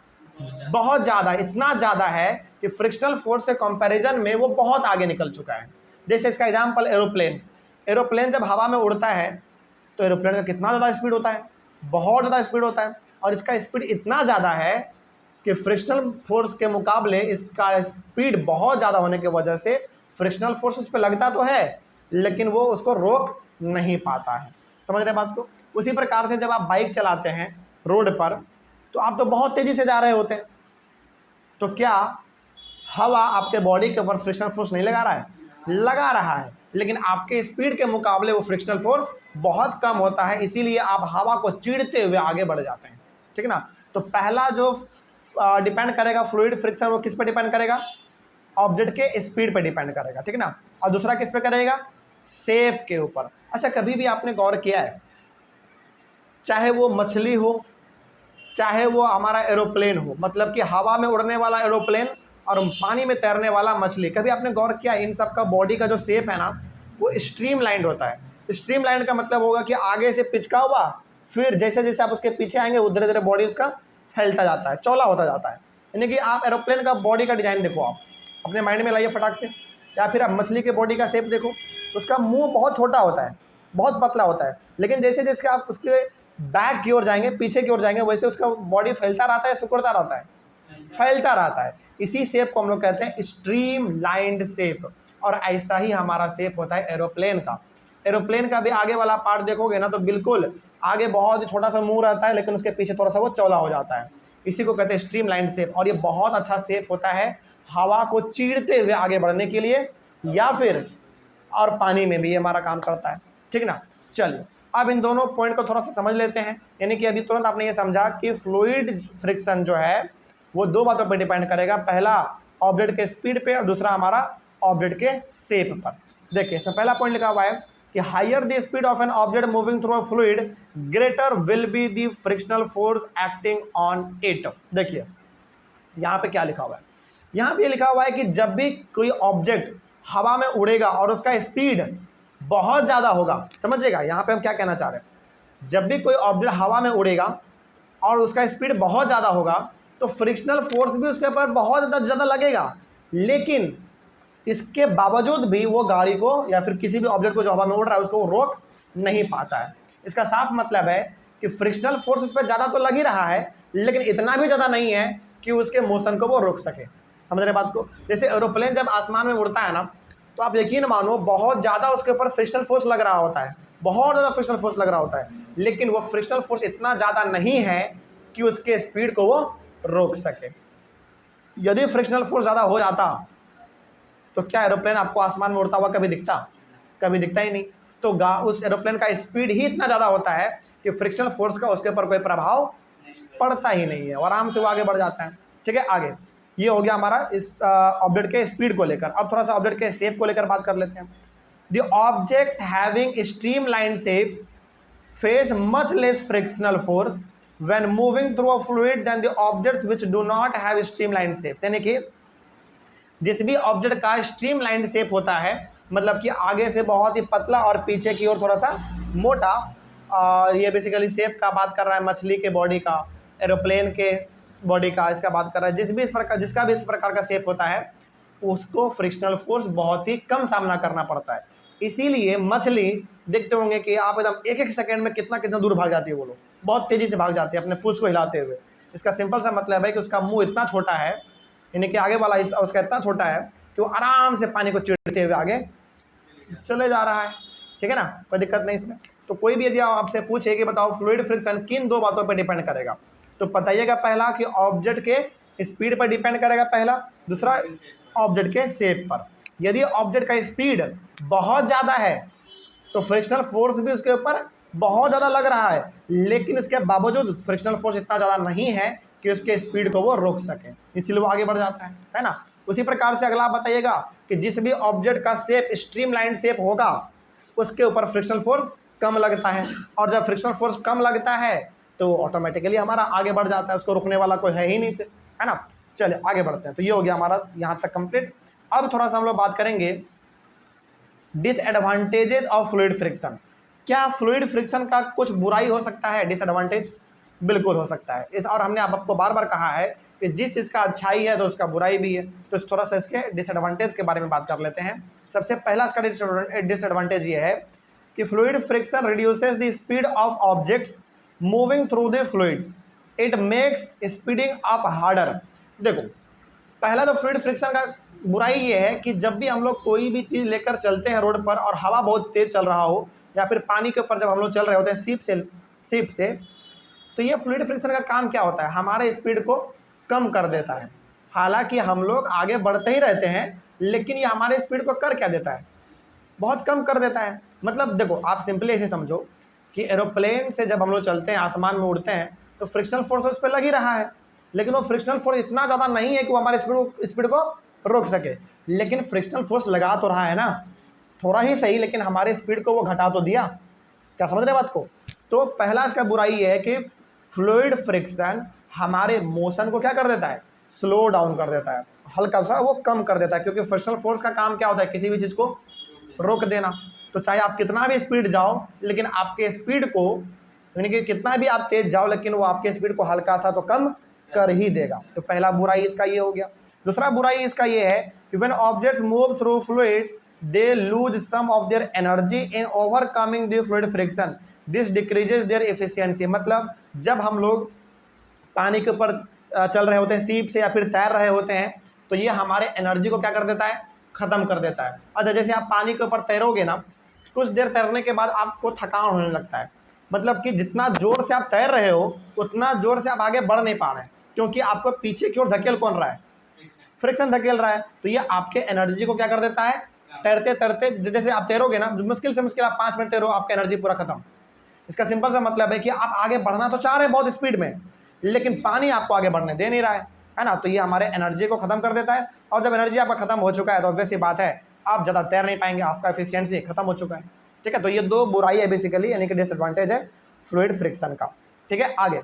बहुत ज़्यादा, इतना ज़्यादा है कि फ्रिक्शनल फोर्स से कंपैरिजन में वो बहुत आगे निकल चुका है। जैसे इसका एग्जांपल एरोप्लेन। एरोप्लेन जब हवा में उड़ता है तो एरोप्लेन का कितना ज़्यादा स्पीड होता है? बहुत ज़्यादा स्पीड होता है, और इसका स्पीड इतना ज़्यादा है कि फ्रिक्शनल फोर्स के मुकाबले इसका स्पीड बहुत ज़्यादा होने की वजह से फ्रिक्शनल फोर्स उस पर लगता तो है लेकिन वो उसको रोक नहीं पाता है। समझ रहे बात को? उसी प्रकार से जब आप बाइक चलाते हैं रोड पर तो आप तो बहुत तेज़ी से जा रहे होते हैं, तो क्या हवा आपके बॉडी के ऊपर फ्रिक्शनल फोर्स नहीं लगा रहा है? लगा रहा है, लेकिन आपके स्पीड के मुकाबले वो फ्रिक्शनल फोर्स बहुत कम होता है, इसीलिए आप हवा को चीरते हुए आगे बढ़ जाते हैं। ठीक ना। तो पहला जो डिपेंड करेगा फ्लूइड फ्रिक्शन, वो किस पर डिपेंड करेगा? ऑब्जेक्ट के स्पीड पर डिपेंड करेगा, ठीक ना। और दूसरा किस पे करेगा? शेप के ऊपर। अच्छा, कभी भी आपने गौर किया है, चाहे वो मछली हो चाहे वो हमारा एरोप्लेन हो, मतलब कि हवा में उड़ने वाला एरोप्लेन और पानी में तैरने वाला मछली, कभी आपने गौर किया इन सब का बॉडी का जो शेप है ना वो स्ट्रीमलाइंड होता है। स्ट्रीमलाइंड का मतलब होगा कि आगे से पिचका हुआ, फिर जैसे जैसे आप उसके पीछे आएंगे वो धीरे धीरे बॉडी उसका फैलता जाता है, चौड़ा होता जाता है। यानी कि आप एरोप्लेन का बॉडी का डिज़ाइन देखो, आप अपने माइंड में लाइए फटाक से, या फिर आप मछली के बॉडी का शेप देखो, उसका मुंह बहुत छोटा होता है, बहुत पतला होता है, लेकिन जैसे जैसे आप उसके बैक की ओर जाएंगे, पीछे की ओर जाएंगे, वैसे उसका बॉडी फैलता रहता है, सिकुड़ता रहता है, फैलता रहता है। इसी शेप को हम लोग कहते हैं स्ट्रीम लाइंड शेप। और ऐसा ही हमारा शेप होता है एरोप्लेन का। एरोप्लेन का भी आगे वाला पार्ट देखोगे ना तो बिल्कुल आगे बहुत ही छोटा सा मुंह रहता है, लेकिन उसके पीछे थोड़ा सा वो चौड़ा हो जाता है। इसी को कहते हैं स्ट्रीम लाइन शेप। और ये बहुत अच्छा शेप होता है हवा को चीरते हुए आगे बढ़ने के लिए, या फिर और पानी में भी ये हमारा काम करता है। ठीक ना। चलिए अब इन दोनों पॉइंट को थोड़ा सा समझ लेते हैं। यानी कि अभी तुरंत आपने ये समझा कि फ्लूइड फ्रिक्शन जो है वो दो बातों पर डिपेंड करेगा, पहला ऑब्जेक्ट के स्पीड पे और दूसरा हमारा ऑब्जेक्ट के शेप पर। देखिए इसमें पहला पॉइंट लिखा हुआ है कि higher the speed of an object moving through a fluid greater will be the frictional force acting on it. देखिए यहाँ पे क्या लिखा हुआ है, यहाँ पे ये लिखा हुआ है कि जब भी कोई ऑब्जेक्ट हवा में उड़ेगा और उसका स्पीड बहुत ज़्यादा होगा, समझिएगा यहाँ पे हम क्या कहना चाह रहे हैं, जब भी कोई ऑब्जेक्ट हवा में उड़ेगा और उसका स्पीड बहुत ज़्यादा होगा तो फ्रिक्शनल फोर्स भी उसके ऊपर बहुत ज़्यादा लगेगा, लेकिन इसके बावजूद भी वो गाड़ी को या फिर किसी भी ऑब्जेक्ट को जो हवा में उड़ रहा है उसको वो रोक नहीं पाता है। इसका साफ मतलब है कि फ्रिक्शनल फोर्स उस पर ज़्यादा तो लग ही रहा है, लेकिन इतना भी ज़्यादा नहीं है कि उसके मोशन को वो रोक सके। समझ रहे बात को। जैसे एरोप्लेन जब आसमान में उड़ता है ना, तो आप यकीन मानो बहुत ज़्यादा उसके ऊपर फ्रिक्शनल फोर्स लग रहा होता है, बहुत ज़्यादा फ्रिक्शनल फोर्स लग रहा होता है, लेकिन वो फ्रिक्शनल फोर्स इतना ज़्यादा नहीं है कि उसके स्पीड को वो रोक सके। यदि फ्रिक्शनल फोर्स ज़्यादा हो जाता तो क्या एरोप्लेन आपको आसमान में उड़ता हुआ कभी दिखता? कभी दिखता ही नहीं। तो उस एरोप्लेन का स्पीड ही इतना ज़्यादा होता है कि फ्रिक्शनल फोर्स का उसके ऊपर कोई प्रभाव पड़ता ही नहीं है और आराम से वो आगे बढ़ जाता है। ठीक है, आगे ये हो गया हमारा इस ऑब्जेक्ट के स्पीड को लेकर। अब थोड़ा सा ऑब्जेक्ट के शेप को लेकर बात कर लेते हैं। The objects having streamline shapes face much less frictional force when moving through a fluid than the objects which do not have streamline shapes. यानी कि जिस भी ऑब्जेक्ट का स्ट्रीमलाइन शेप होता है, मतलब कि आगे से बहुत ही पतला और पीछे की ओर थोड़ा सा मोटा, और ये बेसिकली शेप का बात कर रहा है मछली के बॉडी का, एरोप्लेन के बॉडी का, इसका बात कर रहा है। जिसका भी इस प्रकार का शेप होता है उसको फ्रिक्शनल फोर्स बहुत ही कम सामना करना पड़ता है। इसीलिए मछली देखते होंगे कि आप एकदम एक एक सेकंड में कितना कितना दूर भाग जाती है, वो लोग बहुत तेज़ी से भाग जाती है अपने पूंछ को हिलाते हुए। इसका सिंपल सा मतलब है कि उसका मुंह इतना छोटा है, यानी कि आगे वाला उसका इतना छोटा है कि वो आराम से पानी को चीरते हुए आगे चले जा रहा है। ठीक है ना, कोई दिक्कत नहीं इसमें। तो कोई भी यदि आपसे पूछे कि बताओ फ्लूइड फ्रिक्शन किन दो बातों पर डिपेंड करेगा, तो बताइएगा पहला कि ऑब्जेक्ट के स्पीड पर डिपेंड करेगा पहला, दूसरा ऑब्जेक्ट के शेप पर। यदि ऑब्जेक्ट का स्पीड बहुत ज़्यादा है तो फ्रिक्शनल फोर्स भी उसके ऊपर बहुत ज़्यादा लग रहा है, लेकिन इसके बावजूद फ्रिक्शनल फोर्स इतना ज़्यादा नहीं है कि उसके स्पीड को वो रोक सके, इसलिए वो आगे बढ़ जाता है ना। उसी प्रकार से अगला आप बताइएगा कि जिस भी ऑब्जेक्ट का शेप स्ट्रीमलाइन शेप होगा उसके ऊपर फ्रिक्शनल फोर्स कम लगता है, और जब फ्रिक्शनल फोर्स कम लगता है तो ऑटोमेटिकली हमारा आगे बढ़ जाता है, उसको रोकने वाला कोई है ही नहीं फिर, है ना। चलिए आगे बढ़ते हैं। तो ये हो गया हमारा यहाँ तक कंप्लीट। अब थोड़ा सा हम लोग बात करेंगे डिसएडवांटेजेस ऑफ फ्लूइड फ्रिक्शन। क्या फ्लूइड फ्रिक्शन का कुछ बुराई हो सकता है? डिसएडवांटेज बिल्कुल हो सकता है। और हमने आपको बार बार कहा है कि जिस चीज़ का अच्छाई है तो उसका बुराई भी है। तो थोड़ा सा इसके डिसएडवांटेज के बारे में बात कर लेते हैं। सबसे पहला इसका डिसएडवांटेज ये है कि fluid friction reduces the speed of objects moving through the fluids, it makes speeding up harder. देखो पहला तो फ्लूइड फ्रिक्शन का बुराई ये है कि जब भी हम लोग कोई भी चीज़ लेकर चलते हैं रोड पर और हवा बहुत तेज़ चल रहा हो, या फिर पानी के ऊपर जब हम लोग चल रहे होते हैं सीप से, तो ये फ्लूइड फ्रिक्शन का काम क्या होता है, हमारे स्पीड को कम कर देता है। हालांकि हम लोग आगे बढ़ते ही रहते हैं, लेकिन ये हमारे स्पीड को कर क्या देता है, बहुत कम कर देता है। मतलब देखो आप सिंपली ऐसे समझो कि एरोप्लेन से जब हम लोग चलते हैं, आसमान में उड़ते हैं, तो फ्रिक्शनल फोर्स उस पर लग ही रहा है, लेकिन वो फ्रिक्शनल फोर्स इतना ज़्यादा नहीं है कि वो हमारे स्पीड को रोक सके। लेकिन फ्रिक्शनल फोर्स लगा तो रहा है ना, थोड़ा ही सही, लेकिन हमारे स्पीड को वो घटा तो दिया। क्या समझ रहे बात को। तो पहला इसका बुराई ये है कि फ्लूइड फ्रिक्शन हमारे मोशन को क्या कर देता है, स्लो डाउन कर देता है, हल्का सा वो कम कर देता है। क्योंकि फ्रिक्शनल फोर्स का काम क्या होता है, किसी भी चीज़ को रोक देना। तो चाहे आप कितना भी स्पीड जाओ, लेकिन आपके स्पीड को, यानी कि कितना भी आप तेज जाओ, लेकिन वो आपके स्पीड को हल्का सा तो कम कर ही देगा। तो पहला बुराई इसका ये हो गया। दूसरा बुराई इसका ये है कि when objects move through fluids they lose some of their energy in overcoming the fluid friction, this decreases their efficiency. मतलब जब हम लोग पानी के ऊपर चल रहे होते हैं सीप से या फिर तैर रहे होते हैं, तो ये हमारे एनर्जी को क्या कर देता है, ख़त्म कर देता है। अच्छा, जैसे आप पानी के ऊपर तैरोगे ना, कुछ देर तैरने के बाद आपको थकान होने लगता है, मतलब कि जितना ज़ोर से आप तैर रहे हो उतना ज़ोर से आप आगे बढ़ नहीं पा रहे हैं, क्योंकि आपको पीछे की ओर धकेल कौन रहा है, फ्रिक्शन धकेल रहा है। तो ये आपके एनर्जी को क्या कर देता है, तैरते तैरते जैसे आप तैरोगे ना, मुश्किल से मुश्किल आप 5 मिनट तैरो, आपका एनर्जी पूरा खत्म। इसका सिंपल सा मतलब है कि आप आगे बढ़ना तो चाह रहे हैं बहुत स्पीड में, लेकिन पानी आपको आगे बढ़ने दे नहीं रहा है ना। तो ये हमारे एनर्जी को खत्म कर देता है, और जब एनर्जी आपका खत्म हो चुका है तो ऑब्वियस सी बात है आप ज़्यादा तैर नहीं पाएंगे, आपका एफिशिएंसी खत्म हो चुका है। ठीक है, तो ये दो बुराई है बेसिकली, यानी कि डिसएडवांटेज है फ्लूइड फ्रिक्शन का। ठीक है, आगे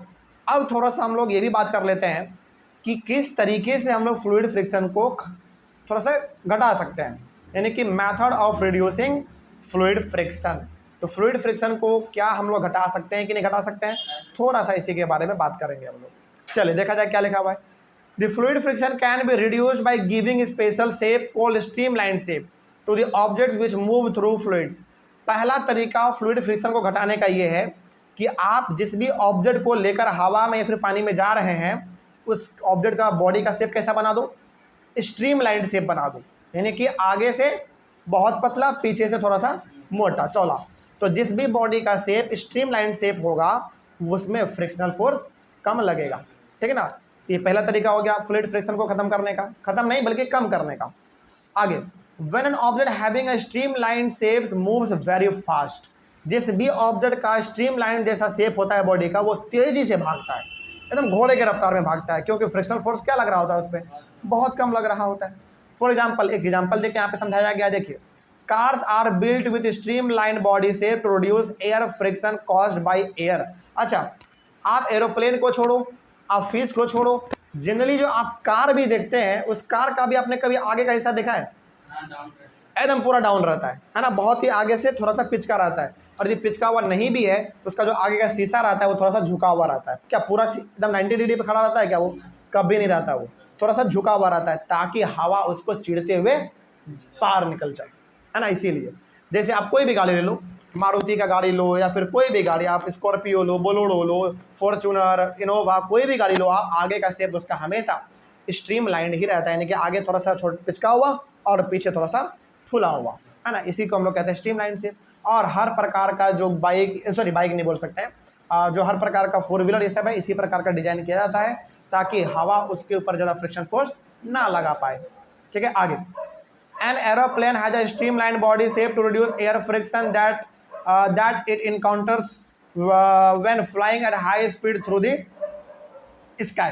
अब थोड़ा सा हम लोग ये भी बात कर लेते हैं कि किस तरीके से हम लोग फ्लूइड फ्रिक्शन को थोड़ा सा घटा सकते हैं, यानी कि method of reducing fluid friction. तो फ्लूइड फ्रिक्शन को क्या हम लोग घटा सकते हैं कि नहीं घटा सकते हैं, थोड़ा सा इसी के बारे में बात करेंगे हम लोग। चलिए देखा जाए क्या लिखा हुआ है। The fluid friction can be reduced by giving special shape called streamline shape to the objects which move through fluids. पहला तरीका फ्लूइड फ्रिक्शन को घटाने का ये है कि आप जिस भी ऑब्जेक्ट को लेकर हवा में या फिर पानी में जा रहे हैं, उस ऑब्जेक्ट का बॉडी का शेप कैसा बना दो, स्ट्रीमलाइन शेप बना दो, यानी कि आगे से बहुत पतला, पीछे से थोड़ा सा मोटा चौड़ा। तो जिस भी बॉडी का शेप स्ट्रीमलाइन शेप होगा उसमें फ्रिक्शनल फोर्स कम लगेगा। ठीक है ना, तो ये पहला तरीका हो गया फ्लूइड फ्रिक्शन को खत्म करने का, खत्म नहीं बल्कि कम करने का। आगे, when an object having a streamline shape moves very fast, जिस भी ऑब्जेक्ट का स्ट्रीमलाइन जैसा शेप होता है बॉडी का, वो तेजी से भागता है, एकदम घोड़े के रफ्तार में भागता है, क्योंकि फ्रिक्शनल फोर्स क्या लग रहा होता है उस पर, बहुत कम लग रहा होता है। फॉर एग्जाम्पल, एक एग्जाम्पल देखिए यहाँ पे समझाया गया, देखिए cars are built with streamline body so to reduce air friction caused by air. अच्छा, आप एरोप्लेन को छोड़ो, आप फिश को छोड़ो, जनरली जो आप कार भी देखते हैं, उस कार का भी आपने कभी आगे का हिस्सा देखा है, एकदम पूरा डाउन रहता है ना, बहुत ही आगे से थोड़ा सा पिचका रहता है। और यदि पिचका हुआ नहीं भी है तो उसका जो आगे का शीशा रहता है वो थोड़ा सा झुका हुआ रहता है। क्या पूरा एकदम 90 डिग्री पे खड़ा रहता है क्या, वो कभी नहीं रहता, वो थोड़ा सा झुका हुआ रहता है, ताकि हवा उसको चिढ़ते हुए पार निकल जाए, है ना। इसीलिए जैसे आप कोई भी गाड़ी ले लो, मारुति का गाड़ी लो या फिर कोई भी गाड़ी, आप स्कॉर्पियो लो, बोलेरो लो, फॉर्चूनर, इनोवा, कोई भी गाड़ी लो आप, आगे का शेप उसका हमेशा स्ट्रीम लाइन ही रहता है, यानी कि आगे थोड़ा सा पिचका हुआ और पीछे थोड़ा सा फुला हुआ, है ना। इसी को हम लोग कहते हैं स्ट्रीम लाइन शेप। और हर प्रकार का जो बाइक नहीं बोल सकते हैं, जो हर प्रकार का फोर व्हीलर ये सब है, इसी प्रकार का डिजाइन किया जाता है, ताकि हवा उसके ऊपर ज़्यादा फ्रिक्शन फोर्स ना लगा पाए। ठीक है, आगे, an aeroplane has a streamline body shape to reduce air friction that it encounters when flying at high speed through the sky.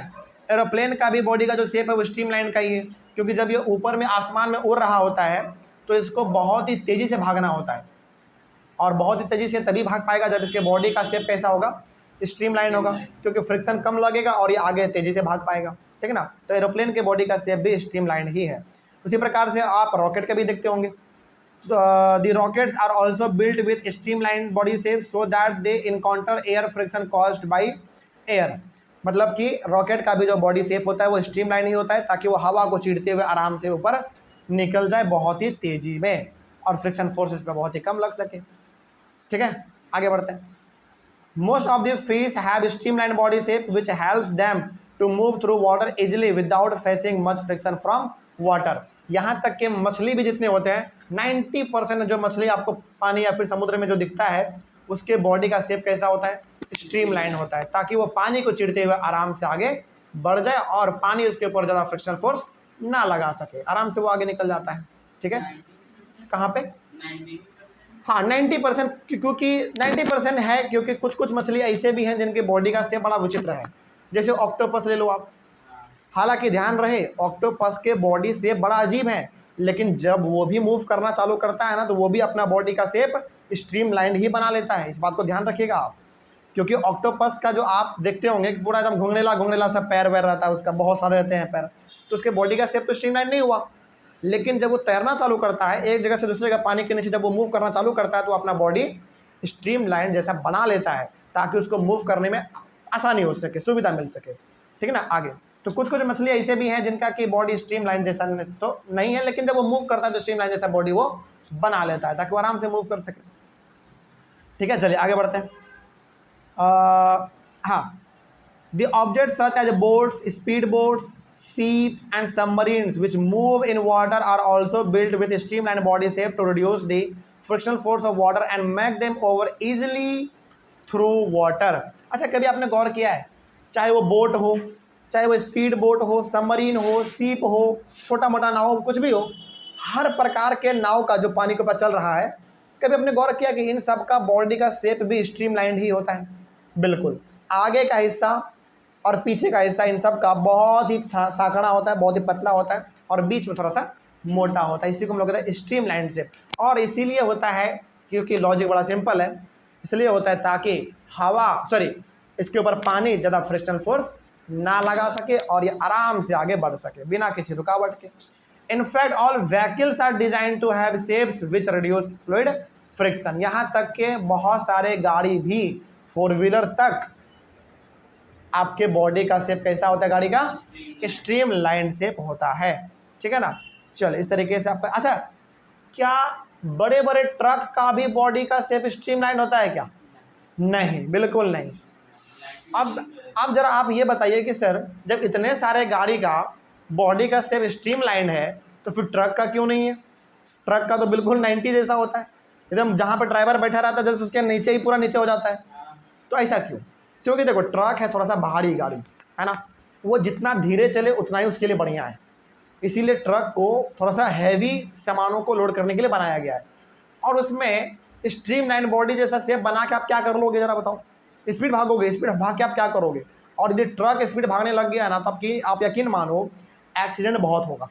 Aeroplane का भी बॉडी का जो शेप है वो स्ट्रीमलाइन का ही है, क्योंकि जब ये ऊपर में आसमान में उड़ रहा होता है तो इसको बहुत ही तेज़ी से भागना होता है, और बहुत ही तेज़ी से तभी भाग पाएगा जब इसके बॉडी का शेप कैसा होगा, स्ट्रीमलाइन होगा, क्योंकि फ्रिक्शन कम लगेगा और ये आगे तेज़ी से भाग पाएगा। ठीक है ना, तो एरोप्लेन के बॉडी का शेप भी स्ट्रीमलाइन ही है। उसी प्रकार से आप रॉकेट का भी देखते होंगे, the rockets are also built with streamline body shape so that they encounter air friction caused by air. मतलब कि रॉकेट का भी जो बॉडी शेप होता है वो स्ट्रीमलाइन ही होता है, ताकि वो हवा को चीरते हुए आराम से ऊपर निकल जाए बहुत ही तेज़ी में, और फ्रिक्शन फोर्स इस पर बहुत ही कम लग सके। ठीक है, आगे बढ़ते हैं। Most of the fish have streamline body shape which helps them to move through water easily without facing much friction from water. यहाँ तक कि मछली भी जितने होते हैं, 90% जो मछली आपको पानी या फिर समुद्र में जो दिखता है, उसके बॉडी का शेप कैसा होता है, स्ट्रीमलाइन होता है, ताकि वो पानी को चिढ़ते हुए आराम से आगे बढ़ जाए और पानी उसके ऊपर ज़्यादा फ्रिक्शन फोर्स ना लगा सके, आराम से वो आगे निकल जाता है। ठीक है, कहाँ पे, हाँ 90%, क्योंकि 90% है, क्योंकि कुछ कुछ मछली ऐसे भी हैं जिनके बॉडी का शेप बड़ा विचित्र है। जैसे ऑक्टोपस ले लो आप, हालांकि ध्यान रहे ऑक्टोपस के बॉडी शेप बड़ा अजीब है, लेकिन जब वो भी मूव करना चालू करता है ना, तो वो भी अपना बॉडी का शेप स्ट्रीमलाइन ही बना लेता है। इस बात को ध्यान रखिएगा आप, क्योंकि ऑक्टोपस का जो आप देखते होंगे कि पूरा एकदम घुंगनेला सा पैर वैर रहता है उसका, बहुत सारे रहते हैं पैर, तो उसके बॉडी का शेप तो स्ट्रीमलाइन नहीं हुआ। लेकिन जब वो तैरना चालू करता है, एक जगह से दूसरी जगह पानी के नीचे जब वो मूव करना चालू करता है, तो अपना बॉडी स्ट्रीमलाइन जैसा बना लेता है, ताकि उसको मूव करने में आसानी हो सके, सुविधा मिल सके। ठीक है ना, आगे तो कुछ कुछ मछली ऐसे भी हैं जिनका कि बॉडी स्ट्रीमलाइन जैसा तो नहीं है, लेकिन जब वो मूव करता है तो स्ट्रीमलाइन जैसा बॉडी वो बना लेता है, ताकि वो आराम से मूव कर सके। ठीक है, चलिए आगे बढ़ते हैं। हाँ, the object such as boats, speed boats, ships and submarines which move in water are also built with streamlined body shape to reduce the frictional force of water and make them over easily through water. अच्छा, कभी आपने गौर किया है, चाहे वो boat हो, चाहे वो स्पीड बोट हो, सबमरीन हो, सीप हो, छोटा मोटा नाव हो, कुछ भी हो, हर प्रकार के नाव का जो पानी के ऊपर चल रहा है, कभी आपने गौर किया कि इन सब का बॉडी का शेप भी स्ट्रीमलाइंड ही होता है? बिल्कुल। आगे का हिस्सा और पीछे का हिस्सा इन सब का बहुत ही साँकड़ा होता है, बहुत ही पतला होता है, और बीच में थोड़ा सा मोटा होता है। इसी को हम लोग कहते हैं स्ट्रीमलाइन शेप। और इसीलिए होता है, क्योंकि लॉजिक बड़ा सिंपल है, इसलिए होता है ताकि इसके ऊपर पानी ज़्यादा फ्रिक्शनल फोर्स ना लगा सके और ये आराम से आगे बढ़ सके बिना किसी रुकावट के। In fact all vehicles are design to have shapes which reduce fluid friction. यहाँ तक के बहुत सारे गाड़ी भी, 4 व्हीलर तक, आपके बॉडी का शेप कैसा होता है? गाड़ी का स्ट्रीम लाइन शेप होता है, ठीक है ना। चलो इस तरीके से आपका, अच्छा, क्या बड़े बड़े ट्रक का भी बॉडी का शेप स्ट्रीम लाइन होता है क्या? नहीं, बिल्कुल नहीं। अब जरा आप ये बताइए कि सर, जब इतने सारे गाड़ी का बॉडी का शेप स्ट्रीम लाइन है तो फिर ट्रक का क्यों नहीं है? ट्रक का तो बिल्कुल 90 जैसा होता है, एकदम जहाँ पर ड्राइवर बैठा रहता है जैसे उसके नीचे ही पूरा नीचे हो जाता है। तो ऐसा क्यों? क्योंकि देखो, ट्रक है थोड़ा सा भारी गाड़ी, है ना, वो जितना धीरे चले उतना ही उसके लिए बढ़िया है। इसीलिए ट्रक को थोड़ा सा हैवी सामानों को लोड करने के लिए बनाया गया है। और उसमें स्ट्रीमलाइन बॉडी जैसा शेप बना के आप क्या कर लोगे? जरा बताओ। स्पीड भागोगे, स्पीड भाग के आप क्या करोगे? और यदि ट्रक स्पीड भागने लग गया ना, तो आप यकीन मानो एक्सीडेंट बहुत होगा।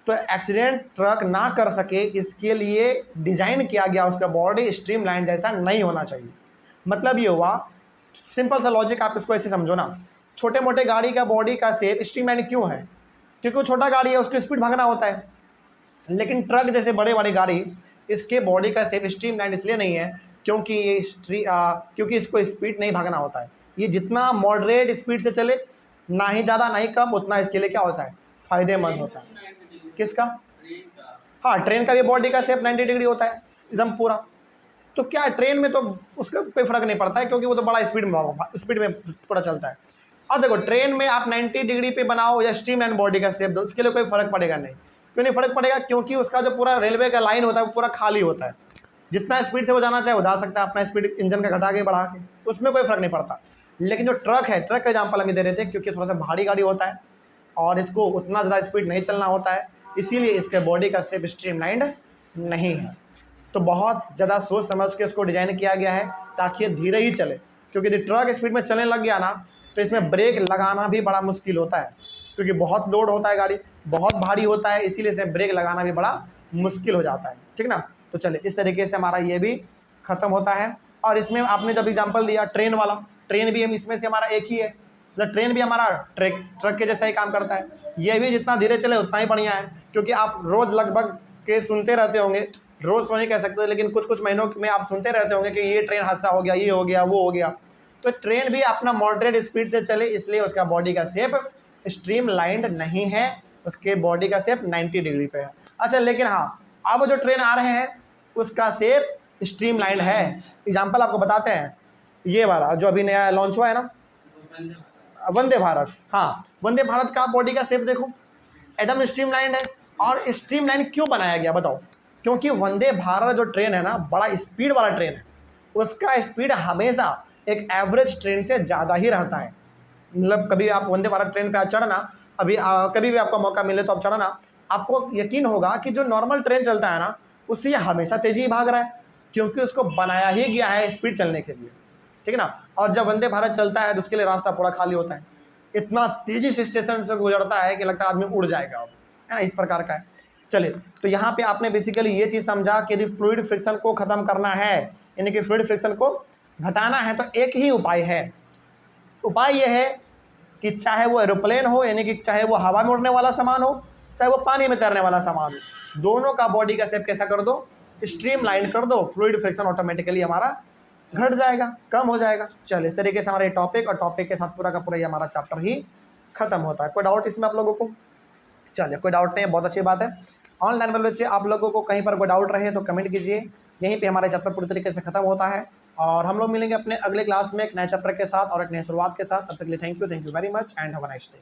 तो एक्सीडेंट ट्रक ना कर सके, इसके लिए डिजाइन किया गया उसका बॉडी स्ट्रीमलाइन जैसा नहीं होना चाहिए। मतलब ये हुआ, सिंपल सा लॉजिक, आप इसको ऐसे समझो ना। छोटे मोटे गाड़ी का बॉडी का शेप स्ट्रीमलाइन क्यों है? क्योंकि वो छोटा गाड़ी है, उसको स्पीड भागना होता है। लेकिन ट्रक जैसे बड़े बड़े गाड़ी, इसके बॉडी का शेप स्ट्रीमलाइन इसलिए नहीं है क्योंकि क्योंकि इसको स्पीड नहीं भागना होता है। ये जितना मॉडरेट स्पीड से चले, ना ही ज़्यादा ना ही कम, उतना इसके लिए क्या होता है? फ़ायदेमंद होता है। किसका? हाँ, ट्रेन का भी बॉडी का शेप 90 डिग्री होता है, एकदम पूरा। तो क्या ट्रेन में तो उसका कोई फ़र्क नहीं पड़ता है, क्योंकि वो तो बड़ा स्पीड में पूरा चलता है। और देखो, ट्रेन में आप 90 डिग्री पे बनाओ या स्ट्रीमलाइन बॉडी का शेप दो, उसके लिए कोई फ़र्क पड़ेगा नहीं। क्यों नहीं फ़र्क पड़ेगा? क्योंकि उसका जो पूरा रेलवे का लाइन होता है वो पूरा खाली होता है। जितना स्पीड से वो जाना चाहे वो जा सकता है, अपना स्पीड इंजन का घटा के बढ़ा के, उसमें कोई फ़र्क नहीं पड़ता। लेकिन जो ट्रक है, ट्रक का एग्जाम्पल हम दे रहे थे, क्योंकि थोड़ा सा भारी गाड़ी होता है और इसको उतना ज़्यादा स्पीड नहीं चलना होता है, इसीलिए इसके बॉडी का शेप स्ट्रीमलाइंड नहीं है। तो बहुत ज़्यादा सोच समझ के इसको डिज़ाइन किया गया है ताकि ये धीरे ही चले। क्योंकि यदि ट्रक स्पीड में चलने लग गया ना, तो इसमें ब्रेक लगाना भी बड़ा मुश्किल होता है, क्योंकि बहुत लोड होता है, गाड़ी बहुत भारी होता है, इसीलिए इसे ब्रेक लगाना भी बड़ा मुश्किल हो जाता है, ठीक ना। तो चलिए, इस तरीके से हमारा ये भी ख़त्म होता है। और इसमें आपने जब एग्जाम्पल दिया ट्रेन वाला, ट्रेन भी हम इसमें से हमारा एक ही है, मतलब ट्रेन भी हमारा ट्रक के जैसा ही काम करता है। ये भी जितना धीरे चले उतना ही बढ़िया है, क्योंकि आप रोज़ लगभग के सुनते रहते होंगे, रोज़ तो नहीं कह सकते, लेकिन कुछ कुछ महीनों में आप सुनते रहते होंगे कि ये ट्रेन हादसा हो गया, ये हो गया, वो हो गया। तो ट्रेन भी अपना मॉडरेट स्पीड से चले, इसलिए उसका बॉडी का शेप स्ट्रीमलाइंड नहीं है, उसके बॉडी का शेप 90 डिग्री पे है। अच्छा, लेकिन हाँ, अब जो ट्रेन आ रहे हैं उसका शेप स्ट्रीमलाइंड है। एग्जाम्पल आपको बताते हैं, ये वाला जो अभी नया लॉन्च हुआ है ना, वंदे भारत। हाँ, वंदे भारत का बॉडी का शेप देखो, एकदम स्ट्रीमलाइंड है। और स्ट्रीमलाइंड क्यों बनाया गया बताओ? क्योंकि वंदे भारत जो ट्रेन है ना, बड़ा स्पीड वाला ट्रेन है, उसका स्पीड हमेशा एक एवरेज ट्रेन से ज़्यादा ही रहता है। मतलब कभी आप वंदे भारत ट्रेन पे आज चढ़ना, अभी कभी भी आपको मौका मिले तो आप चढ़ना, आपको यकीन होगा कि जो नॉर्मल ट्रेन चलता है ना, उससे हमेशा तेज़ी भाग रहा है, क्योंकि उसको बनाया ही गया है स्पीड चलने के लिए, ठीक है ना। और जब वंदे भारत चलता है तो उसके लिए रास्ता पूरा खाली होता है, इतना तेज़ी से स्टेशन से गुजरता है कि लगता है आदमी उड़ जाएगा, है ना, इस प्रकार का है। चलिए, तो यहाँ पे आपने बेसिकली ये चीज़ समझा कि यदि फ्लूइड फ्रिक्शन को ख़त्म करना है, यानी कि फ्लूइड फ्रिक्शन को घटाना है, तो एक ही उपाय है। उपाय ये है कि चाहे वो एरोप्लेन हो, यानी कि चाहे वो हवा में उड़ने वाला सामान हो, चाहे वो पानी में तैरने वाला सामान हो, दोनों का बॉडी का शेप कैसा कर दो? स्ट्रीमलाइन कर दो। फ्लूइड फ्रिक्शन ऑटोमेटिकली हमारा घट जाएगा, कम हो जाएगा। चलिए, इस तरीके से हमारा ये टॉपिक और टॉपिक के साथ पूरा का पूरा ये हमारा चैप्टर ही खत्म होता है। कोई डाउट इसमें आप लोगों को? चलिए, कोई डाउट नहीं है, बहुत अच्छी बात है। ऑनलाइन वाले बच्चे, आप लोगों को कहीं पर कोई डाउट रहे तो कमेंट कीजिए। यहीं पे हमारा चैप्टर पूरी तरीके से खत्म होता है। और हम लोग मिलेंगे अपने अगले क्लास में एक नए चैप्टर के साथ और एक नई शुरुआत के साथ। तब तक के लिए thank you very much and have a nice day.